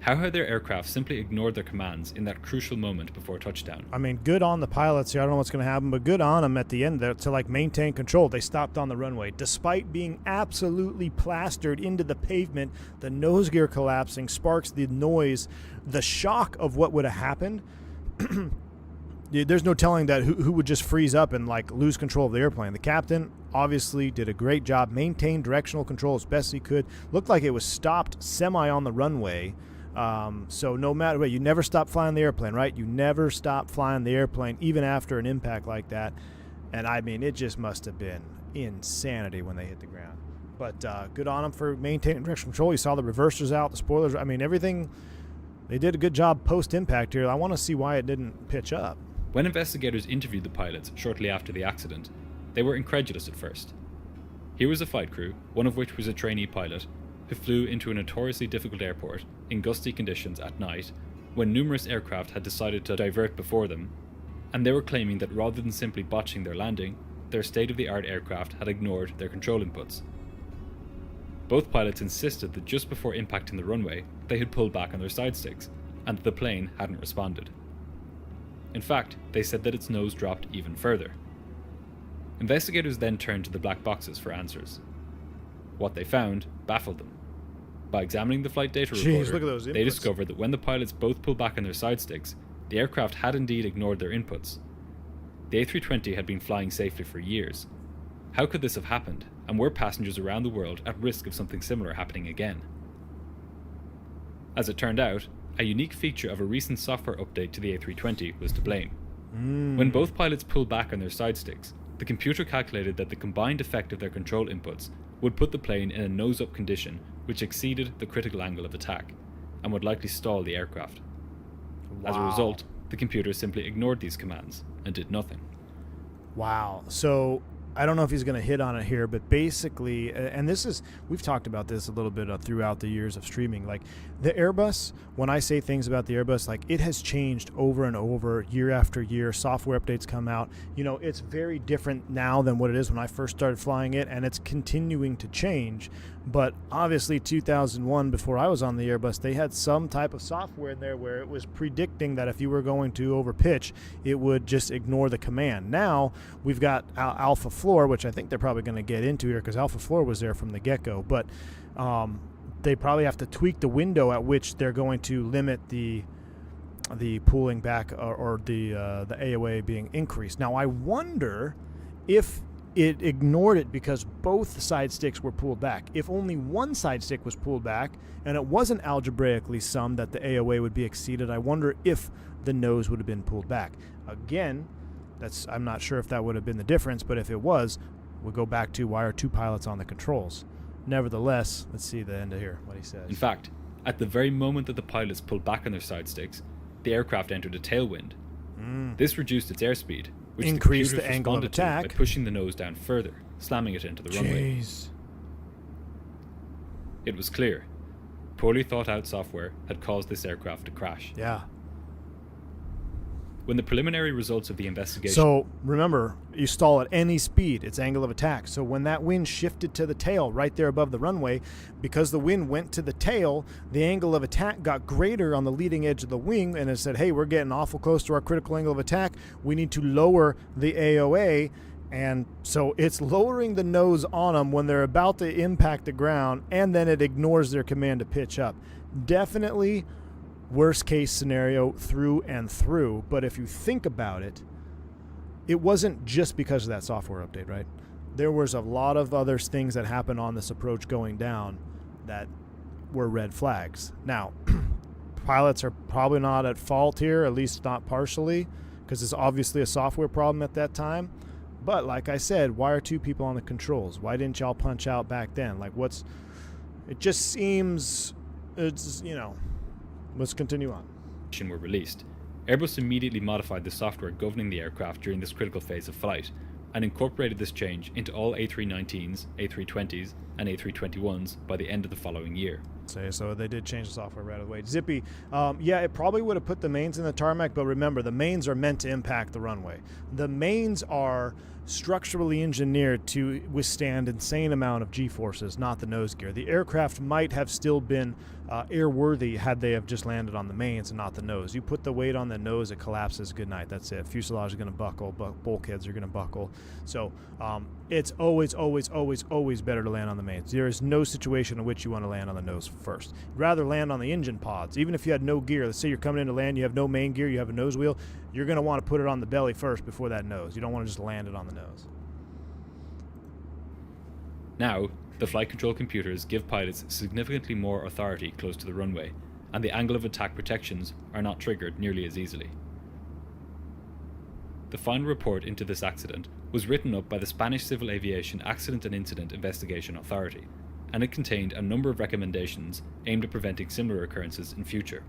How had their aircraft simply ignored their commands in that crucial moment before touchdown? I mean, good on the pilots here. I don't know what's going to happen, but good on them at the end there to like maintain control. They stopped on the runway. Despite being absolutely plastered into the pavement, the nose gear collapsing, sparks, the noise, the shock of what would have happened. There's no telling that who would just freeze up and like lose control of the airplane. The captain obviously did a great job, maintained directional control as best he could. Looked like it was stopped semi on the runway. So no matter what, you never stop flying the airplane, right? You never stop flying the airplane, even after an impact like that. And I mean, it just must have been insanity when they hit the ground. But good on them for maintaining directional control. You saw the reversers out, the spoilers. I mean, everything. They did a good job post-impact here. I want to see why it didn't pitch up. When investigators interviewed the pilots shortly after the accident, they were incredulous at first. Here was a flight crew, one of which was a trainee pilot, who flew into a notoriously difficult airport in gusty conditions at night when numerous aircraft had decided to divert before them, and they were claiming that rather than simply botching their landing, their state-of-the-art aircraft had ignored their control inputs. Both pilots insisted that just before impacting the runway, they had pulled back on their side sticks, and that the plane hadn't responded. In fact, they said that its nose dropped even further. Investigators then turned to the black boxes for answers. What they found baffled them. By examining the flight data recorder, look at those they inputs. discovered that when the pilots both pulled back on their side sticks, the aircraft had indeed ignored their inputs. The A320 had been flying safely for years. How could this have happened, and were passengers around the world at risk of something similar happening again? As it turned out, a unique feature of a recent software update to the A320 was to blame. When both pilots pulled back on their side sticks, the computer calculated that the combined effect of their control inputs would put the plane in a nose-up condition which exceeded the critical angle of attack, and would likely stall the aircraft. As a result, the computer simply ignored these commands and did nothing. Wow. So I don't know if he's going to hit on it here, but basically, and this is, we've talked about this a little bit throughout the years of streaming, like the Airbus, when I say things about the Airbus, like it has changed over and over, year after year. Software updates come out. You know, it's very different now than what it is when I first started flying it, and it's continuing to change. But obviously 2001, before I was on the Airbus, they had some type of software in there where it was predicting that if you were going to overpitch, it would just ignore the command. Now we've got Alpha Floor, which I think they're probably going to get into here because Alpha Floor was there from the get-go. But they probably have to tweak the window at which they're going to limit the pulling back or the AOA being increased. Now I wonder if it ignored it because both side sticks were pulled back. If only one side stick was pulled back and it wasn't algebraically summed that the AOA would be exceeded, I wonder if the nose would have been pulled back. Again, I'm not sure if that would have been the difference, but if it was, we'll go back to why are two pilots on the controls. Nevertheless, let's see the end of here, what he says. In fact, at the very moment that the pilots pulled back on their side sticks, the aircraft entered a tailwind. This reduced its airspeed, which increased the the angle of responded to attack by pushing the nose down further, slamming it into the runway. Jeez. It was clear. Poorly thought out software had caused this aircraft to crash. Yeah. When the preliminary results of the investigation... So remember, you stall at any speed, it's angle of attack. So when that wind shifted to the tail right there above the runway, because the wind went to the tail, the angle of attack got greater on the leading edge of the wing, and it said, hey, we're getting awful close to our critical angle of attack. We need to lower the AOA. And so it's lowering the nose on them when they're about to impact the ground, and then it ignores their command to pitch up. Definitely worst case scenario through and through. But if you think about it, it wasn't just because of that software update, right? There was a lot of other things that happened on this approach going down that were red flags. Now, pilots are probably not at fault here, at least not partially, because it's obviously a software problem at that time. But like I said, why are two people on the controls? Why didn't y'all punch out back then? Like, it just seems, it's, let's continue on. Were released. Airbus immediately modified the software governing the aircraft during this critical phase of flight, and incorporated this change into all A319s, A320s, and A321s by the end of the following year. So they did change the software right away. Zippy, yeah, it probably would have put the mains in the tarmac, but remember, the mains are meant to impact the runway. The mains are structurally engineered to withstand insane amount of G-forces, not the nose gear. The aircraft might have still been airworthy had they have just landed on the mains and not the nose. You put the weight on the nose, it collapses. Good night. That's it. Fuselage is going to buckle, bulkheads are going to buckle. So it's always, always, always, always better to land on the mains. There is no situation in which you want to land on the nose first. You'd rather land on the engine pods. Even if you had no gear, let's say you're coming in to land, you have no main gear, you have a nose wheel, you're going to want to put it on the belly first before that nose. You don't want to just land it on the nose. Now, the flight control computers give pilots significantly more authority close to the runway, and the angle of attack protections are not triggered nearly as easily. The final report into this accident was written up by the Spanish Civil Aviation Accident and Incident Investigation Authority, and it contained a number of recommendations aimed at preventing similar occurrences in future.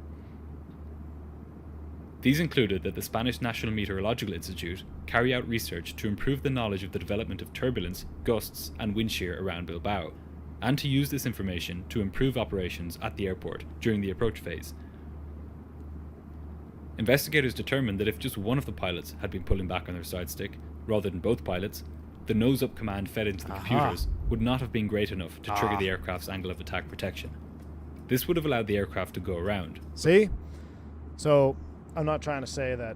These included that the Spanish National Meteorological Institute carry out research to improve the knowledge of the development of turbulence, gusts, and wind shear around Bilbao, and to use this information to improve operations at the airport during the approach phase. Investigators determined that if just one of the pilots had been pulling back on their side stick, rather than both pilots, the nose-up command fed into the computers would not have been great enough to trigger the aircraft's angle of attack protection. This would have allowed the aircraft to go around. See? So, I'm not trying to say that,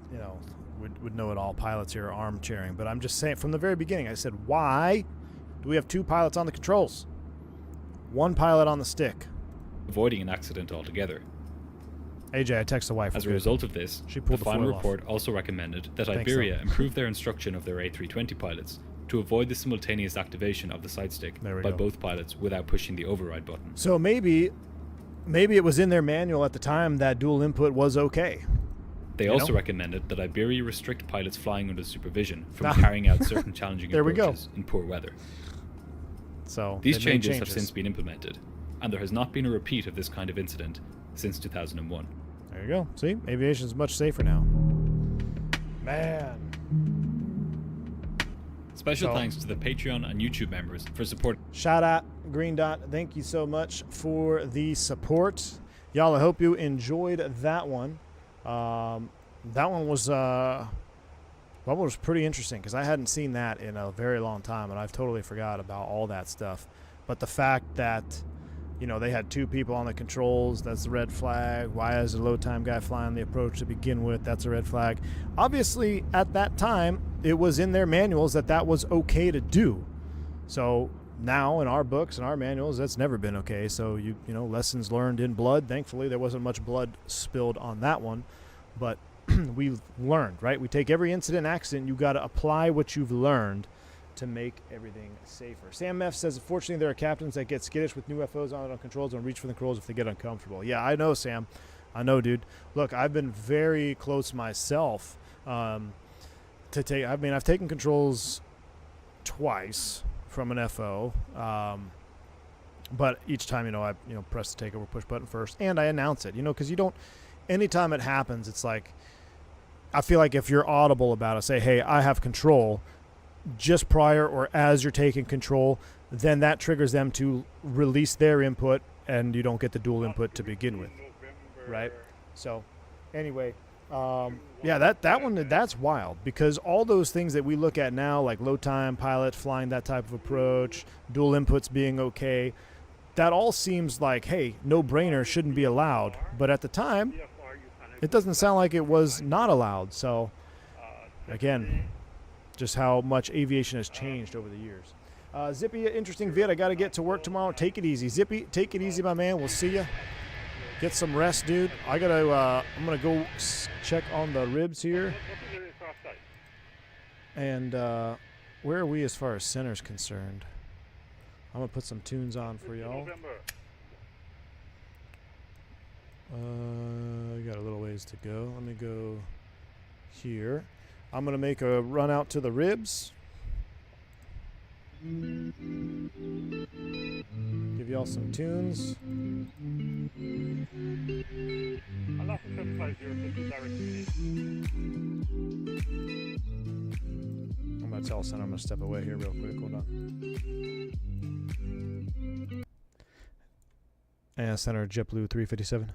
would know it all. Pilots here are armchairing, but I'm just saying from the very beginning, I said, why do we have two pilots on the controls? One pilot on the stick. Avoiding an accident altogether. AJ, I text the wife. As a result of this, the final report also recommended that Iberia improve their instruction of their A320 pilots to avoid the simultaneous activation of the side stick by both pilots without pushing the override button. So maybe it was in their manual at the time that dual input was okay. They also recommended that Iberia restrict pilots flying under supervision from carrying out certain challenging approaches in poor weather. So these changes have since been implemented, and there has not been a repeat of this kind of incident since 2001. There you go. See, aviation is much safer now. Man. Special thanks to the Patreon and YouTube members for support. Shout out Green Dot. Thank you so much for the support. Y'all, I hope you enjoyed that one. That one was pretty interesting because I hadn't seen that in a very long time, and I've totally forgot about all that stuff. But the fact that, they had two people on the controls, that's the red flag. Why is a low time guy flying the approach to begin with? That's a red flag. Obviously, at that time, it was in their manuals that was okay to do. So now in our books and our manuals, that's never been okay. So lessons learned in blood. Thankfully, there wasn't much blood spilled on that one, but we've learned, right? We take every incident, accident. You got to apply what you've learned to make everything safer. Sam F says, unfortunately, there are captains that get skittish with new FOs on controls and reach for the controls if they get uncomfortable. Yeah, I know, Sam. I know, dude. Look, I've been very close myself I've taken controls twice from an FO, but each time, I press the takeover push button first, and I announce it, because anytime it happens, it's like, I feel like if you're audible about it, say, hey, I have control, just prior or as you're taking control, then that triggers them to release their input, and you don't get the dual input to begin with, right? So, anyway, Yeah, that one, that's wild, because all those things that we look at now, like low time pilot flying that type of approach, dual inputs being okay, that all seems like, hey, no brainer, shouldn't be allowed. But at the time, it doesn't sound like it was not allowed. So again, just how much aviation has changed over the years. Zippy, interesting vid. I got to get to work tomorrow. Take it easy, Zippy. Take it easy, my man. We'll see you. Get some rest, dude. I'm gonna go check on the ribs here. And where are we as far as center's concerned? I'm gonna put some tunes on for y'all. We got a little ways to go. Let me go here. I'm gonna make a run out to the ribs. Give y'all some tunes. I'm gonna tell center I'm gonna step away here real quick. Hold on. And center JetBlue 357.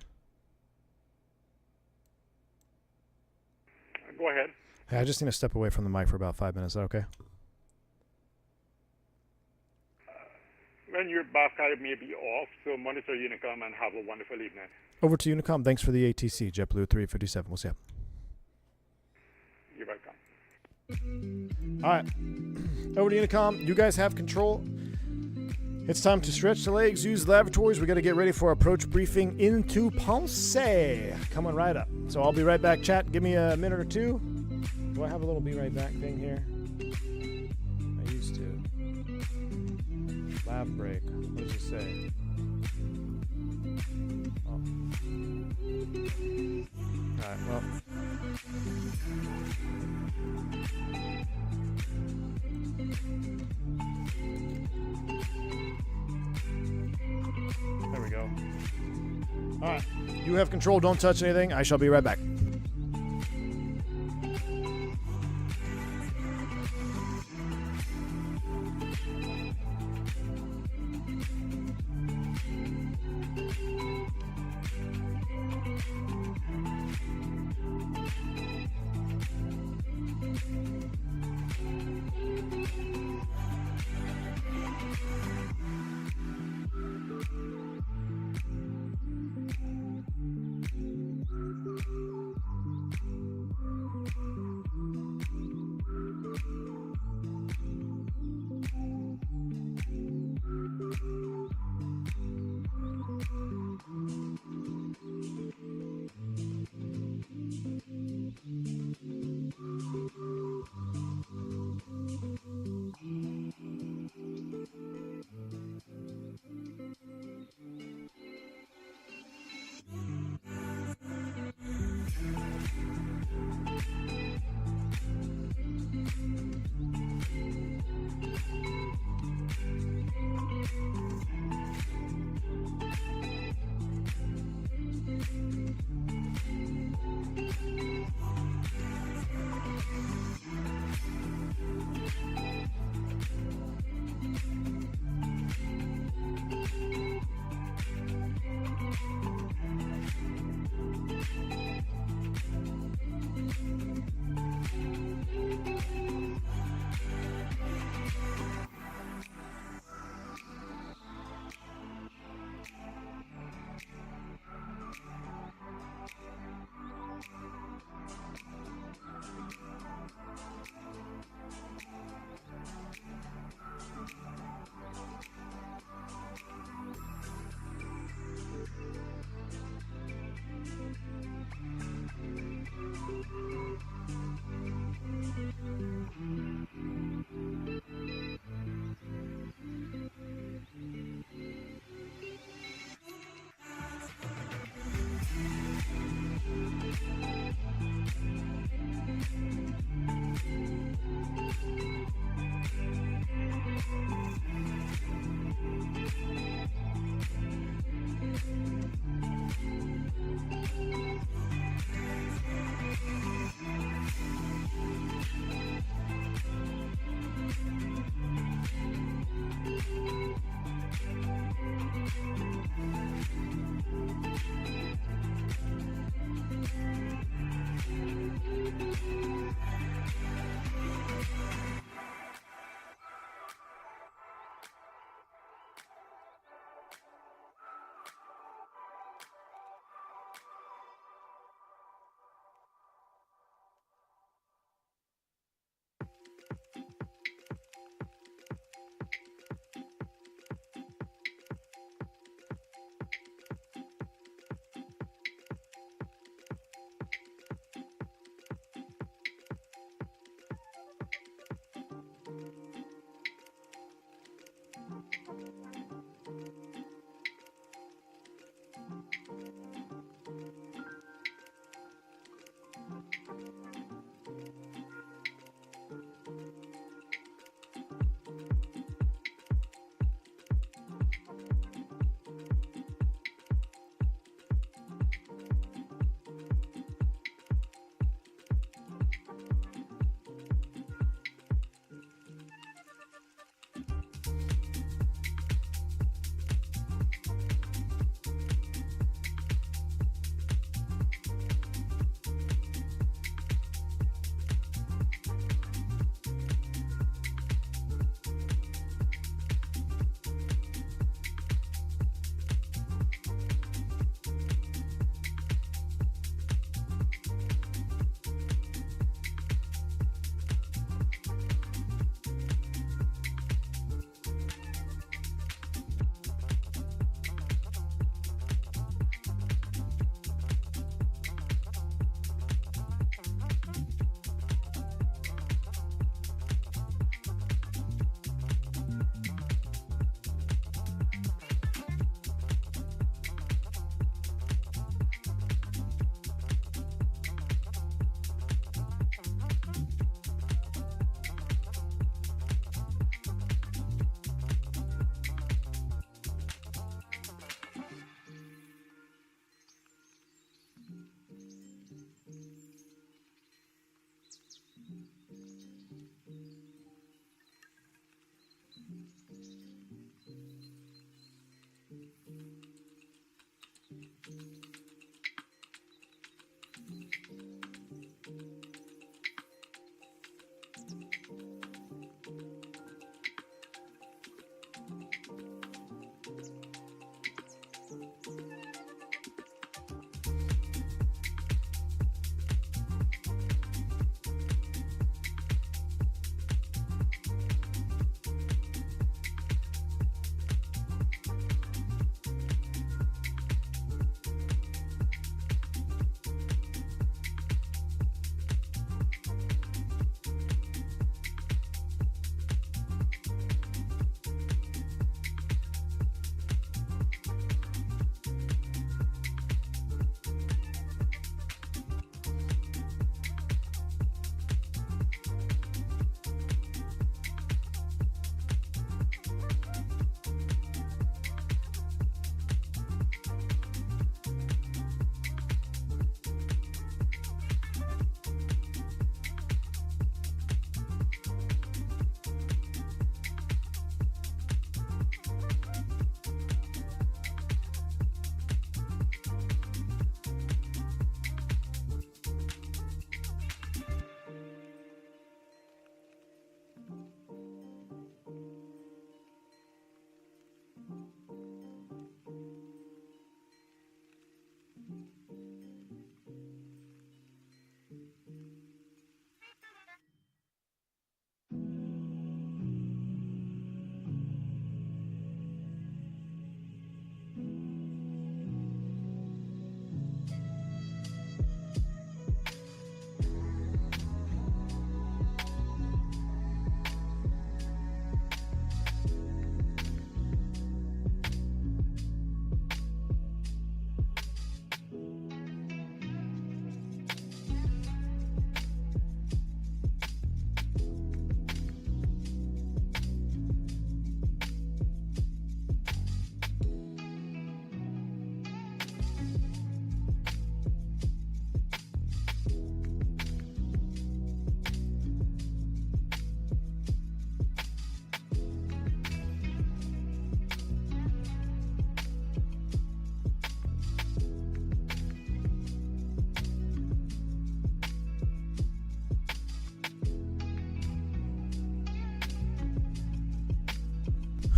Go ahead. Hey, I just need to step away from the mic for about 5 minutes. Is that okay? When you're back, I may be off, so monitor Unicom and have a wonderful evening. Over to Unicom. Thanks for the ATC, JetBlue 357. We'll see you. You're welcome. All right. Over to Unicom. You guys have control. It's time to stretch the legs, use the lavatories. We got to get ready for approach briefing into Ponce. Coming right up. So I'll be right back, chat. Give me a minute or two. Do I have a little be right back thing here? I used to. Lav break. What does it say? Oh. Alright, well. There we go. Alright. You have control. Don't touch anything. I shall be right back.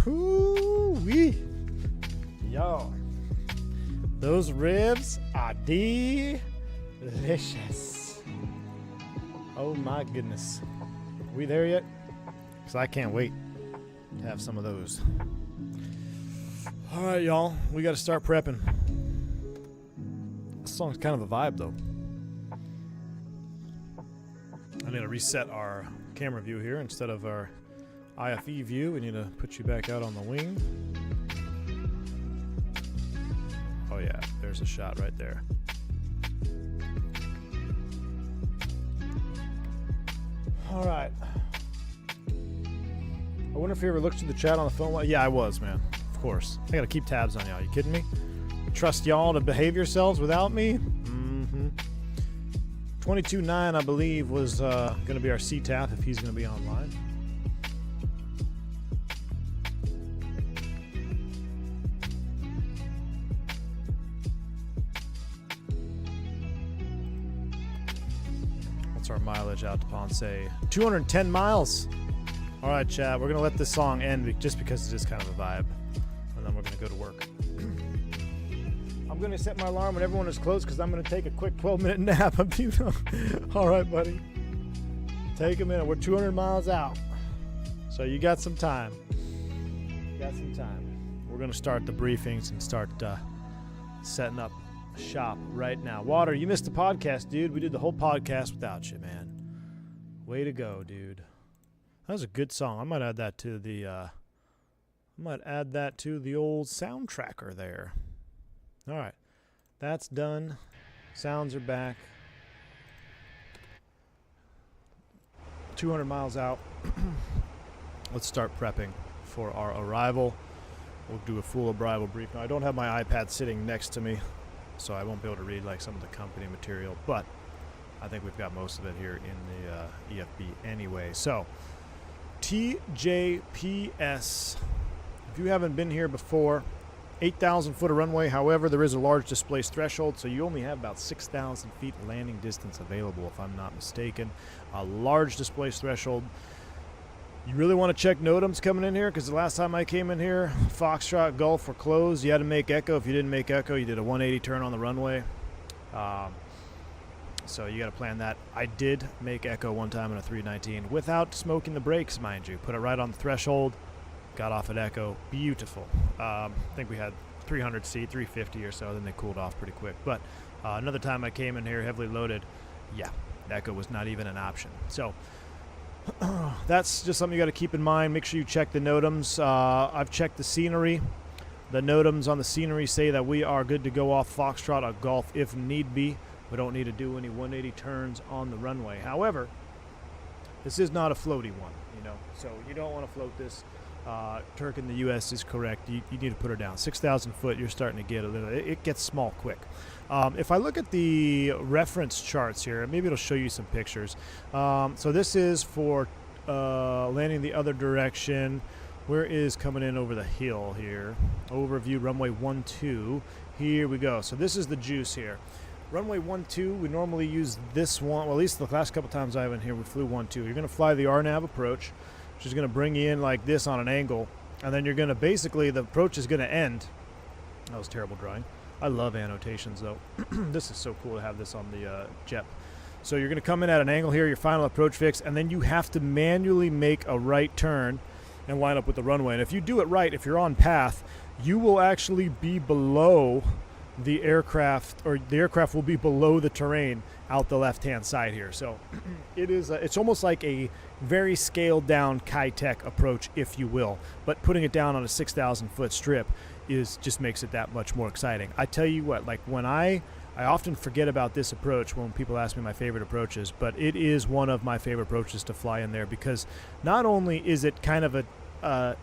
Hoo-wee. Yo, those ribs are delicious. Oh my goodness. We there yet? Because I can't wait to have some of those. All right, y'all. We got to start prepping. This song's kind of a vibe, though. I need to reset our camera view here instead of our IFE view. We need to put you back out on the wing. Oh yeah, there's a shot right there. All right. I wonder if you ever looked through the chat on the phone. Yeah, I was, man. Of course. I gotta keep tabs on y'all. You kidding me? Trust y'all to behave yourselves without me? Mm-hmm. 22.9, I believe, was gonna be our CTAF if he's gonna be online. Our mileage out to Ponce, 210 miles. All right, chat, we're gonna let this song end just because it is kind of a vibe, and then we're gonna go to work. I'm gonna set my alarm when everyone is closed because I'm gonna take a quick 12-minute nap. All right, buddy, take a minute. We're 200 miles out, so you got some time. We're gonna start the briefings and start setting up shop right now. Water, you missed the podcast, dude. We did the whole podcast without you, man. Way to go, dude. That was a good song. I might add that to the old sound tracker there. All right, that's done. Sounds are back. 200 miles out. Let's start prepping for our arrival. We'll do a full arrival brief. Now, I don't have my iPad sitting next to me, so I won't be able to read like some of the company material, but I think we've got most of it here in the EFB anyway. So, TJPS. If you haven't been here before, 8,000 foot of runway. However, there is a large displaced threshold, so you only have about 6,000 feet landing distance available, if I'm not mistaken. A large displaced threshold. You really want to check NOTAMs coming in here, because the last time I came in here, Foxtrot, Gulf were closed. You had to make Echo. If you didn't make Echo, you did a 180 turn on the runway. So you got to plan that. I did make Echo one time in a 319 without smoking the brakes, mind you. Put it right on the threshold, got off at Echo. Beautiful. I think we had 300 seat, 350 or so. Then they cooled off pretty quick. But another time I came in here heavily loaded, yeah, Echo was not even an option. So that's just something you got to keep in mind. Make sure you check the NOTAMs. I've checked the scenery. The NOTAMs on the scenery say that we are good to go off Foxtrot or Gulf if need be. We don't need to do any 180 turns on the runway. However, this is not a floaty one, you know, so you don't want to float this. Turk in the U.S. is correct. You need to put her down. 6,000 foot, you're starting to get a little, it gets small quick. If I look at the reference charts here, maybe it'll show you some pictures. So this is for landing the other direction. Where is coming in over the hill here? Overview, runway 12. Here we go. So this is the juice here. Runway 12, we normally use this one. Well, at least the last couple times I've been here, we flew 12. You're going to fly the RNAV approach, which is going to bring you in like this on an angle. And then you're going to basically, the approach is going to end. That was terrible drawing. I love annotations, though. This is so cool to have this on the JEP. So you're going to come in at an angle here, your final approach fix, and then you have to manually make a right turn and line up with the runway. And if you do it right, if you're on path, you will actually be below the aircraft, or the aircraft will be below the terrain out the left-hand side here. So it's almost like a very scaled down Kitech approach, if you will, but putting it down on a 6,000 foot strip just makes it that much more exciting. I tell you what, like when I often forget about this approach when people ask me my favorite approaches, but it is one of my favorite approaches to fly in there, because not only is it kind of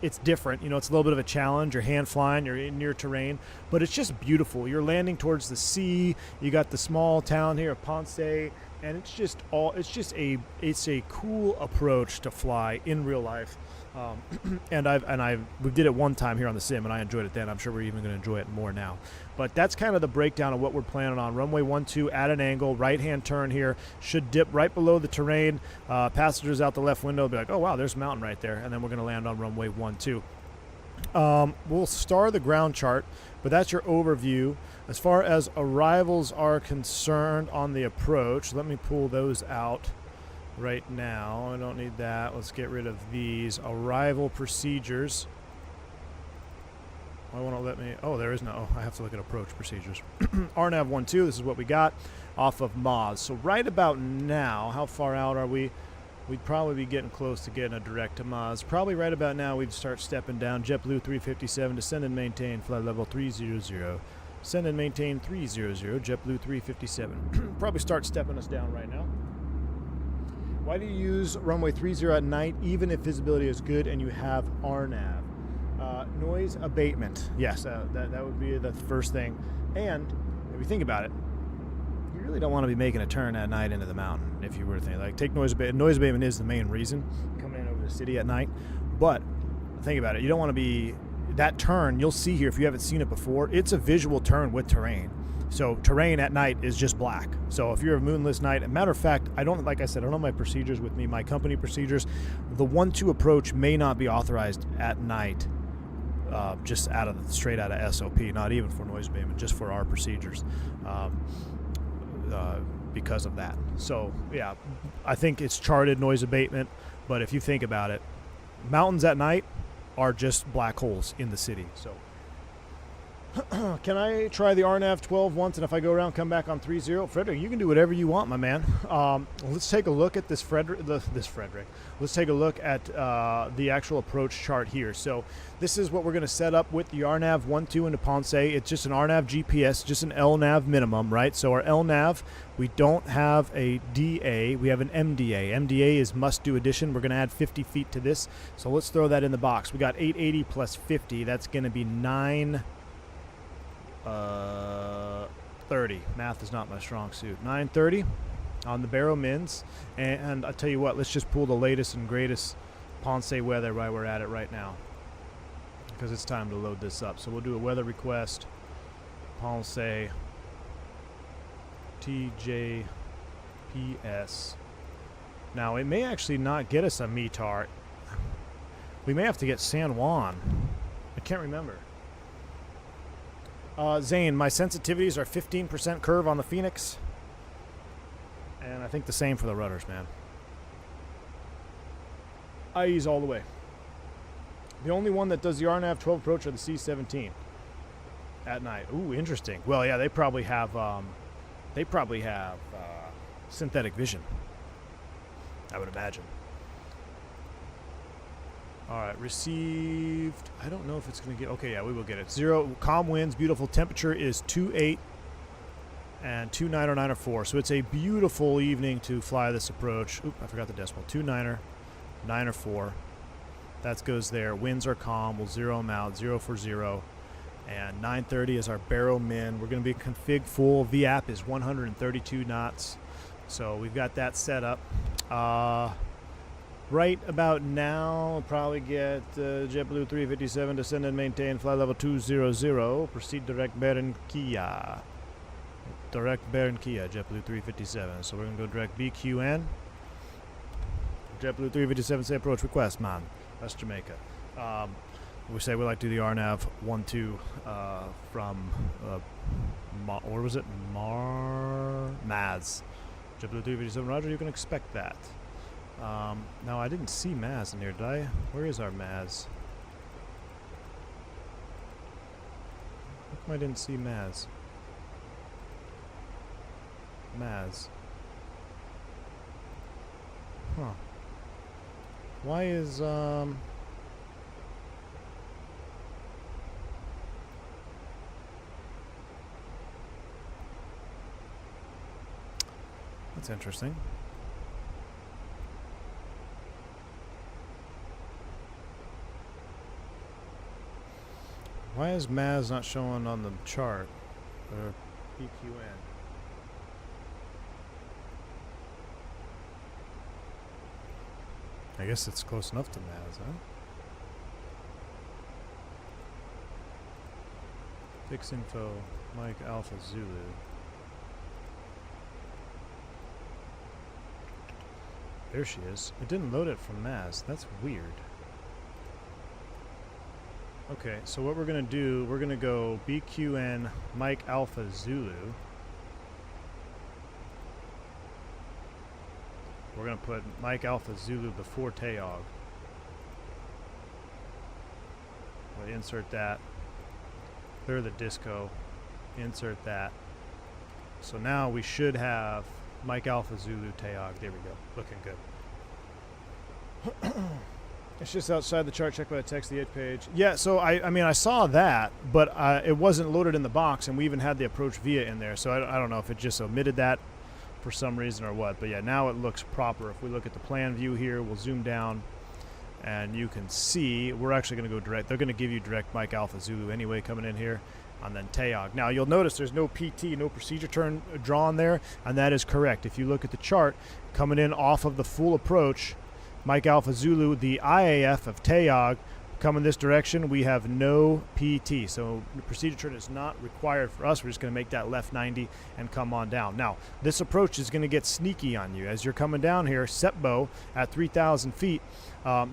it's different, you know, it's a little bit of a challenge. You're hand flying, you're in near terrain, but it's just beautiful. You're landing towards the sea. You got the small town here of Ponce, and it's a cool approach to fly in real life. We did it one time here on the sim, and I enjoyed it then. I'm sure we're even going to enjoy it more now. But that's kind of the breakdown of what we're planning on. Runway 12 at an angle, right-hand turn here, should dip right below the terrain. Passengers out the left window will be like, oh, wow, there's a mountain right there. And then we're going to land on runway 12. We'll star the ground chart, but that's your overview. As far as arrivals are concerned on the approach, let me pull those out. Right now, I don't need that. Let's get rid of these arrival procedures. I want to let me. Oh, there is no. Oh, I have to look at approach procedures. RNAV 12. This is what we got off of Moz. So right about now, how far out are we? We'd probably be getting close to getting a direct to Moz. Probably right about now, we'd start stepping down. JetBlue 357, descend and maintain flight level 300. Send and maintain 300. JetBlue 357. Probably start stepping us down right now. Why do you use runway 30 at night, even if visibility is good and you have RNAV? Noise abatement. Yes, that would be the first thing. And if you think about it, you really don't want to be making a turn at night into the mountain. If you were to think, like, take noise abatement. Noise abatement is the main reason coming in over the city at night. But think about it. You don't want to be that turn. You'll see here if you haven't seen it before. It's a visual turn with terrain. So terrain at night is just black. So if you're a moonless night, a matter of fact, like I said, I don't have my procedures with me, my company procedures. The 12 approach may not be authorized at night, just straight out of SOP, not even for noise abatement, just for our procedures, because of that. So yeah, I think it's charted noise abatement, but if you think about it, mountains at night are just black holes in the city. So can I try the RNAV 12 once, and if I go around, come back on 30? Frederick, you can do whatever you want, my man. Let's take a look at this Frederick. Let's take a look at the actual approach chart here. So this is what we're going to set up with the RNAV 12 into Ponce. It's just an RNAV GPS, just an LNAV minimum, right? So our LNAV, we don't have a DA, we have an MDA. MDA is must-do addition. We're going to add 50 feet to this. So let's throw that in the box. We got 880 plus 50. That's going to be 930. Math is not my strong suit. 930 on the Barrow Mins. And I'll tell you what, let's just pull the latest and greatest Ponce weather while we're at it right now, because it's time to load this up. So we'll do a weather request. Ponce TJPS. Now it may actually not get us a METAR. We may have to get San Juan. I can't remember. Zane, my sensitivities are 15% curve on the Fenix. And I think the same for the rudders, man. IE's all the way. The only one that does the RNAV 12 approach are the C-17 at night. Ooh, interesting. Well, yeah, they probably have synthetic vision, I would imagine. All right, received. I don't know if it's going to get. Okay, yeah, we will get it. 0 calm winds, beautiful. Temperature is 28 and 29 or 9 or 4. So it's a beautiful evening to fly this approach. Oop, I forgot the decimal. 29 9 or 4. That goes there. Winds are calm. We'll zero them out. 0 for 0. And 930 is our Barrow Min. We're going to be config full. VAP is 132 knots. So we've got that set up. Right about now, we'll probably get JetBlue 357, descend and maintain flight level 200. Proceed direct Barranquilla. Direct Barranquilla, JetBlue 357. So we're going to go direct BQN. JetBlue 357, say approach request, man. That's Jamaica. We say we like to do the RNAV 1-2 from what was it? Maz. JetBlue-357 Roger, you can expect that. Now I didn't see Maz in here, did I? Where is our Maz? How come I didn't see Maz? Maz. Huh. Why is that's interesting. Why is Maz not showing on the chart? Or PQN? I guess it's close enough to Maz, huh? Fix info, Mike Alpha Zulu. There she is. It didn't load it from Maz. That's weird. Okay, so what we're going to do, we're going to go BQN Mike Alpha Zulu. We're going to put Mike Alpha Zulu before Teog. We'll insert that. Clear the disco. Insert that. So now we should have Mike Alpha Zulu Teog. There we go. Looking good. It's just outside the chart. Check by the text, the 8th page. Yeah, so I mean, I saw that, but it wasn't loaded in the box, and we even had the approach via in there. So I don't know if it just omitted that for some reason or what. But yeah, now it looks proper. If we look at the plan view here, we'll zoom down, and you can see we're actually going to go direct. They're going to give you direct Mike Alpha Zulu anyway coming in here, and then Teog. Now, you'll notice there's no PT, no procedure turn drawn there, and that is correct. If you look at the chart, coming in off of the full approach, Mike Alpha Zulu, the IAF of Teog, coming this direction, we have no PT. So the procedure turn is not required for us. We're just going to make that left 90 and come on down. Now, this approach is going to get sneaky on you. As you're coming down here, SEPBO at 3,000 feet,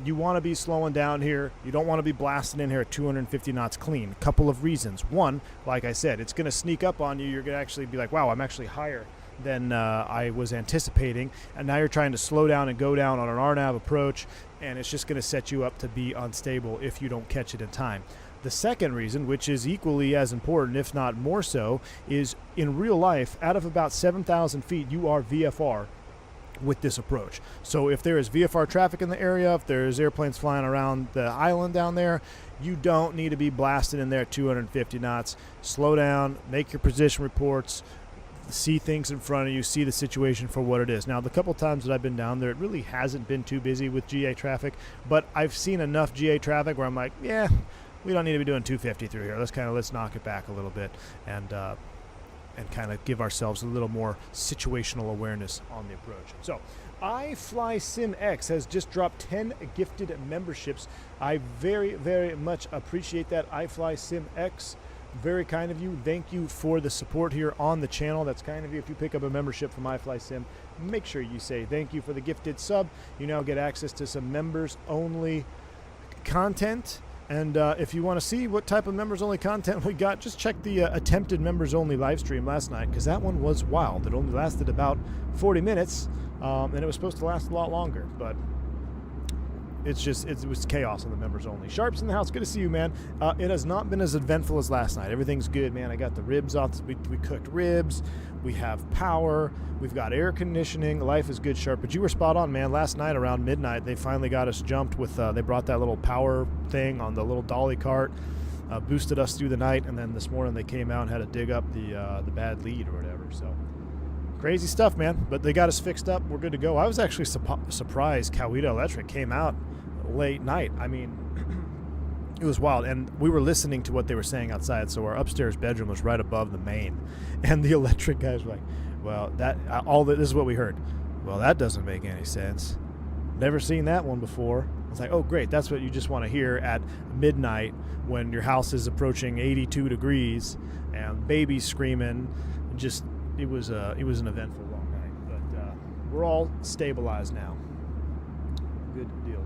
you want to be slowing down here. You don't want to be blasting in here at 250 knots clean. A couple of reasons. One, like I said, it's going to sneak up on you. You're going to actually be like, wow, I'm actually higher than I was anticipating, and now you're trying to slow down and go down on an RNAV approach, and it's just going to set you up to be unstable if you don't catch it in time. The second reason, which is equally as important, if not more so, is in real life, out of about 7,000 feet, you are VFR with this approach. So if there is VFR traffic in the area, if there's airplanes flying around the island down there, you don't need to be blasting in there at 250 knots. Slow down, make your position reports, see things in front of you, see the situation for what it is. Now, the couple times that I've been down there, it really hasn't been too busy with GA traffic, but I've seen enough GA traffic where I'm like, yeah, we don't need to be doing 250 through here. Let's knock it back a little bit and kind of give ourselves a little more situational awareness on the approach. So, iFlySimX has just dropped 10 gifted memberships. I very, very much appreciate that, iFlySimX. Very kind of you. Thank you for the support here on the channel. That's kind of you. If you pick up a membership from iFlySim, make sure you say thank you for the gifted sub. You now get access to some members-only content. And if you want to see what type of members-only content we got, just check the attempted members-only live stream last night, because that one was wild. It only lasted about 40 minutes, and it was supposed to last a lot longer. But it was chaos on the members only. Sharp's in the house. Good to see you, man. It has not been as eventful as last night. Everything's good, man. I got the ribs off. We cooked ribs. We have power. We've got air conditioning. Life is good, Sharp. But you were spot on, man. Last night around midnight, they finally got us jumped with, they brought that little power thing on the little dolly cart, boosted us through the night, and then this morning they came out and had to dig up the bad lead or whatever. So crazy stuff, man. But they got us fixed up. We're good to go. I was actually surprised Coweta Electric came out late night. I mean, it was wild, and we were listening to what they were saying outside. So our upstairs bedroom was right above the main, and the electric guys were like, well, this is what we heard. Well, that doesn't make any sense. Never seen that one before. It's like, oh great, that's what you just want to hear at midnight when your house is approaching 82 degrees and babies screaming. It was an eventful long night, but we're all stabilized now. Good deal.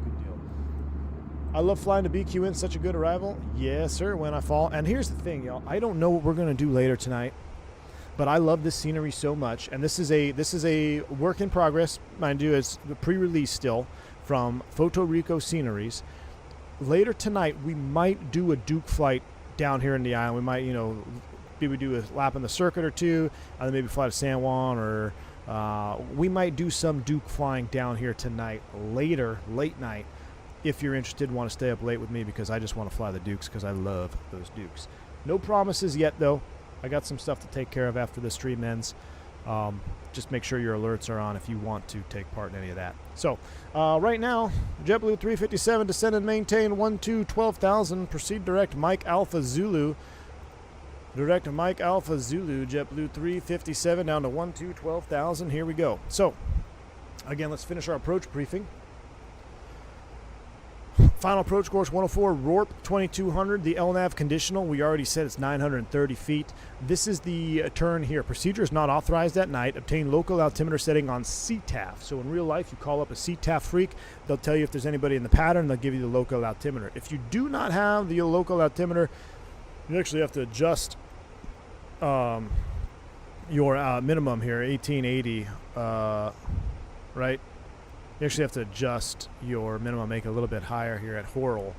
I love flying to BQN, such a good arrival. Yes, sir, when I fall. And here's the thing, y'all. I don't know what we're going to do later tonight, but I love this scenery so much. And this is a work in progress, mind you. It's the pre-release still from Photo Rico Sceneries. Later tonight, we might do a Duke flight down here in the island. We might, you know, maybe do a lap in the circuit or two, and then maybe fly to San Juan, or we might do some Duke flying down here tonight, late night. If you're interested, want to stay up late with me, because I just want to fly the Dukes because I love those Dukes. No promises yet, though. I got some stuff to take care of after the stream ends. Just make sure your alerts are on if you want to take part in any of that. So, right now, JetBlue 357, descend and maintain 12,000. Proceed direct Mike Alpha Zulu. Direct Mike Alpha Zulu, JetBlue 357 down to 12,000. Here we go. So, again, let's finish our approach briefing. Final approach course 104, RORP 2200, the LNAV conditional. We already said it's 930 feet. This is the turn here. Procedure is not authorized at night. Obtain local altimeter setting on CTAF. So in real life, you call up a CTAF freak. They'll tell you if there's anybody in the pattern. They'll give you the local altimeter. If you do not have the local altimeter, you actually have to adjust your minimum here, 1880, right? You actually have to adjust your minimum, make it a little bit higher here at Horrell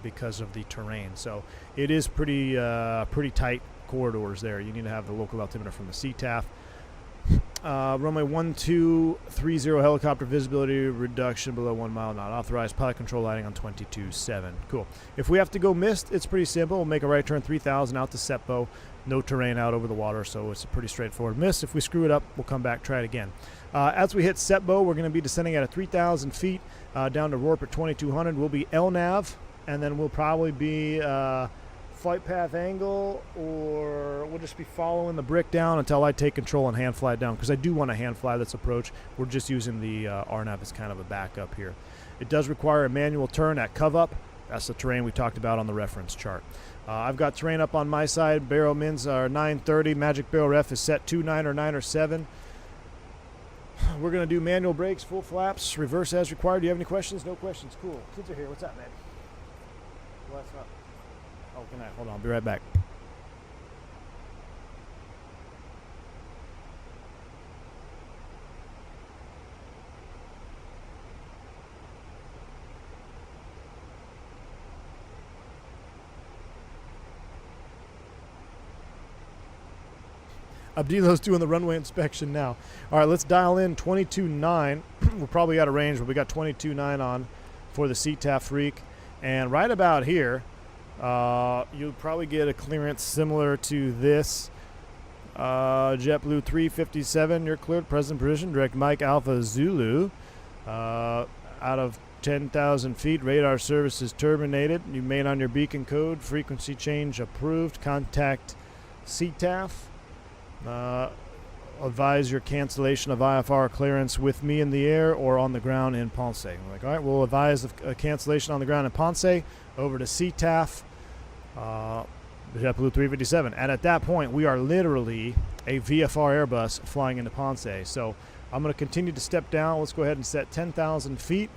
because of the terrain. So it is pretty tight corridors there. You need to have the local altimeter from the CTAF. Runway 1230, helicopter visibility reduction below 1 mile not authorized. Pilot control lighting on 22.7. Cool. If we have to go missed, it's pretty simple. We'll make a right turn 3000 out to Seppo. No terrain out over the water, so it's a pretty straightforward miss. If we screw it up, we'll come back, try it again. As we hit Seppo, we're going to be descending at 3,000 feet down to RORP at 2200. We'll be LNAV, and then we'll probably be flight path angle, or we'll just be following the brick down until I take control and hand fly it down, because I do want to hand fly this approach. We're just using the RNAV as kind of a backup here. It does require a manual turn at cove up. That's the terrain we talked about on the reference chart. I've got terrain up on my side. Barrel mins are 930. Magic barrel ref is set 2.9 or 9 or 7. We're going to do manual brakes, full flaps, reverse as required. Do you have any questions? No questions. Cool. Kids are here. What's up, man? What's up? Oh, good night. Hold on. I'll be right back. Abdilo's doing the runway inspection now. All right, let's dial in 22.9. We're probably out of range, but we got 22.9 on for the CTAF freak. And right about here, you'll probably get a clearance similar to this. JetBlue 357, you're cleared, present position, direct Mike Alpha Zulu. Out of 10,000 feet, radar service is terminated. You made on your beacon code, frequency change approved, contact CTAF. Advise your cancellation of IFR clearance with me in the air or on the ground in Ponce. We're like, all right, we'll advise a cancellation on the ground in Ponce over to CTAF, JetBlue 357. And at that point, we are literally a VFR Airbus flying into Ponce. So I'm going to continue to step down. Let's go ahead and set 10,000 feet.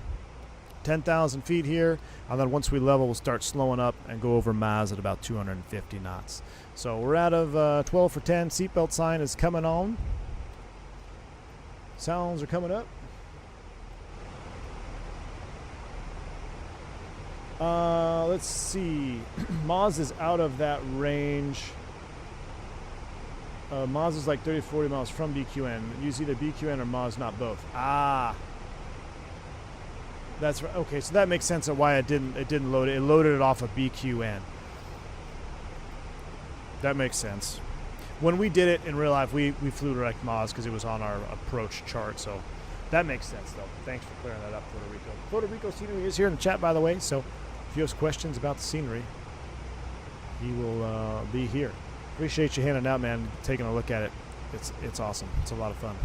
10,000 feet here, and then once we level, we'll start slowing up and go over Maz at about 250 knots. So we're out of 12 for 10. Seatbelt sign is coming on. Sounds are coming up. Let's see. Maz is out of that range. Maz is like 30 to 40 miles from BQN. Use either BQN or Maz, not both. Ah. That's right. Okay, so that makes sense of why it didn't load it. It loaded it off of BQN. That makes sense. When we did it in real life, we flew direct Maz because it was on our approach chart. So that makes sense, though. Thanks for clearing that up, Puerto Rico. Puerto Rico scenery is here in the chat, by the way. So if you have questions about the scenery, he will be here. Appreciate you handing out, man. Taking a look at it. It's awesome. It's a lot of fun.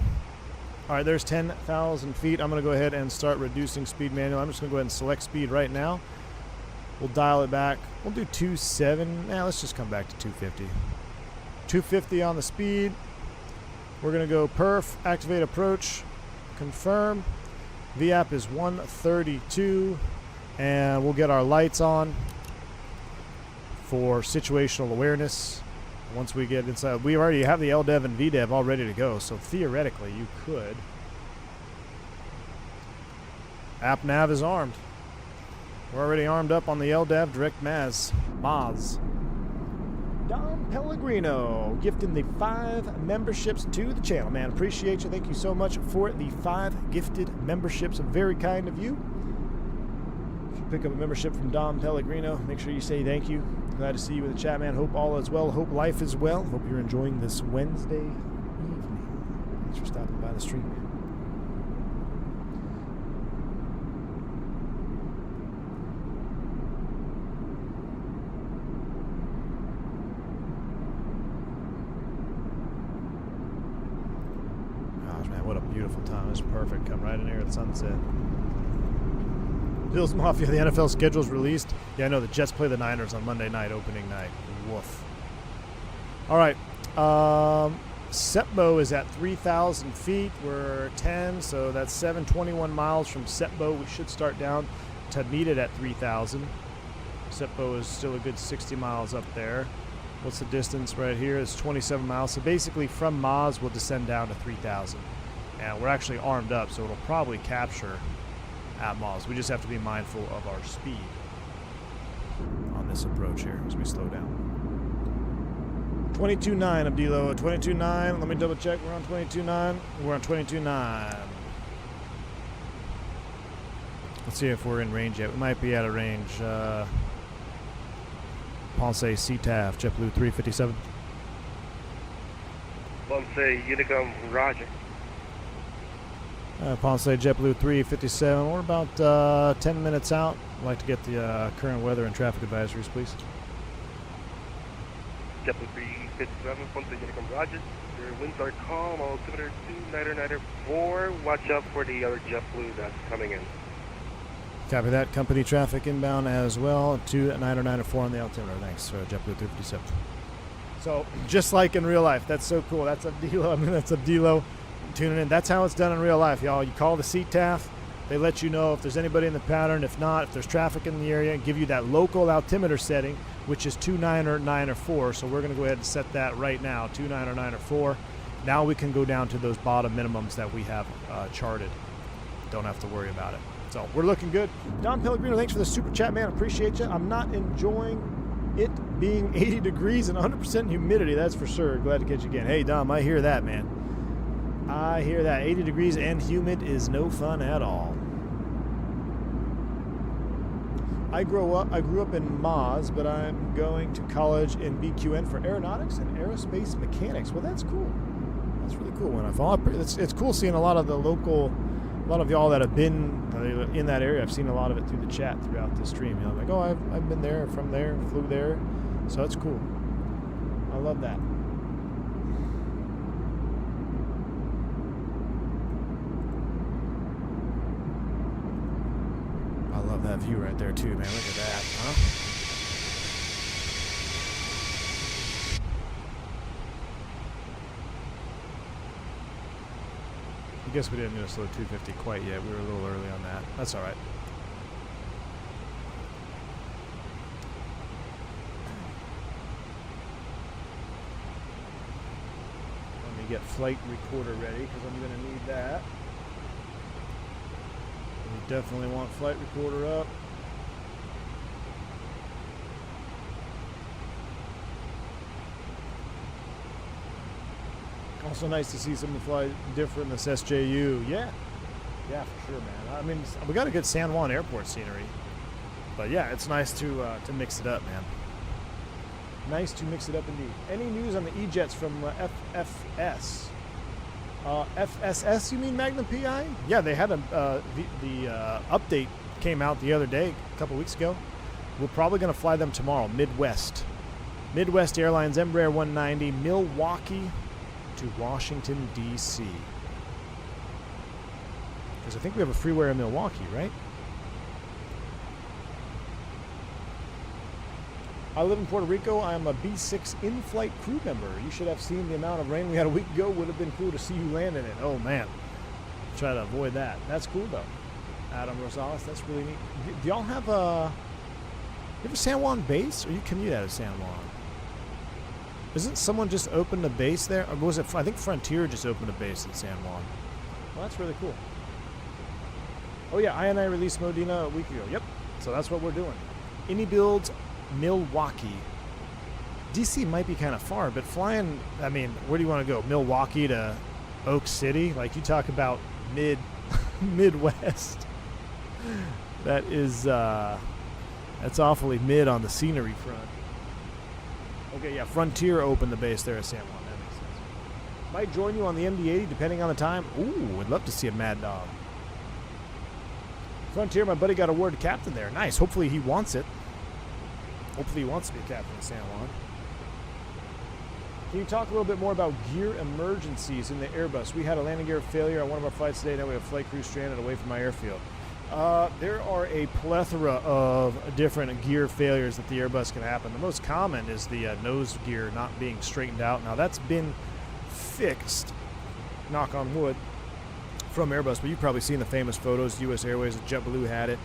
All right, there's 10,000 feet. I'm going to go ahead and start reducing speed manual. I'm just going to go ahead and select speed right now. We'll dial it back. We'll do 2.7. Let's just come back to 250. 250 on the speed. We're going to go perf, activate approach, confirm. VAP is 132. And we'll get our lights on for situational awareness. Once we get inside, we already have the LDEV and VDEV all ready to go, so theoretically you could. App nav is armed. We're already armed up on the LDEV direct Maz. Dom Pellegrino gifting the 5 memberships to the channel, man. Appreciate you. Thank you so much for the 5 gifted memberships. Very kind of you. If you pick up a membership from Dom Pellegrino, make sure you say thank you. Glad to see you in the chat, man. Hope all is well. Hope life is well. Hope you're enjoying this Wednesday evening. Thanks for stopping by the stream, man. Gosh, man, what a beautiful time. It's perfect. Come right in here at sunset. Bills Mafia, the NFL schedule's released. Yeah, I know the Jets play the Niners on Monday night, opening night. Woof. All right. Setbo is at 3,000 feet. We're 10, so that's 721 miles from Setbo. We should start down to meet it at 3,000. Setbo is still a good 60 miles up there. What's the distance right here? It's 27 miles. So basically from Maz, we'll descend down to 3,000. And we're actually armed up, so it'll probably capture at Maz. We just have to be mindful of our speed on this approach here as we slow down. 22.9 Abdilo, 22.9. Let me double check. We're on 22.9. We're on 22.9. Let's see if we're in range yet. We might be out of range. Ponce CTAF, JetBlue 357. Ponce Unicom, roger. Ponce JetBlue 357. We're about 10 minutes out. I'd like to get the current weather and traffic advisories, please. JetBlue 357, Ponce Unicom, roger. Your winds are calm, altimeter 2994. Watch out for the other JetBlue that's coming in. Copy that. Company traffic inbound as well. 2994 on the altimeter. Thanks, JetBlue 357. So, just like in real life, that's so cool. That's Abdilo. I mean, that's Abdilo tuning in. That's how it's done in real life, y'all. You call the CTAF. They let you know if there's anybody in the pattern. If not, if there's traffic in the area, give you that local altimeter setting, which is 2994. So we're going to go ahead and set that right now, 2994. Now we can go down to those bottom minimums that we have charted. Don't have to worry about it. So we're looking good. Don Pellegrino, thanks for the super chat, man. Appreciate you. I'm not enjoying it being 80 degrees and 100% humidity, that's for sure. Glad to catch you again. Hey, Dom, I hear that, man. I hear that. 80 degrees and humid is no fun at all. I grew up in Maz, but I'm going to college in BQN for aeronautics and aerospace mechanics. Well, that's cool. That's really cool. When I follow, it's cool seeing a lot of the local, a lot of y'all that have been in that area. I've seen a lot of it through the chat throughout the stream. You know, like, oh, I've been there, from there, flew there. So that's cool. I love that. I love that view right there too, man. Look at that, huh? I guess we didn't do a slow 250 quite yet. We were a little early on that. That's all right. Let me get flight recorder ready because I'm going to need that. We definitely want flight recorder up. Also nice to see someone fly different in this SJU. Yeah, for sure, man. I mean, we got a good San Juan Airport scenery, but yeah, it's nice to mix it up, man. Nice to mix it up indeed. Any news on the E-Jets from FFS? FSS, you mean Magnum PI? Yeah, they had the update came out the other day, a couple weeks ago. We're probably going to fly them tomorrow, Midwest Airlines, Embraer 190, Milwaukee to Washington, D.C. Because I think we have a freeware in Milwaukee, right? I live in Puerto Rico. I'm a B6 in-flight crew member. You should have seen the amount of rain we had a week ago. Would have been cool to see you land in it. Oh, man. Try to avoid that. That's cool, though. Adam Rosales. That's really neat. Do y'all have a... You have a San Juan base, or you commute out of San Juan? Isn't someone just opened a base there? Or was it... I think Frontier just opened a base in San Juan. Well, that's really cool. Oh yeah, INI released Modena a week ago. Yep. So that's what we're doing. Any builds Milwaukee. DC might be kind of far, but flying, I mean, where do you want to go? Milwaukee to Oak City? Like, you talk about Midwest. That is, that's awfully mid on the scenery front. Okay, yeah, Frontier opened the base there at San Juan. That makes sense. Might join you on the MD-80 depending on the time. Ooh, I'd love to see a Mad Dog. Frontier, my buddy got awarded captain there. Nice. Hopefully he wants it. Hopefully he wants to be a captain in San Juan. Can you talk a little bit more about gear emergencies in the Airbus? We had a landing gear failure on one of our flights today. Now we have flight crew stranded away from my airfield. There are a plethora of different gear failures that the Airbus can happen. The most common is the nose gear not being straightened out. Now that's been fixed, knock on wood, from Airbus, but you've probably seen the famous photos. US Airways, JetBlue had it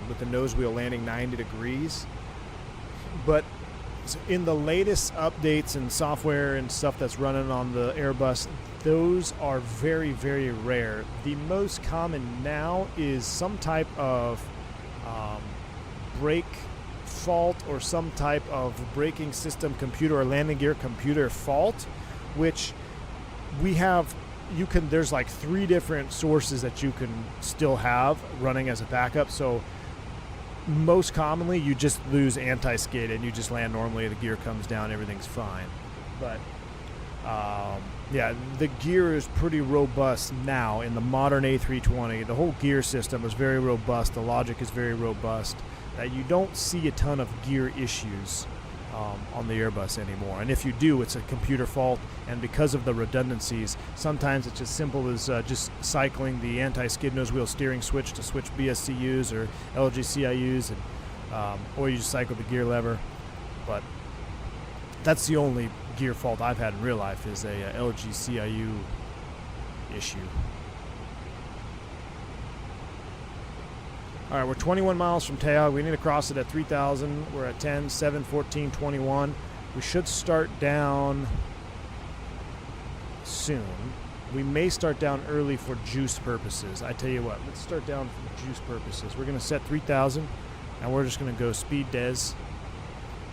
with the nose wheel landing 90 degrees. But in the latest updates and software and stuff that's running on the Airbus, those are very, very rare. The most common now is some type of brake fault or some type of braking system computer or landing gear computer fault, which we have. There's like 3 different sources that you can still have running as a backup. So most commonly you just lose anti-skid and you just land normally, the gear comes down, everything's fine. But yeah, the gear is pretty robust now in the modern A320. The whole gear system is very robust, the logic is very robust, that you don't see a ton of gear issues on the Airbus anymore. And if you do, it's a computer fault, and because of the redundancies, sometimes it's as simple as just cycling the anti-skid nose wheel steering switch to switch BSCUs or LGCIUs, and, or you just cycle the gear lever. But that's the only gear fault I've had in real life, is a LGCIU issue. All right, we're 21 miles from Toga. We need to cross it at 3,000. We're at 10, 7, 14, 21. We should start down soon. We may start down early for juice purposes. I tell you what, let's start down for juice purposes. We're going to set 3,000, and we're just going to go speed des.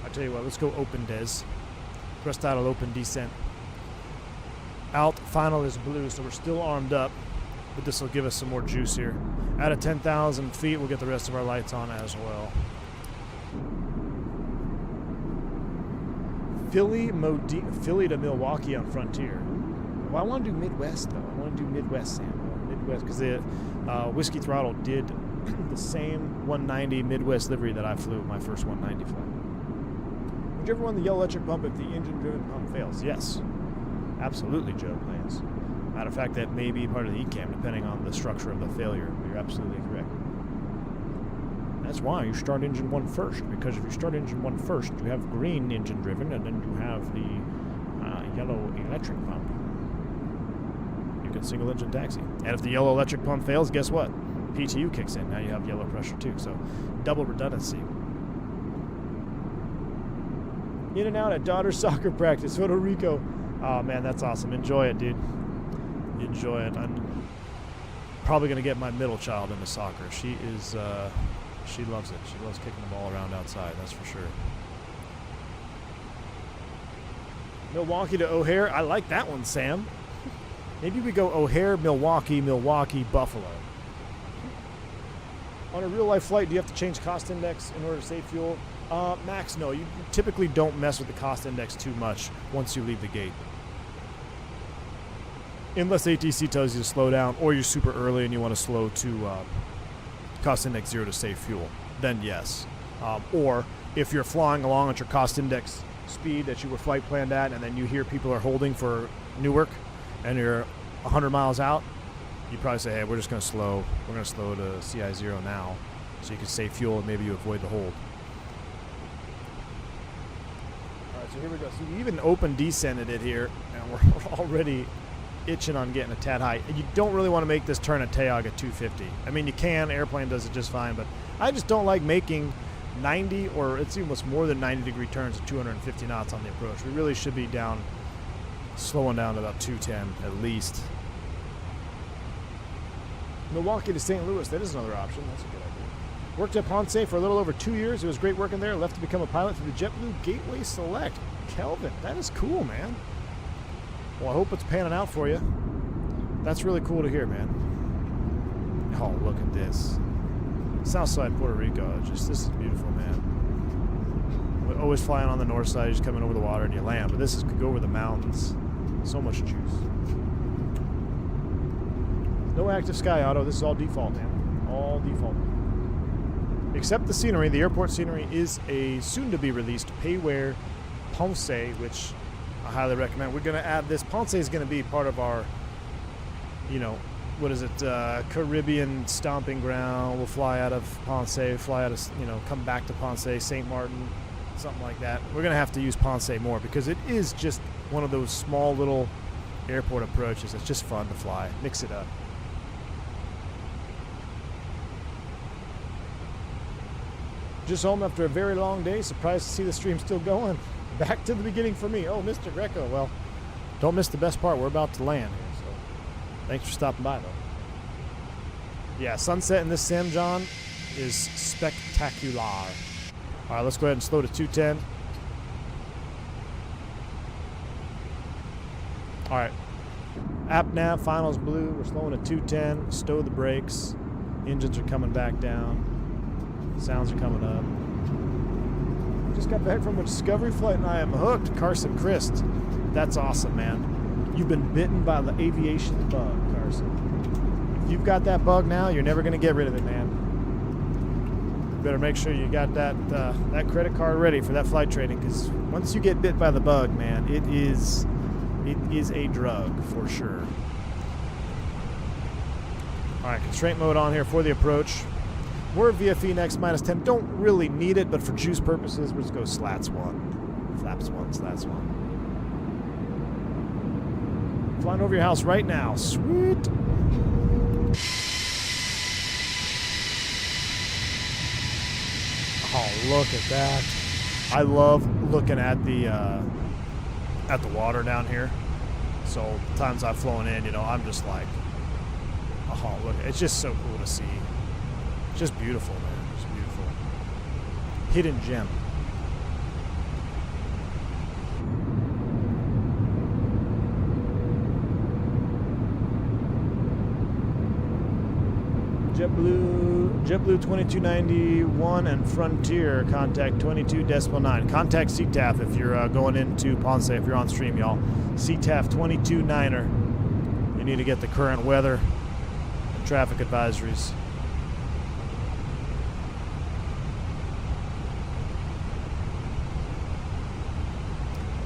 I tell you what, let's go open des. Thrust throttle open descent. Out, final is blue, so we're still armed up, but this will give us some more juice here. Out of 10,000 feet, we'll get the rest of our lights on as well. Philly to Milwaukee on Frontier. Well, I want to do Midwest, though. I want to do Midwest, Sam. Midwest, because the Whiskey Throttle did the same 190 Midwest livery that I flew my first 190 flight. Would you ever run the yellow electric pump if the engine-driven pump fails? Yes. Absolutely, Joe Plans. Matter of fact, that may be part of the ECAM, depending on the structure of the failure. You're absolutely correct. That's why you start engine 1 first, because if you start engine 1 first, you have green engine driven, and then you have the yellow electric pump. You can single engine taxi. And if the yellow electric pump fails, guess what? PTU kicks in. Now you have yellow pressure too. So double redundancy. In and out at daughter's soccer practice, Puerto Rico. Oh man, that's awesome. Enjoy it, dude. Enjoy it. I'm probably going to get my middle child into soccer. She is, she loves it. She loves kicking the ball around outside, that's for sure. Milwaukee to O'Hare. I like that one, Sam. Maybe we go O'Hare, Milwaukee, Milwaukee, Buffalo. On a real-life flight, do you have to change cost index in order to save fuel? Max, no. You typically don't mess with the cost index too much once you leave the gate. Unless ATC tells you to slow down, or you're super early and you want to slow to cost index 0 to save fuel, then yes. Or if you're flying along at your cost index speed that you were flight planned at, and then you hear people are holding for Newark, and you're 100 miles out, you probably say, hey, we're just going to slow. We're going to slow to CI 0 now, so you can save fuel and maybe you avoid the hold. All right, so here we go. So we even open descended it here, and we're already itching on getting a tad high. You don't really want to make this turn at Toga 250. I mean, you can. Airplane does it just fine, but I just don't like making 90 or it's almost more than 90-degree turns at 250 knots on the approach. We really should be down, slowing down to about 210 at least. Milwaukee to St. Louis, that is another option. That's a good idea. Worked at Ponce for a little over 2 years. It was great working there. Left to become a pilot for the JetBlue Gateway Select. Kelvin, that is cool, man. Well, I hope it's panning out for you. That's really cool to hear, man. Oh, look at this. Southside Puerto Rico. This is beautiful, man. We're always flying on the north side, just coming over the water and you land. But this could go over the mountains. So much juice. No active sky auto. This is all default, man. All default. Except the scenery. The airport scenery is a soon-to-be-released payware Ponce, which I highly recommend. We're going to add this. Ponce is going to be part of our, you know, what is it, Caribbean stomping ground. We'll fly out of Ponce, fly out of, you know, come back to Ponce, St. Martin, something like that. We're going to have to use Ponce more because it is just one of those small little airport approaches. It's just fun to fly. Mix it up. Just home after a very long day. Surprised to see the stream still going. Back to the beginning for me. Oh, Mr. Greco. Well, don't miss the best part. We're about to land here. So thanks for stopping by, though. Yeah, sunset in this sim, John, is spectacular. All right, let's go ahead and slow to 210. All right. App nav, finals blue. We're slowing to 210. Stow the brakes. Engines are coming back down. Sounds are coming up. Just got back from a discovery flight and I am hooked. Carson Christ. That's awesome, man. You've been bitten by the aviation bug, Carson. If you've got that bug now, you're never going to get rid of it, man. You better make sure you got that that credit card ready for that flight training, because once you get bit by the bug, man, it is a drug for sure. All right, constraint mode on here for the approach. We're VFE next -10. Don't really need it, but for juice purposes, we'll just go slats 1. Flaps 1, slats 1. Flying over your house right now. Sweet. Oh, look at that. I love looking at the water down here. So the times I've flown in, you know, I'm just like, oh, look. It's just so cool to see. Just beautiful, man. Just beautiful. Hidden gem. JetBlue 2291 and Frontier contact 22.9. Contact CTAF if you're going into Ponce, if you're on stream, y'all. CTAF 229er. You need to get the current weather and traffic advisories.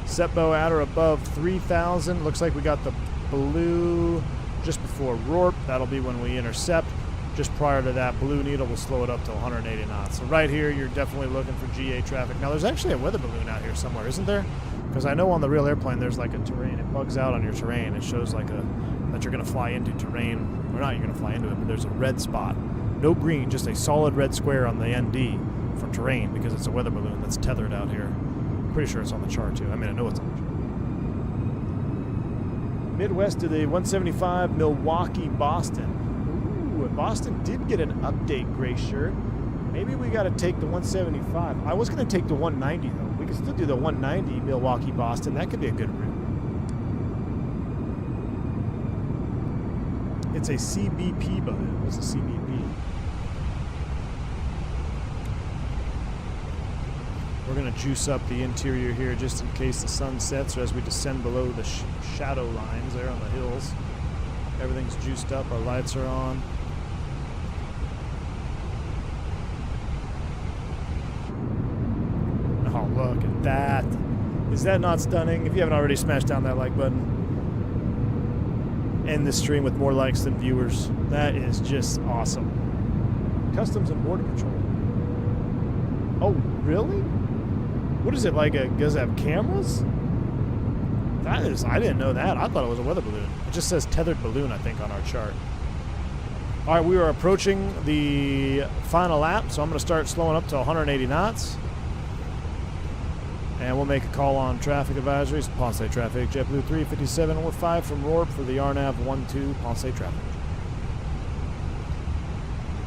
Setbo at or above 3,000. Looks like we got the blue just before Rorp. That'll be when we intercept. Just prior to that, blue needle will slow it up to 180 knots. So right here, you're definitely looking for GA traffic. Now, there's actually a weather balloon out here somewhere, isn't there? Because I know on the real airplane, there's like a terrain. It bugs out on your terrain. It shows like that you're going to fly into terrain. Or not you're going to fly into it, but there's a red spot. No green, just a solid red square on the ND for terrain because it's a weather balloon that's tethered out here. Pretty sure it's on the chart too. I mean, I know it's on the chart. Midwest to the 175 Milwaukee, Boston. Ooh, Boston did get an update gray shirt. Maybe we got to take the 175. I was going to take the 190 though. We can still do the 190 Milwaukee, Boston. That could be a good route. It's a CBP, but it was a CBP. We're going to juice up the interior here just in case the sun sets or as we descend below the shadow lines there on the hills. Everything's juiced up. Our lights are on. Oh, look at that. Is that not stunning? If you haven't already, smashed down that like button. End this stream with more likes than viewers. That is just awesome. Customs and Border Patrol. Oh, really? What is it, like does it have cameras? That is, I didn't know that. I thought it was a weather balloon. It just says tethered balloon, I think, on our chart. All right, we are approaching the final lap, so I'm going to start slowing up to 180 knots. And we'll make a call on traffic advisories. Ponce traffic, JetBlue 357 or 5 from Rourke for the RNAV 12 Ponce traffic.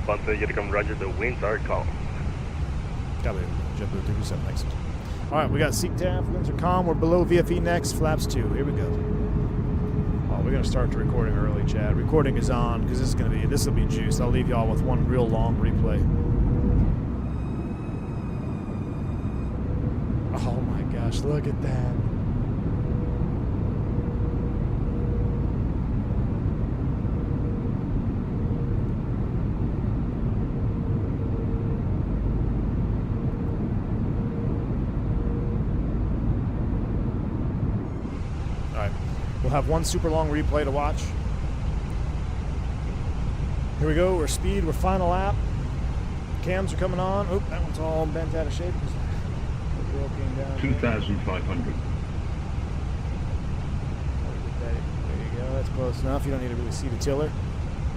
Ponce, Unicom, roger, the winds are calm. Copy, JetBlue 357, thanks. All right, we got CTAF, winds are calm. We're below VFE next, flaps 2. Here we go. Oh, we're going to start the recording early, Chad. Recording is on because this will be juice. I'll leave y'all with one real long replay. Oh my gosh, look at that. We'll have one super long replay to watch. Here we go. We're speed. We're final lap. Cams are coming on. Oh, that one's all bent out of shape. The girl came down. 2,500. There you go. That's close enough. You don't need to really see the tiller.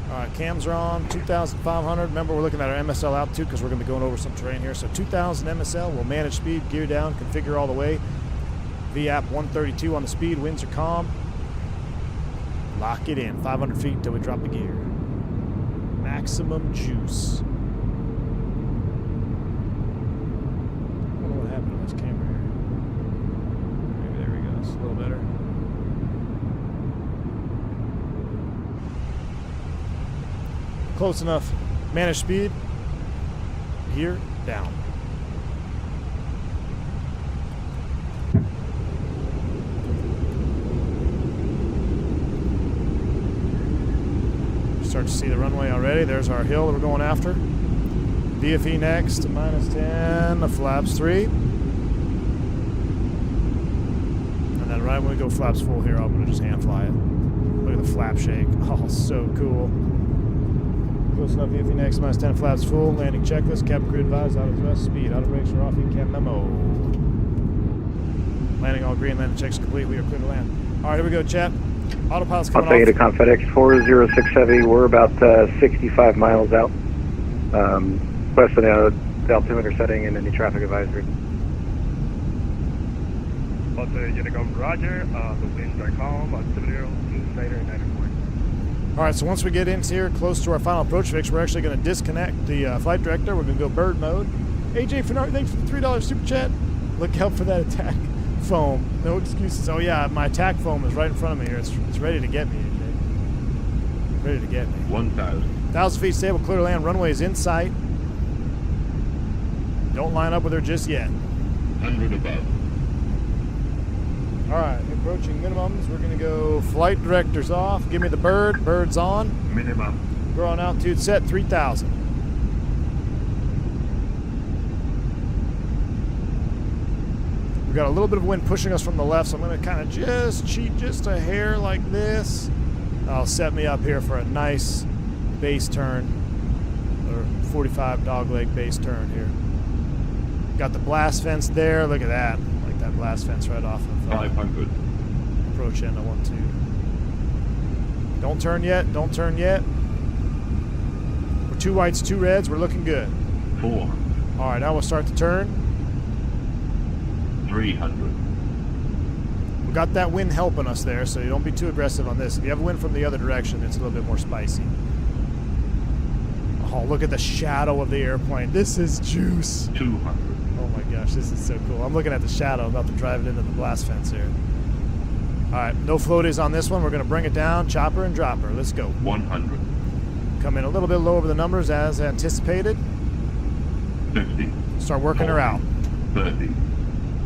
All right, cams are on. 2,500. Remember, we're looking at our MSL altitude because we're going to be going over some terrain here. So 2,000 MSL. We'll manage speed, gear down, configure all the way. VAP 132 on the speed. Winds are calm. Lock it in. 500 feet until we drop the gear. Maximum juice. I don't know what happened to this camera here. Maybe there we go. It's a little better. Close enough. Manage speed. Gear down. Start to see the runway already. There's our hill that we're going after. VFE next, -10, the flaps 3. And then right when we go flaps full here, I'm going to just hand fly it. Look at the flap shake. Oh, so cool. Close enough, VFE next, -10, flaps full. Landing checklist, cabin crew advised, auto thrust, speed, auto brakes are off, in-cab memo. Landing all green, landing checks complete, we are clear to land. All right, here we go, chat. Autopilot's coming off. I'll take you to FedEx 406 Heavy. We're about 65 miles out. West of the altimeter setting and any traffic advisory. Ponce, Unicom, roger. The winds are calm. Altimeter 29 or 94. All right, so once we get into here, close to our final approach fix, we're actually going to disconnect the flight director. We're going to go bird mode. AJ Fenard, thanks for the $3 super chat. Look out for that attack foam. No excuses. Oh yeah, my attack foam is right in front of me here. It's ready to get me, AJ. Ready to get me. 1,000. 1,000 feet stable, clear to land. Runway is in sight. Don't line up with her just yet. 100 above. All right, approaching minimums. We're going to go flight directors off. Give me the bird. Bird's on. Minimum. We're on altitude set 3,000. We've got a little bit of wind pushing us from the left, so I'm going to kind of just cheat just a hair like this. That'll set me up here for a nice base turn, or 45 dogleg base turn here. Got the blast fence there. Look at that. Like that blast fence right off of 500. Approach end of 1-2. Don't turn yet. Don't turn yet. We're 2 whites, 2 reds. We're looking good. 4. All right, now we'll start the turn. 300. We got that wind helping us there, so you don't be too aggressive on this. If you have wind from the other direction, it's a little bit more spicy. Oh, look at the shadow of the airplane. This is juice. 200. Oh my gosh, this is so cool. I'm looking at the shadow. I'm about to drive it into the blast fence here. All right, no floaties on this one. We're going to bring it down, chopper and dropper. Let's go. 100. Come in a little bit low over the numbers as anticipated. 50. Start working 40, her out. 30.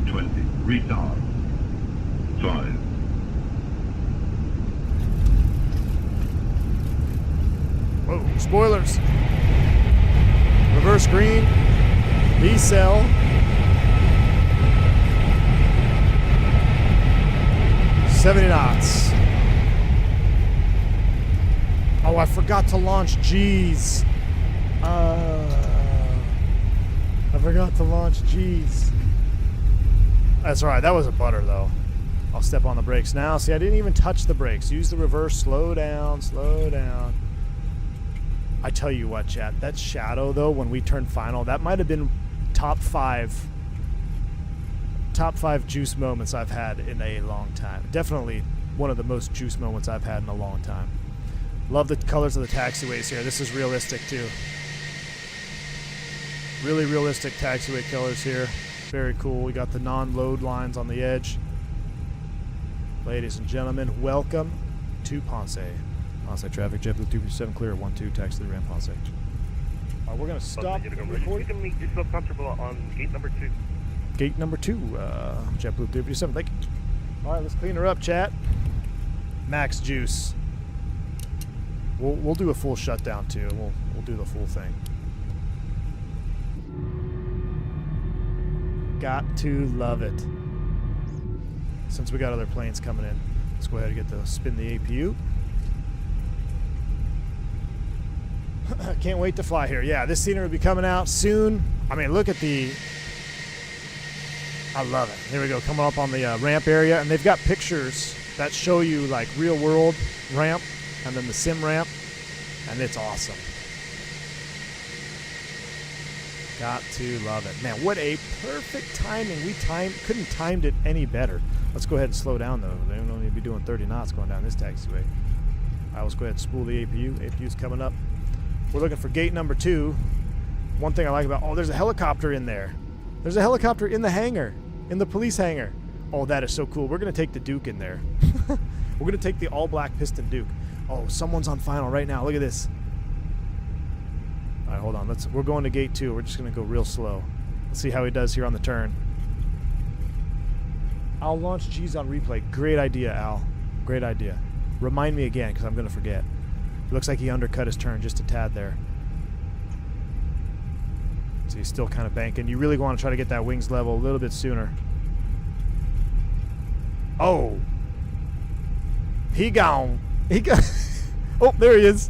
20. Retard. 5. Whoa, spoilers. Reverse green. V-cell. $70 knots. Oh, I forgot to launch G's. I forgot to launch G's. That's all right. That was a butter, though. I'll step on the brakes now. See, I didn't even touch the brakes. Use the reverse. Slow down, slow down. I tell you what, chat. That shadow, though, when we turned final, that might have been top five juice moments I've had in a long time. Definitely one of the most juice moments I've had in a long time. Love the colors of the taxiways here. This is realistic, too. Really realistic taxiway colors here. Very cool. We got the non-load lines on the edge. Ladies and gentlemen, welcome to Ponce. Ponce traffic, JetBlue 237 clear, 12, taxi to the ramp, Ponce. All right, we're going to stop recording. You can make yourself comfortable on gate number 2. Gate number 2, JetBlue 237, thank you. All right, let's clean her up, chat. Max juice. We'll do a full shutdown, too. We'll do the full thing. Got to love it. Since we got other planes coming in, let's go ahead and get the spin the APU. Can't wait to fly here. Yeah, this scenery will be coming out soon. I mean, look at the... I love it. Here we go, coming up on the ramp area. And they've got pictures that show you, like, real-world ramp and then the sim ramp. And it's awesome. Got to love it. Man, what a perfect timing. We couldn't timed it any better. Let's go ahead and slow down, though. They don't need to be doing 30 knots going down this taxiway. All right, let's go ahead and spool the APU. APU's coming up. We're looking for gate number 2. One thing I like about... Oh, there's a helicopter in there. There's a helicopter in the hangar. In the police hangar. Oh, that is so cool. We're going to take the Duke in there. We're going to take the all-black piston Duke. Oh, someone's on final right now. Look at this. All right, hold on. We're going to gate 2. We're just going to go real slow. Let's see how he does here on the turn. I'll launch G's on replay. Great idea, Al. Great idea. Remind me again, because I'm going to forget. It looks like he undercut his turn just a tad there. So he's still kind of banking. You really want to try to get that wings level a little bit sooner. Oh! He gone. He got... Oh, there he is.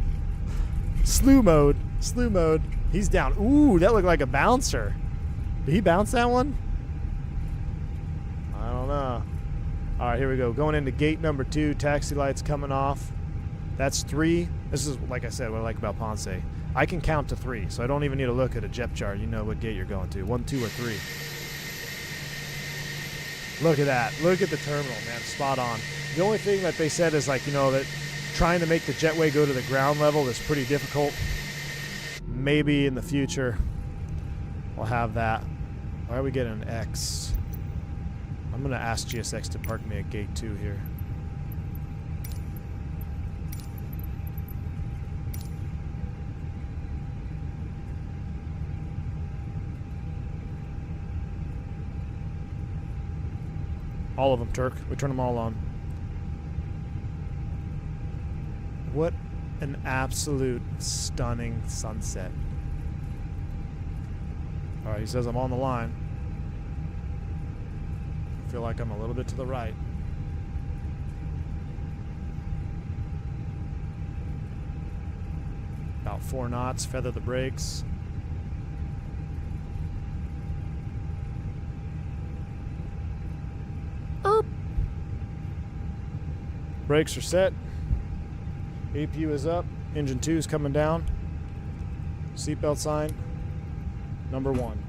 Slew mode. Slew mode. He's down. Ooh, that looked like a bouncer. Did he bounce that one? I don't know. All right, here we go. Going into gate number 2. Taxi lights coming off. That's 3. This is, like I said, what I like about Ponce. I can count to 3, so I don't even need to look at a jet chart. You know what gate you're going to. 1, 2, or 3. Look at that. Look at the terminal, man. Spot on. The only thing that they said is, like, you know, that trying to make the jetway go to the ground level is pretty difficult. Maybe in the future we'll have that. Why are we getting an X? I'm going to ask GSX to park me at gate 2 here. All of them, Turk. We turn them all on. What an absolute stunning sunset. All right, he says I'm on the line. I feel like I'm a little bit to the right. About 4 knots, feather the brakes. Brakes are set. APU is up. Engine 2 is coming down. Seatbelt sign. Number 1.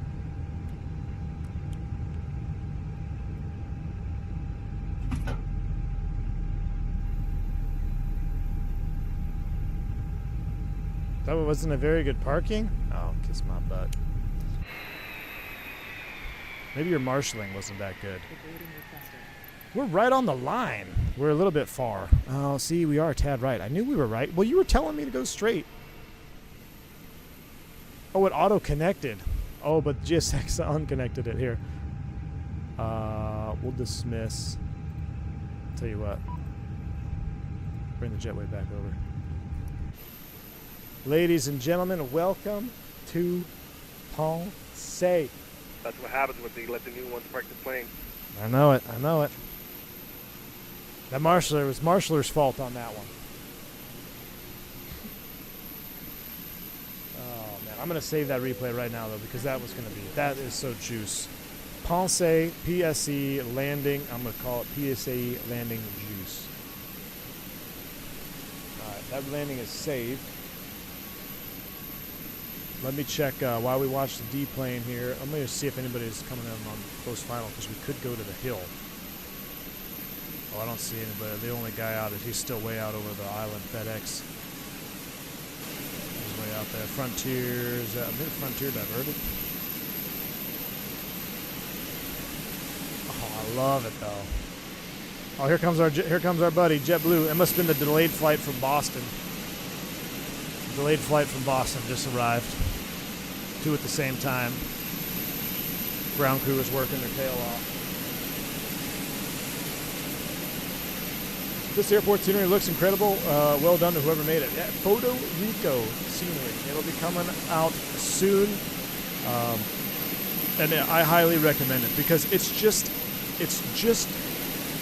That wasn't a very good parking? Oh, kiss my butt. Maybe your marshalling wasn't that good. We're right on the line. We're a little bit far. Oh, see, we are a tad right. I knew we were right. Well, you were telling me to go straight. Oh, it auto-connected. Oh, but GSX unconnected it here. We'll dismiss. Tell you what. Bring the jetway back over. Ladies and gentlemen, welcome to Ponce. That's what happens when they let the new ones park the plane. I know it. I know it. That marshaller was marshaller's fault on that one. Oh man, I'm gonna save that replay right now though because that was gonna be that is so juice. Ponce PSE landing. I'm going to call it PSE landing juice. All right, that landing is saved. Let me check while we watch the D plane here. I'm going to see if anybody's coming in on close final because we could go to the hill. Oh, I don't see anybody. The only guy out is he's still way out over the island. FedEx. He's way out there. Frontier's Frontier diverted. Oh, I love it though. Oh, here comes our buddy JetBlue. It must have been the delayed flight from Boston. Delayed flight from Boston just arrived. 2 at the same time. Ground crew is working their tail off. This airport scenery looks incredible. Well done to whoever made it. Yeah, Puerto Rico scenery. It'll be coming out soon. And I highly recommend it because it's just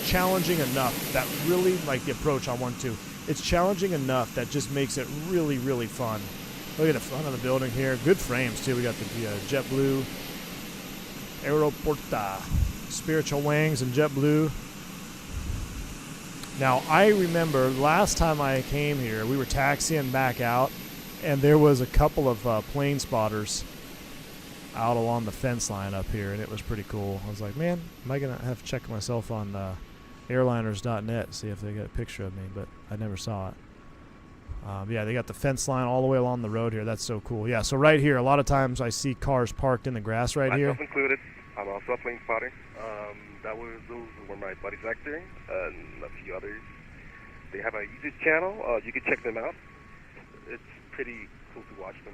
challenging enough that really, like the approach I want to. It's challenging enough that just makes it really, really fun. Look at the front of the building here. Good frames, too. We got the JetBlue Aeroporta, Spiritual Wings, and JetBlue. Now, I remember last time I came here, we were taxiing back out, and there was a couple of plane spotters out along the fence line up here, and it was pretty cool. I was like, man, am I going to have to check myself on airliners.net, see if they got a picture of me, but I never saw it. Yeah, they got the fence line all the way along the road here. That's so cool. Yeah, so right here, a lot of times I see cars parked in the grass right here. Myself included. I'm also a plane spotter. Those were my buddies acting and a few others. They have a YouTube channel. You can check them out. It's pretty cool to watch them.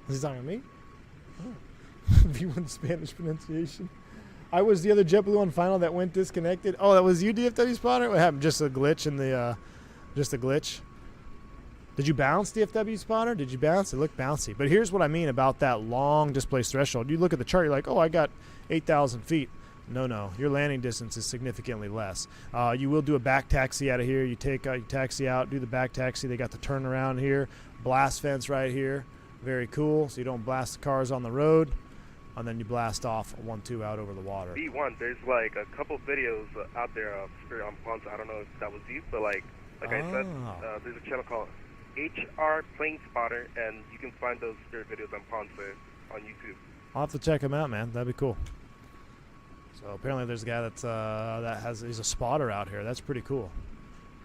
Is he talking to me? Oh. V1 Spanish pronunciation. I was the other JetBlue on final that went disconnected. Oh, that was you, DFW spotter? What happened? Just a glitch in the, just a glitch? Did you bounce, DFW spotter? Did you bounce? It looked bouncy. But here's what I mean about that long displaced threshold. You look at the chart, you're like, oh, I got 8,000 feet. No. Your landing distance is significantly less. You will do a back taxi out of here. You taxi out, do the back taxi. They got the turnaround here. Blast fence right here. Very cool. So you don't blast the cars on the road. And then you blast off 1-2 out over the water. B1, there's like a couple videos out there of Spirit on Ponce. I don't know if that was you, but like I said, there's a channel called HR Plane Spotter, and you can find those Spirit videos on Ponce on YouTube. I'll have to check them out, man. That'd be cool. So apparently there's a guy that's he's a spotter out here. That's pretty cool.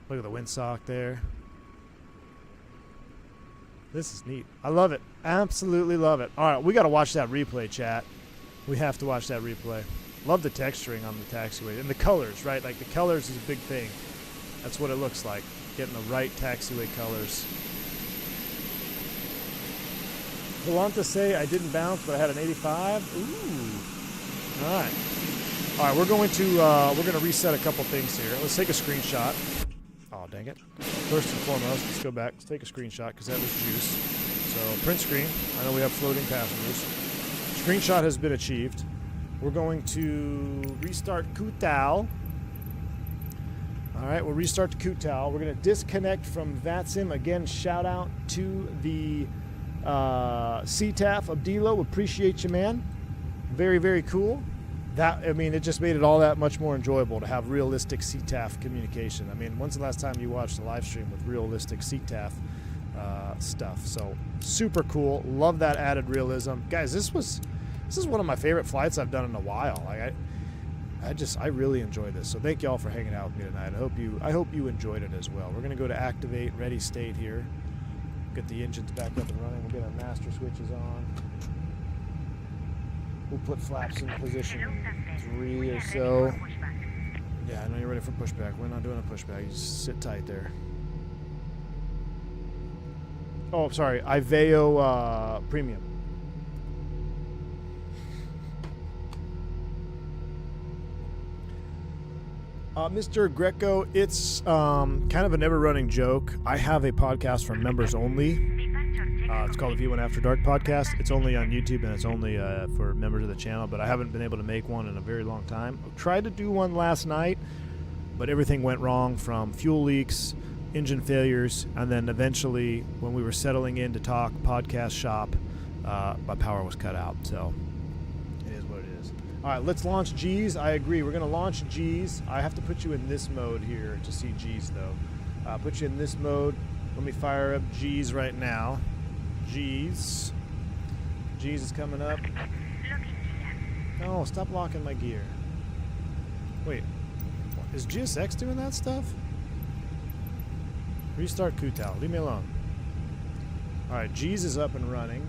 Look at the windsock there. This is neat. I love it. Absolutely love it. All right, we got to watch that replay, chat. We have to watch that replay. Love the texturing on the taxiway. And the colors, right? Like, the colors is a big thing. That's what it looks like. Getting the right taxiway colors. Galanta say I didn't bounce, but I had an 85. Ooh. All right. All right, we're going to reset a couple things here. Let's take a screenshot. Oh, dang it. First and foremost, let's go back. Let's take a screenshot because that was juice. So, print screen. I know we have floating passengers. Screenshot has been achieved. We're going to restart Kutao. All right, we'll restart the Kutao. We're going to disconnect from VATSIM. Again, shout out to the CTAF Abdilo. Appreciate you, man. Very, very cool. It just made it all that much more enjoyable to have realistic CTAF communication. I mean, when's the last time you watched a live stream with realistic CTAF stuff? So super cool. Love that added realism, guys. This is one of my favorite flights I've done in a while. Like I really enjoy this. So thank y'all for hanging out with me tonight. I hope you enjoyed it as well. We're gonna go to activate ready state here. Get the engines back up and running. We'll get our master switches on. We'll put flaps in position 3 or so. Yeah, I know you're ready for pushback. We're not doing a pushback. You just sit tight there. Oh, sorry. Iveo Premium. Mr. Greco, it's kind of a never-running joke. I have a podcast for members only. It's called the V1 After Dark podcast. It's only on YouTube, and it's only for members of the channel, but I haven't been able to make one in a very long time. I tried to do one last night, but everything went wrong, from fuel leaks, engine failures, and then eventually, when we were settling in to talk podcast shop, my power was cut out. So it is All right, let's launch G's. I agree. We're going to launch G's. I have to put you in this mode here to see G's, though. Put you in this mode. Let me fire up G's right now. G's. G's is coming up. Oh, stop locking my gear. Wait. Is GSX doing that stuff? Restart Kutal. Leave me alone. Alright, G's is up and running.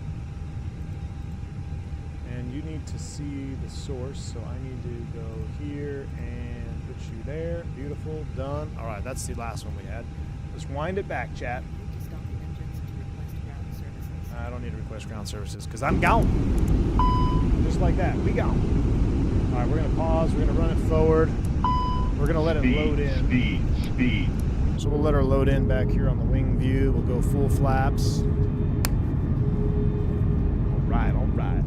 And you need to see the source, so I need to go here and put you there. Beautiful. Done. Alright, that's the last one we had. Let's wind it back, chat. I don't need to request ground services because I'm gone. Just like that. We gone. Alright, we're going to pause. We're going to run it forward. We're going to let it load in. Speed. So we'll let her load in back here on the wing view. We'll go full flaps. Alright, alright.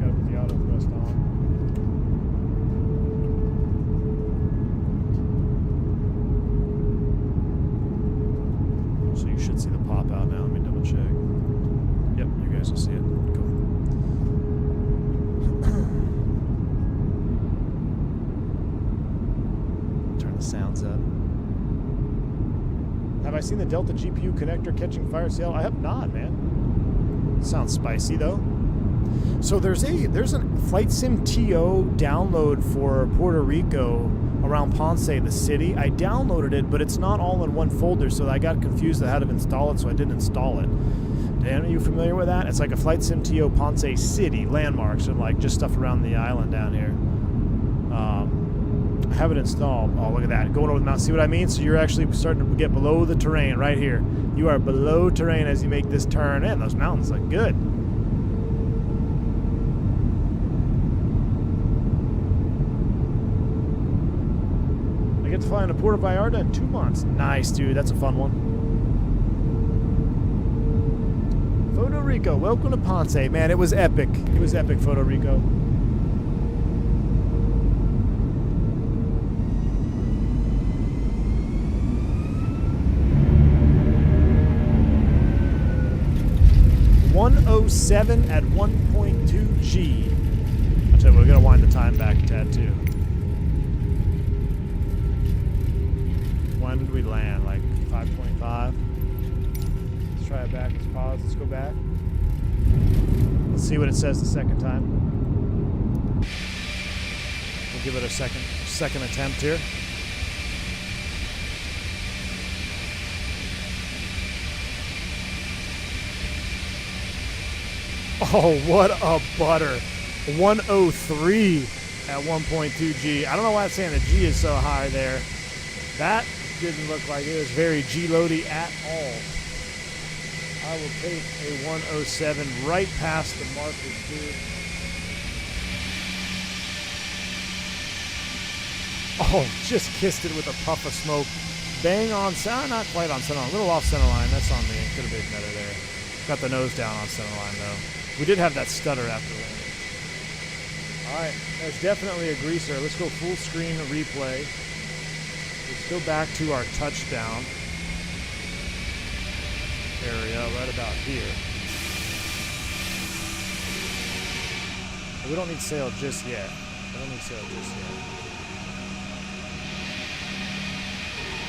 Gotta put the auto thrust on. So you should see the pop out now. Let me double check. Yep, you guys will see it. Cool. Turn the sounds up. Have I seen the Delta GPU connector catching fire sale? I have not, man. Sounds spicy though. So there's a Flight Sim TO download for Puerto Rico around Ponce, the city. I downloaded it, but it's not all in one folder, so I got confused. I had to install it, so I didn't install it. Dan, are you familiar with that? It's like a Flight Sim TO Ponce city landmarks and like just stuff around the island down here. I have it installed. Oh, look at that. Going over the mountain. See what I mean? So you're actually starting to get below the terrain right here. You are below terrain as you make this turn. And those mountains look good. I get to fly into Puerto Vallarta in 2 months. Nice, dude. That's a fun one. Puerto Rico. Welcome to Ponce. Man, it was epic. It was epic, Puerto Rico. .07 at 1.2 G. I'll tell you, we're gonna wind the time back a tad too. When did we land? Like 5:25. Let's try it back. Let's pause. Let's go back. Let's see what it says the second time. We'll give it a second attempt here. Oh, what a butter. 103 at 1.2 G. I don't know why it's saying the G is so high there. That didn't look like it was very G-loady at all. I will take a 107 right past the marker, too. Oh, just kissed it with a puff of smoke. Bang on center, not quite on center line. A little off center line. That's on me. Could have been better there. Got the nose down on center line, though. We did have that stutter after landing. All right, that's definitely a greaser. Let's go full screen replay. Let's go back to our touchdown area right about here. We don't need sail just yet. I don't need sail just yet.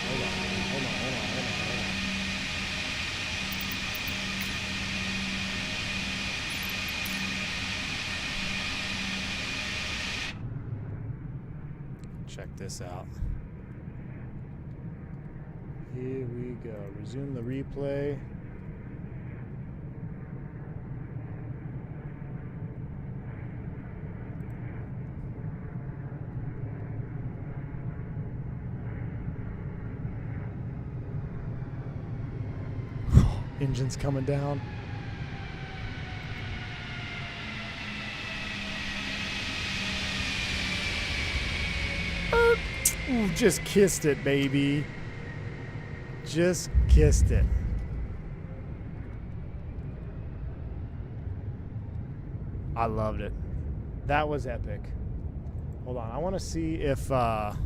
Hold on. Check this out. Here we go. Resume the replay. Engine's coming down. Ooh, just kissed it, baby. Just kissed it. I loved it. That was epic. Hold on. I want to see if... let's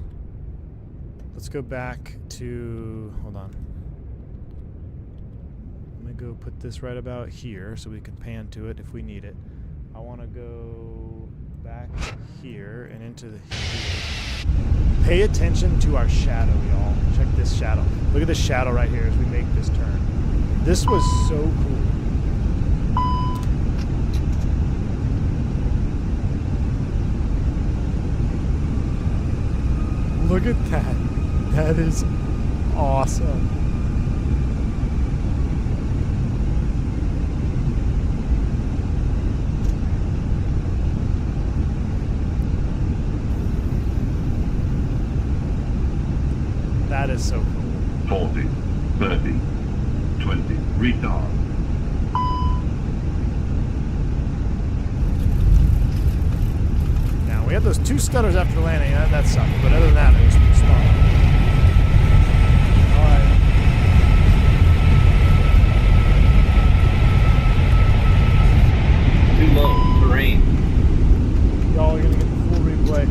go back to... Hold on. Let me go put this right about here so we can pan to it if we need it. I want to go back here and into the here. Pay attention to our shadow, y'all. Check this shadow. Look at this shadow right here as we make this turn. This was so cool. Look at that. That is awesome. That is so cool. 40, 30, 20, retard. Now, we had those 2 stutters after landing. That sucked. But other than that, it was spot on. Alright. Too low, terrain. Y'all are going to get the full replay.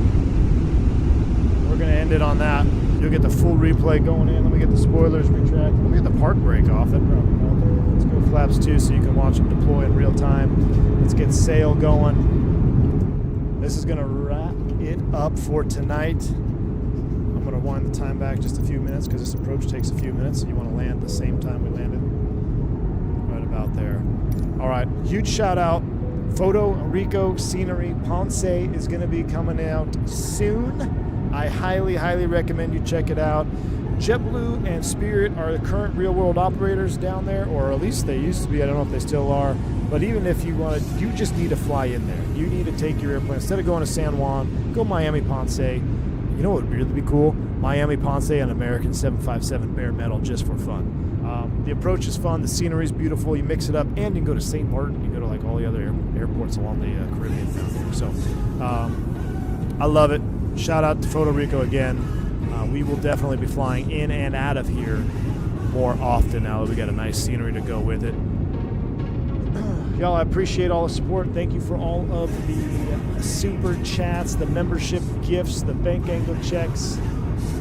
We're going to end it on that. You'll get the full replay going in. Let me get the spoilers retracted. Let me get the park brake off. That probably helped. Let's go flaps 2 so you can watch them deploy in real time. Let's get sail going. This is going to wrap it up for tonight. I'm going to wind the time back just a few minutes because this approach takes a few minutes. So you want to land the same time we landed. Right about there. All right. Huge shout out. Photo Rico Scenery Ponce is going to be coming out soon. I highly, highly recommend you check it out. JetBlue and Spirit are the current real-world operators down there, or at least they used to be. I don't know if they still are. But even if you want to, you just need to fly in there. You need to take your airplane. Instead of going to San Juan, go Miami Ponce. You know what would really be cool? Miami Ponce and American 757 bare metal just for fun. The approach is fun. The scenery is beautiful. You mix it up, and you can go to St. Martin. You go to like all the other airports along the Caribbean down there. So I love it. Shout out to Puerto Rico again. We will definitely be flying in and out of here more often now that we got a nice scenery to go with it. Y'all, I appreciate all the support. Thank you for all of the super chats, the membership gifts, the bank angle checks.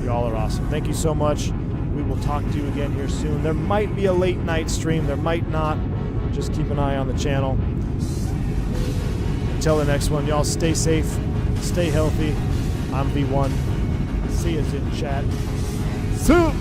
Y'all are awesome. Thank you so much. We will talk to you again here soon. There might be a late night stream. There might not. Just keep an eye on the channel. Until the next one, y'all stay safe, stay healthy. I'm V1. See you in chat. Soon.